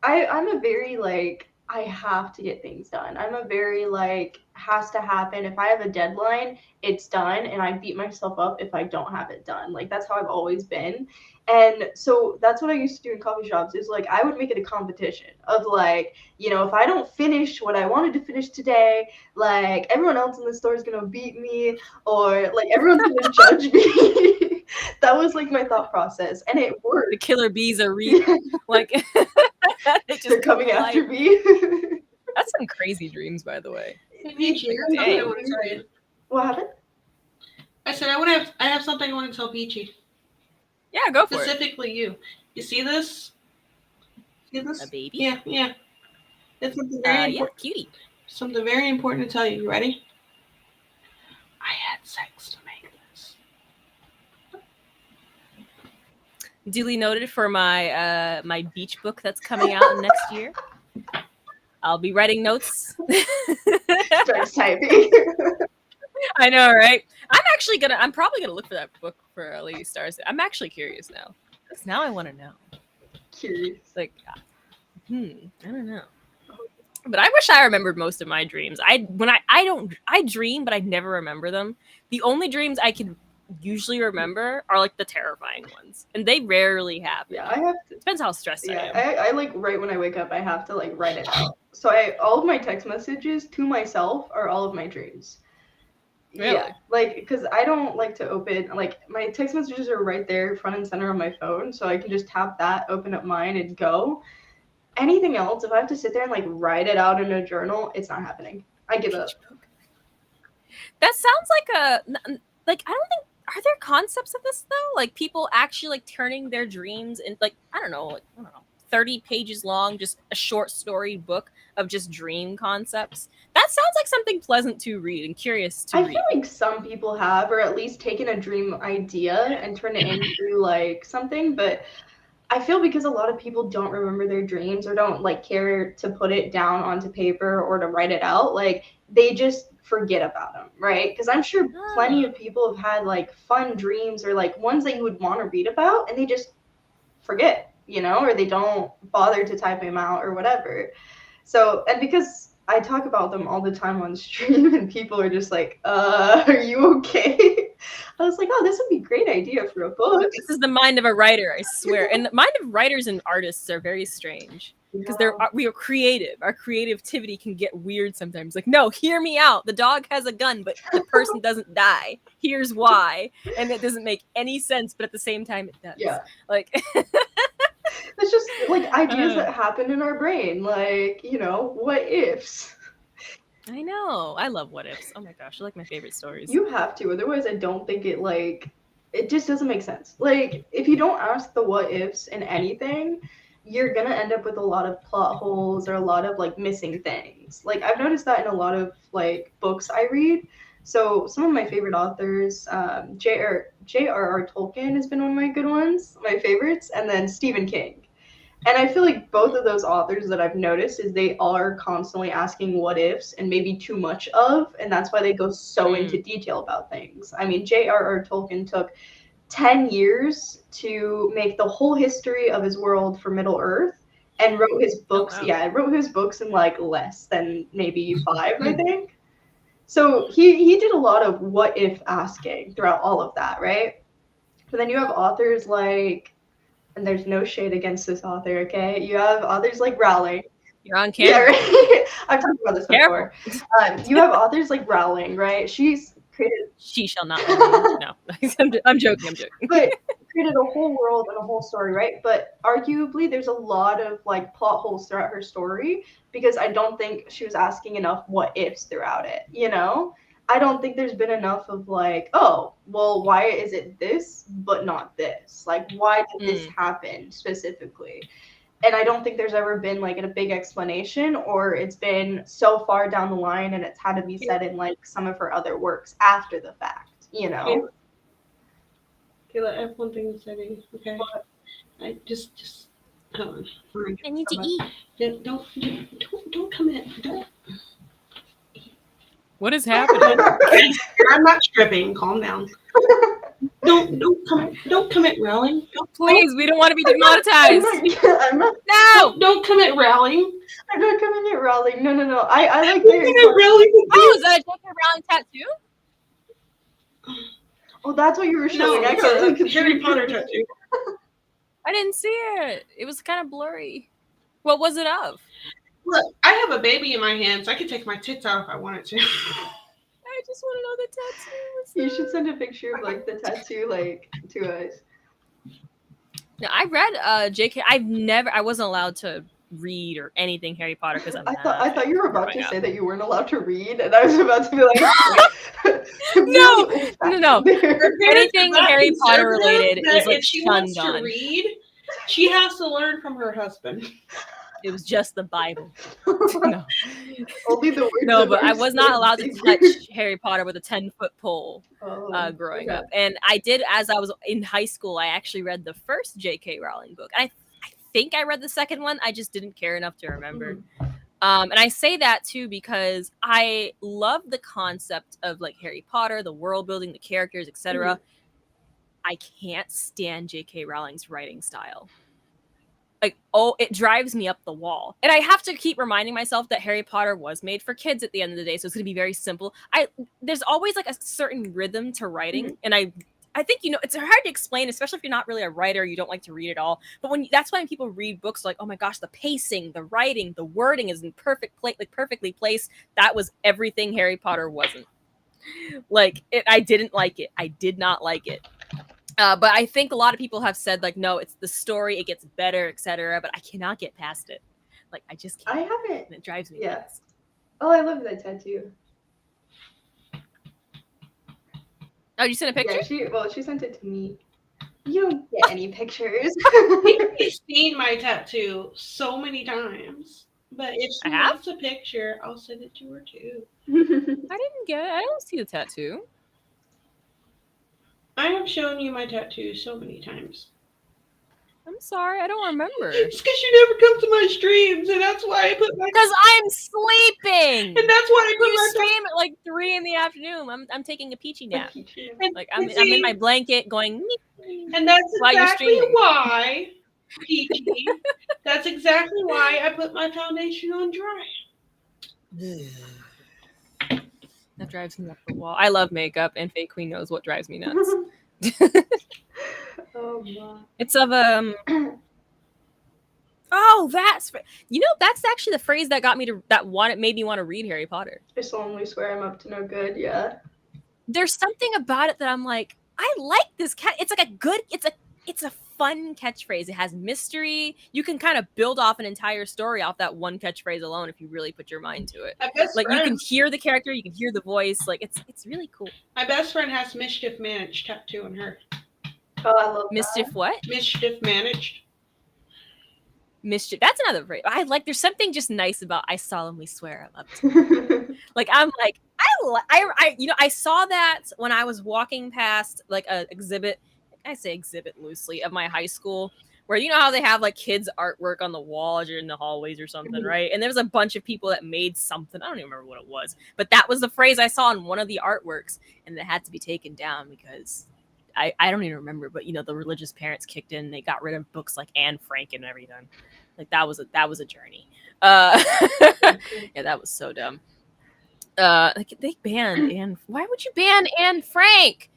I'm a very like I have to get things done. I'm a very like has to happen. If I have a deadline, it's done, and I beat myself up if I don't have it done. Like that's how I've always been. And so that's what I used to do in coffee shops is like I would make it a competition of like, you know, if I don't finish what I wanted to finish today, like everyone else in the store is going to beat me or like everyone's going to judge me. That was like my thought process and it worked. The killer bees are real. Like they They're coming after me. That's some crazy dreams, by the way. What happened? I said I have something I want to tell Peachy. Yeah, go for Specifically you. You see this? See this? A baby? Yeah, yeah. It's something very important. Cutie. Something very important to tell you. You ready? I had sex to make this. Duly noted for my my beach book that's coming out next year. I'll be writing notes. Starts typing. I know, right? I'm probably gonna look for that book for Lady Starsan. I'm actually curious now. Because now I want to know. Curious. Like, I don't know. But I wish I remembered most of my dreams. I dream, but I never remember them. The only dreams I can usually remember are like the terrifying ones, and they rarely happen. Yeah, I have to. Depends how stressed I am. I like right when I wake up, I have to like write it out. So all of my text messages to myself are all of my dreams. Really? Yeah, like because I don't like to open like my text messages are right there front and center on my phone, so I can just tap that, open up mine, and go. Anything else, if I have to sit there and like write it out in a journal, it's not happening. I give up. That sounds like I don't think, are there concepts of this though? Like people actually like turning their dreams in like, I don't know, 30 pages long, just a short story book of just dream concepts. That sounds like something pleasant to read and curious to read. I feel like some people have, or at least taken a dream idea and turned it into like something, but I feel because a lot of people don't remember their dreams or don't like care to put it down onto paper or to write it out, like they just forget about them, right? Because I'm sure plenty of people have had like fun dreams or like ones that you would want to read about and they just forget, you know, or they don't bother to type them out or whatever. So, and because I talk about them all the time on stream and people are just like, are you okay? I was like, oh, this would be a great idea for a book. This is the mind of a writer, I swear. And the mind of writers and artists are very strange because we are creative. Our creativity can get weird sometimes. Like, no, hear me out. The dog has a gun, but the person doesn't die. Here's why. And it doesn't make any sense, but at the same time, it does. Yeah. Like, it's just like ideas that happen in our brain. Like, you know, what ifs? I know. I love what ifs. Oh my gosh, they're like my favorite stories. You have to, otherwise I don't think it just doesn't make sense. Like, if you don't ask the what ifs in anything, you're gonna end up with a lot of plot holes or a lot of like missing things. Like, I've noticed that in a lot of like books I read. So some of my favorite authors, J.R.R. Tolkien has been one of my good ones, my favorites, and then Stephen King. And I feel like both of those authors that I've noticed is they are constantly asking what ifs and maybe too much of, and that's why they go so into detail about things. I mean, J.R.R. Tolkien took 10 years to make the whole history of his world for Middle-earth and wrote his books. Oh, wow. Yeah, wrote his books in like less than maybe 5, I think. So he did a lot of what if asking throughout all of that, right? But then you have authors like, and there's no shade against this author, okay? You have authors like Rowling. You're on camera. Yeah, right? I've talked about this before. You have authors like Rowling, right? She's created... She shall not. No, I'm joking. But created a whole world and a whole story, right? But arguably, there's a lot of like plot holes throughout her story because I don't think she was asking enough what ifs throughout it, you know? I don't think there's been enough of like, oh, well, why is it this but not this? Like, why did this happen specifically? And I don't think there's ever been like a big explanation, or it's been so far down the line and it's had to be said in like some of her other works after the fact, you know? Kayla, I have one thing to say to you, okay? I just hold on. I need to eat. Don't come in. Don't. What is happening? I'm not stripping. Calm down. Don't commit rallying. Please, we don't want to be demonetized. I'm not, no, don't commit rallying. I'm not coming at Raleigh. No. I like You're Harry gonna Potter. really Oh, is that a J.K. Rowling tattoo? Oh, that's what you were showing. no, I it's can't a look at Harry you. Potter tattoo. I didn't see it. It was kind of blurry. What was it of? Look, I have a baby in my hands. I could take my tits out if I wanted to. I just want to know the tattoo. You should send a picture of like the tattoo like to us. No, I read J.K. I wasn't allowed to read or anything Harry Potter because I thought you were about to say that you weren't allowed to read, and I was about to be like, No. Anything Harry Potter related that is like if she shunned wants to on. read, she has to learn from her husband. It was just the Bible. No, Only the words no, of but our I was not Lord allowed to Savior. touch Harry Potter with a 10-foot pole growing okay. up. And I did, as I was in high school, I actually read the first J.K. Rowling book. I think I read the second one. I just didn't care enough to remember. And I say that too because I love the concept of like Harry Potter, the world building, the characters, etc. I can't stand J.K. Rowling's writing style. Like, it drives me up the wall. And I have to keep reminding myself that Harry Potter was made for kids at the end of the day, so it's going to be very simple. There's always like a certain rhythm to writing, and I think, it's hard to explain, especially if you're not really a writer, you don't like to read at all. But that's why when people read books, like, oh my gosh, the pacing, the writing, the wording is in perfectly placed. That was everything Harry Potter wasn't. Like, I didn't like it. I did not like it. But I think a lot of people have said, like, no, it's the story, it gets better, etc. But I cannot get past it. Like, I just can't. I haven't. And it drives me nuts. nuts. Oh, I love that tattoo. Oh, you sent a picture? Yeah, she sent it to me. You don't get any pictures. She's seen my tattoo so many times. But if she wants a picture, I'll send it to her too. I didn't get it. I don't see the tattoo. I have shown you my tattoo so many times. I'm sorry, I don't remember. It's because you never come to my streams, and that's why I put my. Because I'm sleeping. And that's why I put my. Stream at like 3 p.m. I'm taking a peachy nap. Like I'm see, in my blanket going. And that's while you're exactly streaming. why, Peachy. That's exactly why I put my foundation on dry. That drives me up the wall. I love makeup, and FaeQueen knows what drives me nuts. Oh my. It's of Oh, that's actually the phrase that got me to made me want to read Harry Potter. I solemnly swear I'm up to no good. Yeah. There's something about it that I'm like, I like this cat. It's like it's a fun catchphrase. It has mystery. You can kind of build off an entire story off that one catchphrase alone if you really put your mind to it. Like you can hear the character, you can hear the voice. Like it's really cool. My best friend has Mischief Managed tattoo on her. Oh, I love Mischief that. what? Mischief Managed. Mischief. That's another phrase. There's something just nice about I solemnly swear I'm up to. Like I'm like I saw that when I was walking past like a exhibit. I say exhibit loosely of my high school, where you know how they have like kids artwork on the wall as you're in the hallways or something, right? And there was a bunch of people that made something. I don't even remember what it was, but that was the phrase I saw in one of the artworks, and it had to be taken down because I don't even remember. But the religious parents kicked in, and they got rid of books like Anne Frank and everything. Like that was a journey. Yeah, that was so dumb. Like they banned Anne. Why would you ban Anne Frank?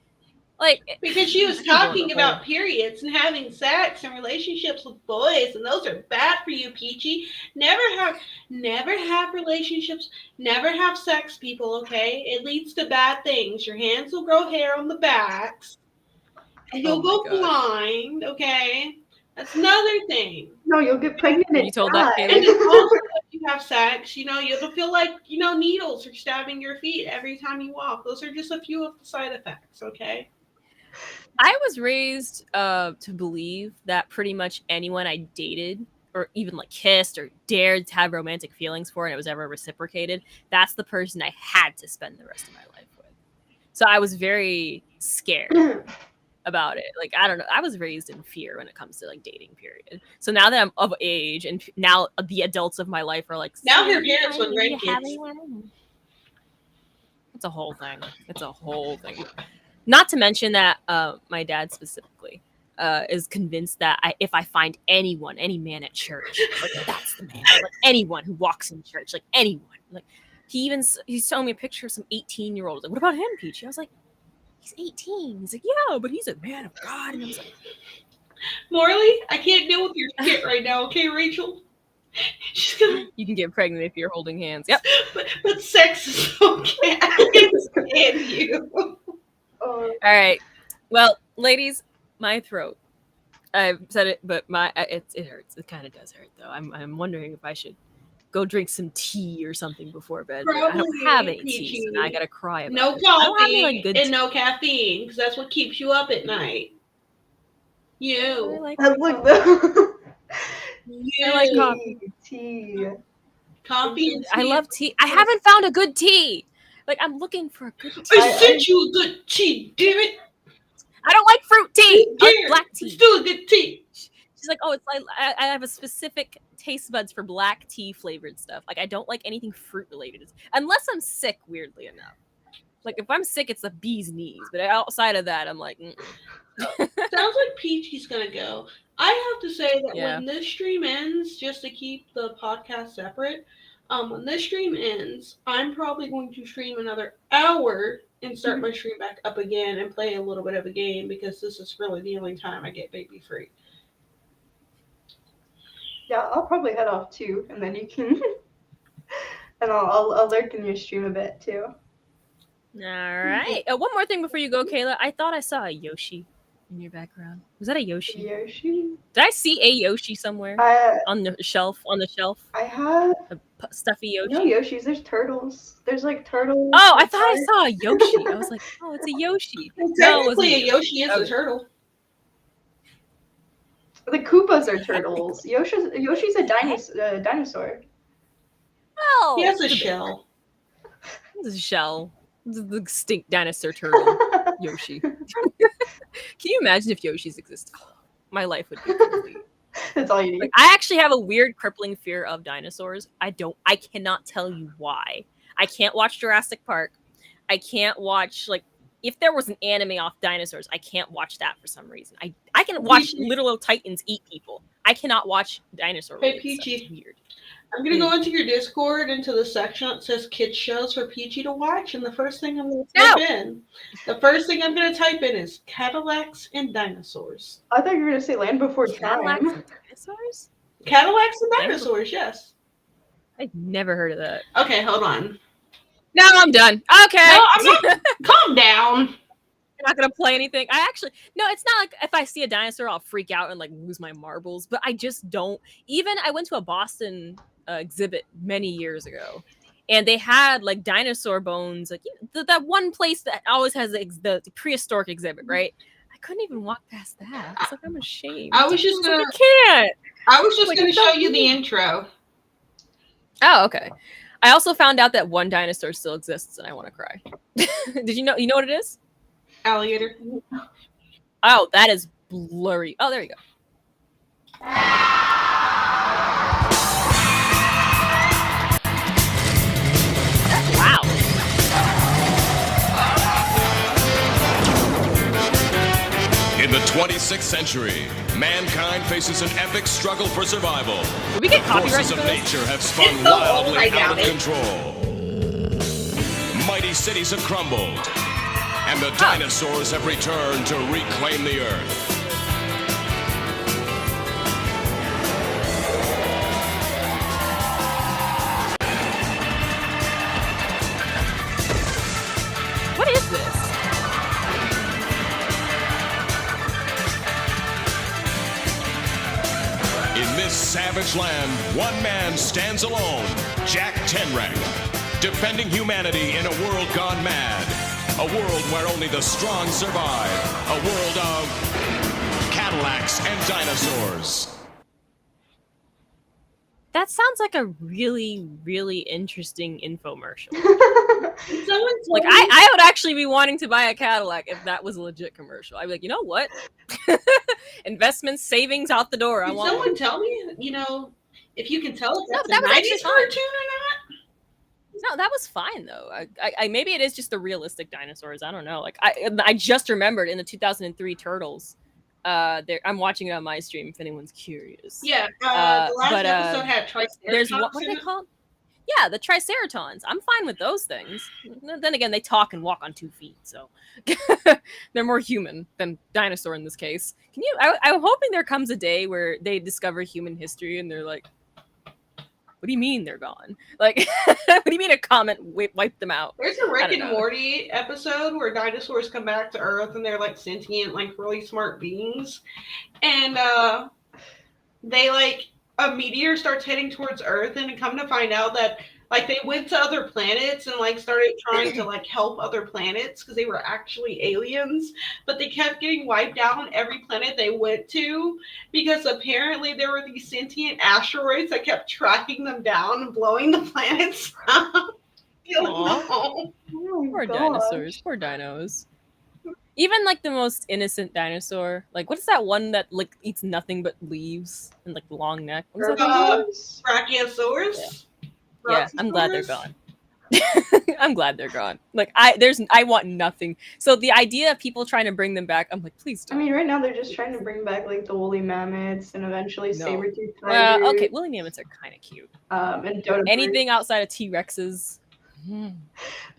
Like because she was talking about periods and having sex and relationships with boys, and those are bad for you, Peachy. Never have relationships, never have sex, people, okay? It leads to bad things. Your hands will grow hair on the backs. And you'll go blind, okay? That's another thing. No, you'll get pregnant and you told that And then also if you have sex, you'll feel like, needles are stabbing your feet every time you walk. Those are just a few of the side effects, okay? I was raised to believe that pretty much anyone I dated or even like kissed or dared to have romantic feelings for and it was ever reciprocated, that's the person I had to spend the rest of my life with. So I was very scared about it. Like, I don't know. I was raised in fear when it comes to like dating, period. So now that I'm of age and now the adults of my life are like, now her parents would rape kids. It's a whole thing. Not to mention that my dad specifically, is convinced that if I find anyone, any man at church, like that's the man. Like anyone who walks in church, like anyone. Like he's showing me a picture of some 18-year-old. Like, what about him, Peachy? I was like, he's 18. He's like, yeah, but he's a man of God. And I was like, Morley, I can't deal with your shit right now, okay, Rachel? She's gonna... You can get pregnant if you're holding hands. Yep. But sex is okay. I can stand you. All right. Well, ladies, my throat. I've said it, but it hurts. It kind of does hurt, though. I'm wondering if I should go drink some tea or something before bed. I don't have any tea, so now I gotta cry about no it. coffee like, good and no caffeine, because that's what keeps you up at night. You. I like coffee. Tea. Coffee and tea. I love tea. I haven't found a good tea. Like, I'm looking for a good tea. I sent you a good tea, damn it. I don't like fruit tea. I like black tea. Still a good tea. She's like, oh, it's like I have a specific taste buds for black tea flavored stuff. Like, I don't like anything fruit related, unless I'm sick. Weirdly enough, like if I'm sick, it's the bee's knees. But outside of that, I'm like, Sounds like Peachy's gonna go. I have to say that when this stream ends, just to keep the podcast separate, when this stream ends, I'm probably going to stream another hour and start my stream back up again and play a little bit of a game, because this is really the only time I get baby free. Yeah, I'll probably head off too, and then you can, and I'll lurk in your stream a bit too. all right. One more thing before you go, Kayla. I thought I saw a Yoshi in your background. Was that a Yoshi? Yoshi? Did I see a Yoshi somewhere on the shelf? I have a stuffy Yoshi. no Yoshis. There's turtles. There's like turtles. Oh, I thought I saw a Yoshi. I was like, oh, it's a Yoshi. Technically, a Yoshi is a turtle. The Koopas are turtles. Yoshi's a dinosaur. Oh, He has a shell. It's a shell. It's the extinct dinosaur turtle, Yoshi. Can you imagine if Yoshis existed? Oh, my life would be complete. That's all you need. Like, I actually have a weird crippling fear of dinosaurs. I cannot tell you why. I can't watch Jurassic Park. I can't watch, like, if there was an anime off dinosaurs, I can't watch that for some reason. I can watch Little Titans eat people. I cannot watch dinosaurs. Hey, Peachy. Weird. I'm going to go into your Discord, into the section that says kids shows for Peachy to watch, and the first thing I'm going to type in is Cadillacs and dinosaurs. I thought you were going to say Land Before Cadillacs Time. and dinosaurs? Cadillacs and dinosaurs, yes. I've never heard of that. Okay, hold on. No, I'm done. Okay. No, I'm not. Calm down. You're not gonna play anything. It's not like if I see a dinosaur, I'll freak out and like lose my marbles. But I just don't. Even I went to a Boston exhibit many years ago, and they had like dinosaur bones. Like that one place that always has the prehistoric exhibit, right? I couldn't even walk past that. It's like I'm ashamed. I was just gonna show you the intro. Oh, okay. I also found out that one dinosaur still exists, and I want to cry. Did you know? You know what it is? Alligator. Oh, that is blurry. Oh, there you go. Wow. In the 26th century, mankind faces an epic struggle for survival. Did we get copyright Forces for of this? nature have spun wildly out of control. Mighty cities have crumbled, and the dinosaurs have returned to reclaim the earth. What is this? In this savage land, one man stands alone, Jack Tenrek, defending humanity in a world gone mad. A world where only the strong survive. A world of Cadillacs and dinosaurs. That sounds like a really, really interesting infomercial. Like, I would actually be wanting to buy a Cadillac if that was a legit commercial. I'd be like, you know what? Investments, savings out the door. Can someone tell me, if you can tell if that's a 90s cartoon or not? No, that was fine though. I maybe it is just the realistic dinosaurs. I don't know. Like I just remembered in the 2003 Turtles, I'm watching it on my stream if anyone's curious. Yeah, the last episode had there's Triceratops what are in they it. called? Yeah, the Triceratons. I'm fine with those things. Then again, they talk and walk on 2 feet, so they're more human than dinosaur in this case. Can you? I'm hoping there comes a day where they discover human history and they're like, "What do you mean they're gone? Like, what do you mean a comet wiped them out?" There's a Rick I don't and know. Morty episode where dinosaurs come back to Earth and they're like sentient, like really smart beings, and they like a meteor starts heading towards Earth, and come to find out that like they went to other planets and like started trying to like help other planets because they were actually aliens, but they kept getting wiped out on every planet they went to because apparently there were these sentient asteroids that kept tracking them down and blowing the planets up. Oh Poor my dinosaurs. gosh. Poor dinos. Even like the most innocent dinosaur, like what's that one that like eats nothing but leaves and like long neck? What's that thing called? Herbivores? Brachiosaurus. Yeah, I'm glad they're Brachiosaurus? gone. I'm glad they're gone. Like I want nothing. So the idea of people trying to bring them back, I'm like, please I don't. mean, right now they're just trying to bring back like the woolly mammoths and eventually No. saber-toothed tigers. Okay, woolly mammoths are kind of cute. And dodo birds. Anything outside of T-Rexes.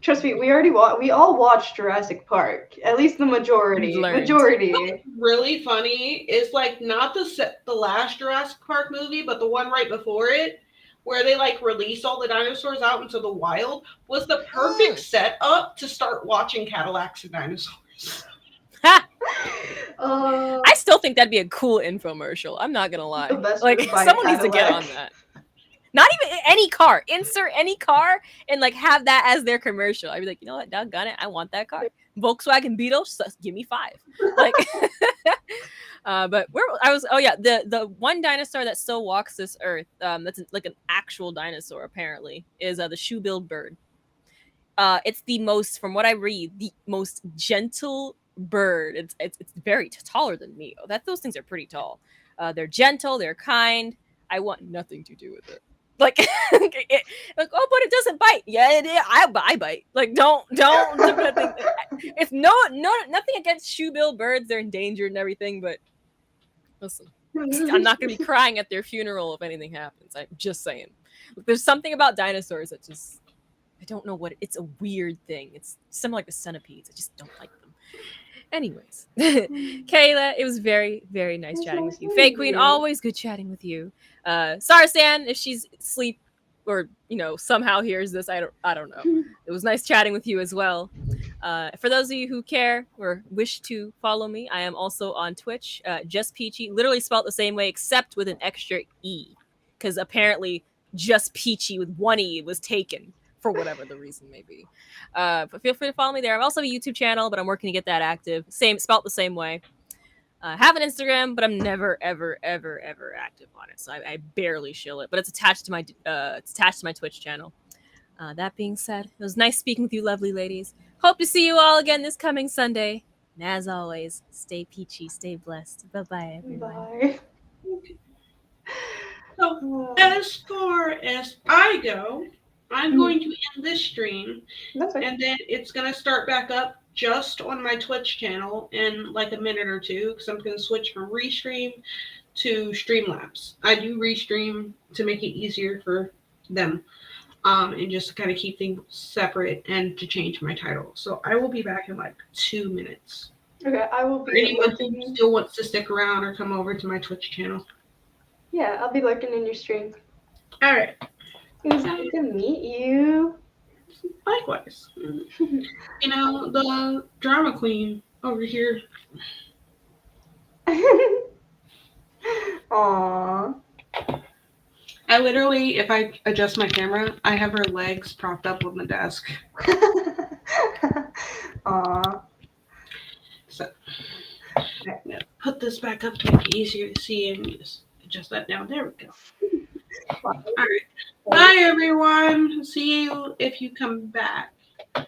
Trust me, we all watched Jurassic Park. At least the majority. We've learned. Majority. Really funny is like not the last Jurassic Park movie, but the one right before it, where they like release all the dinosaurs out into the wild, was the perfect setup to start watching Cadillacs and dinosaurs. I still think that'd be a cool infomercial. I'm not gonna lie. The best Like way to buy a someone needs to get on Cadillac. that. Not even any car. Insert any car and like have that as their commercial. I'd be like, you know what, doggone it, I want that car. Volkswagen Beetle, give me 5. Like, but the one dinosaur that still walks this earth, that's like an actual dinosaur apparently, is the shoe-billed bird. It's the most, from what I read, the most gentle bird. It's very taller than me. Those things are pretty tall. They're gentle. They're kind. I want nothing to do with it. Like, but it doesn't bite. Yeah, I bite. Like, don't. If nothing against shoe-billed birds. They're endangered and everything. But listen, I'm not gonna be crying at their funeral if anything happens. I'm just saying. There's something about dinosaurs that just, I don't know what it's a weird thing. It's similar like the centipedes. I just don't like them. Anyways, Kayla, it was very, very nice chatting with you. FaeQueen, always good chatting with you. Starsan, if she's asleep or somehow hears this, I don't know. It was nice chatting with you as well. For those of you who care or wish to follow me, I am also on Twitch. JustPeeachie, literally spelled the same way except with an extra E, because apparently JustPeeachie with 1 E was taken for whatever the reason may be. But feel free to follow me there. I also have a YouTube channel, but I'm working to get that active. Spelt the same way. Have an Instagram, but I'm never, ever, ever, ever active on it. So I barely shill it, but it's attached to my Twitch channel. That being said, it was nice speaking with you, lovely ladies. Hope to see you all again this coming Sunday. And as always, stay peachy, stay blessed. Bye-bye, everyone. Bye. So as far as I go, I'm going to end this stream, That's okay. and then it's going to start back up just on my Twitch channel in like a minute or two, because I'm going to switch from Restream to Streamlabs. I do Restream to make it easier for them, and just to kind of keep things separate and to change my title. So I will be back in like 2 minutes. Okay, I will For be anyone who lurking. still wants to stick around or come over to my Twitch channel. Yeah, I'll be lurking in your stream. All right. It was nice to meet you. Likewise. The drama queen over here. Aww. I literally, if I adjust my camera, I have her legs propped up on the desk. Aww. So, I'm gonna put this back up to make it easier to see and just adjust that down. There we go. All right. Bye, everyone. See you if you come back. Bye.